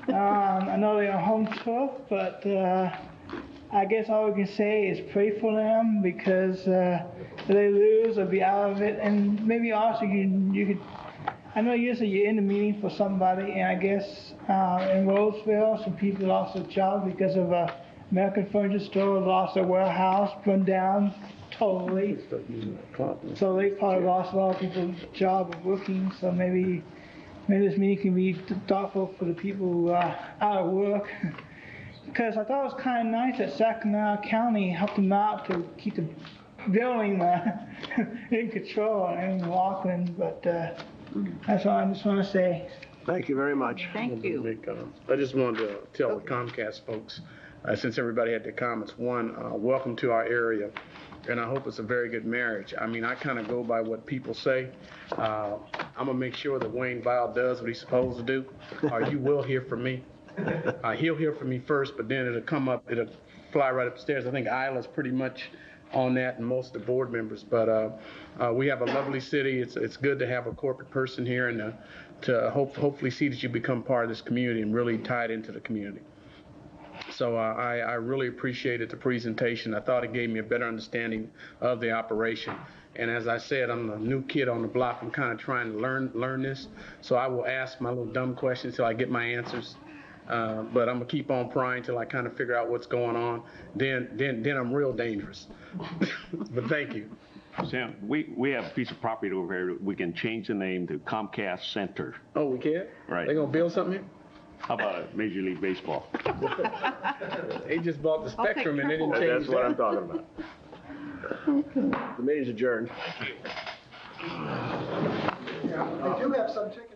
I know they're on home turf, but I guess all we can say is pray for them, because if they lose, they'll be out of it. And maybe also you could I know usually you're in the meeting for somebody, and I guess in Roseville, some people lost their job because of American Furniture Store lost their warehouse, burned down totally. So they probably lost a lot of people's job of working. So maybe this meeting can be thoughtful for the people who are out of work. Because I thought it was kind of nice that Sacramento County helped them out to keep the building in control in Rockland, but that's all I just want to say. Thank you very much. Thank you. I just wanted to tell the Comcast folks, since everybody had their comments, one, welcome to our area, and I hope it's a very good marriage. I mean, I kind of go by what people say. I'm going to make sure that Wayne Bile does what he's supposed to do, or you will hear from me. He'll hear from me first, but then it'll fly right upstairs. I think Isla's pretty much on that, and most of the board members. But we have a lovely city. It's good to have a corporate person here and to hopefully see that you become part of this community and really tie it into the community. So I really appreciated the presentation. I thought it gave me a better understanding of the operation. And as I said, I'm a new kid on the block. I'm kind of trying to learn this. So I will ask my little dumb questions till I get my answers. But I'm gonna keep on prying till I kind of figure out what's going on. Then I'm real dangerous. But thank you. Sam, we have a piece of property over here. We can change the name to Comcast Center. Oh, we can? Right. They gonna build something here? How about a Major League Baseball? They just bought the Spectrum and they didn't change That's what I'm talking about. The meeting's adjourned. I do have some tickets.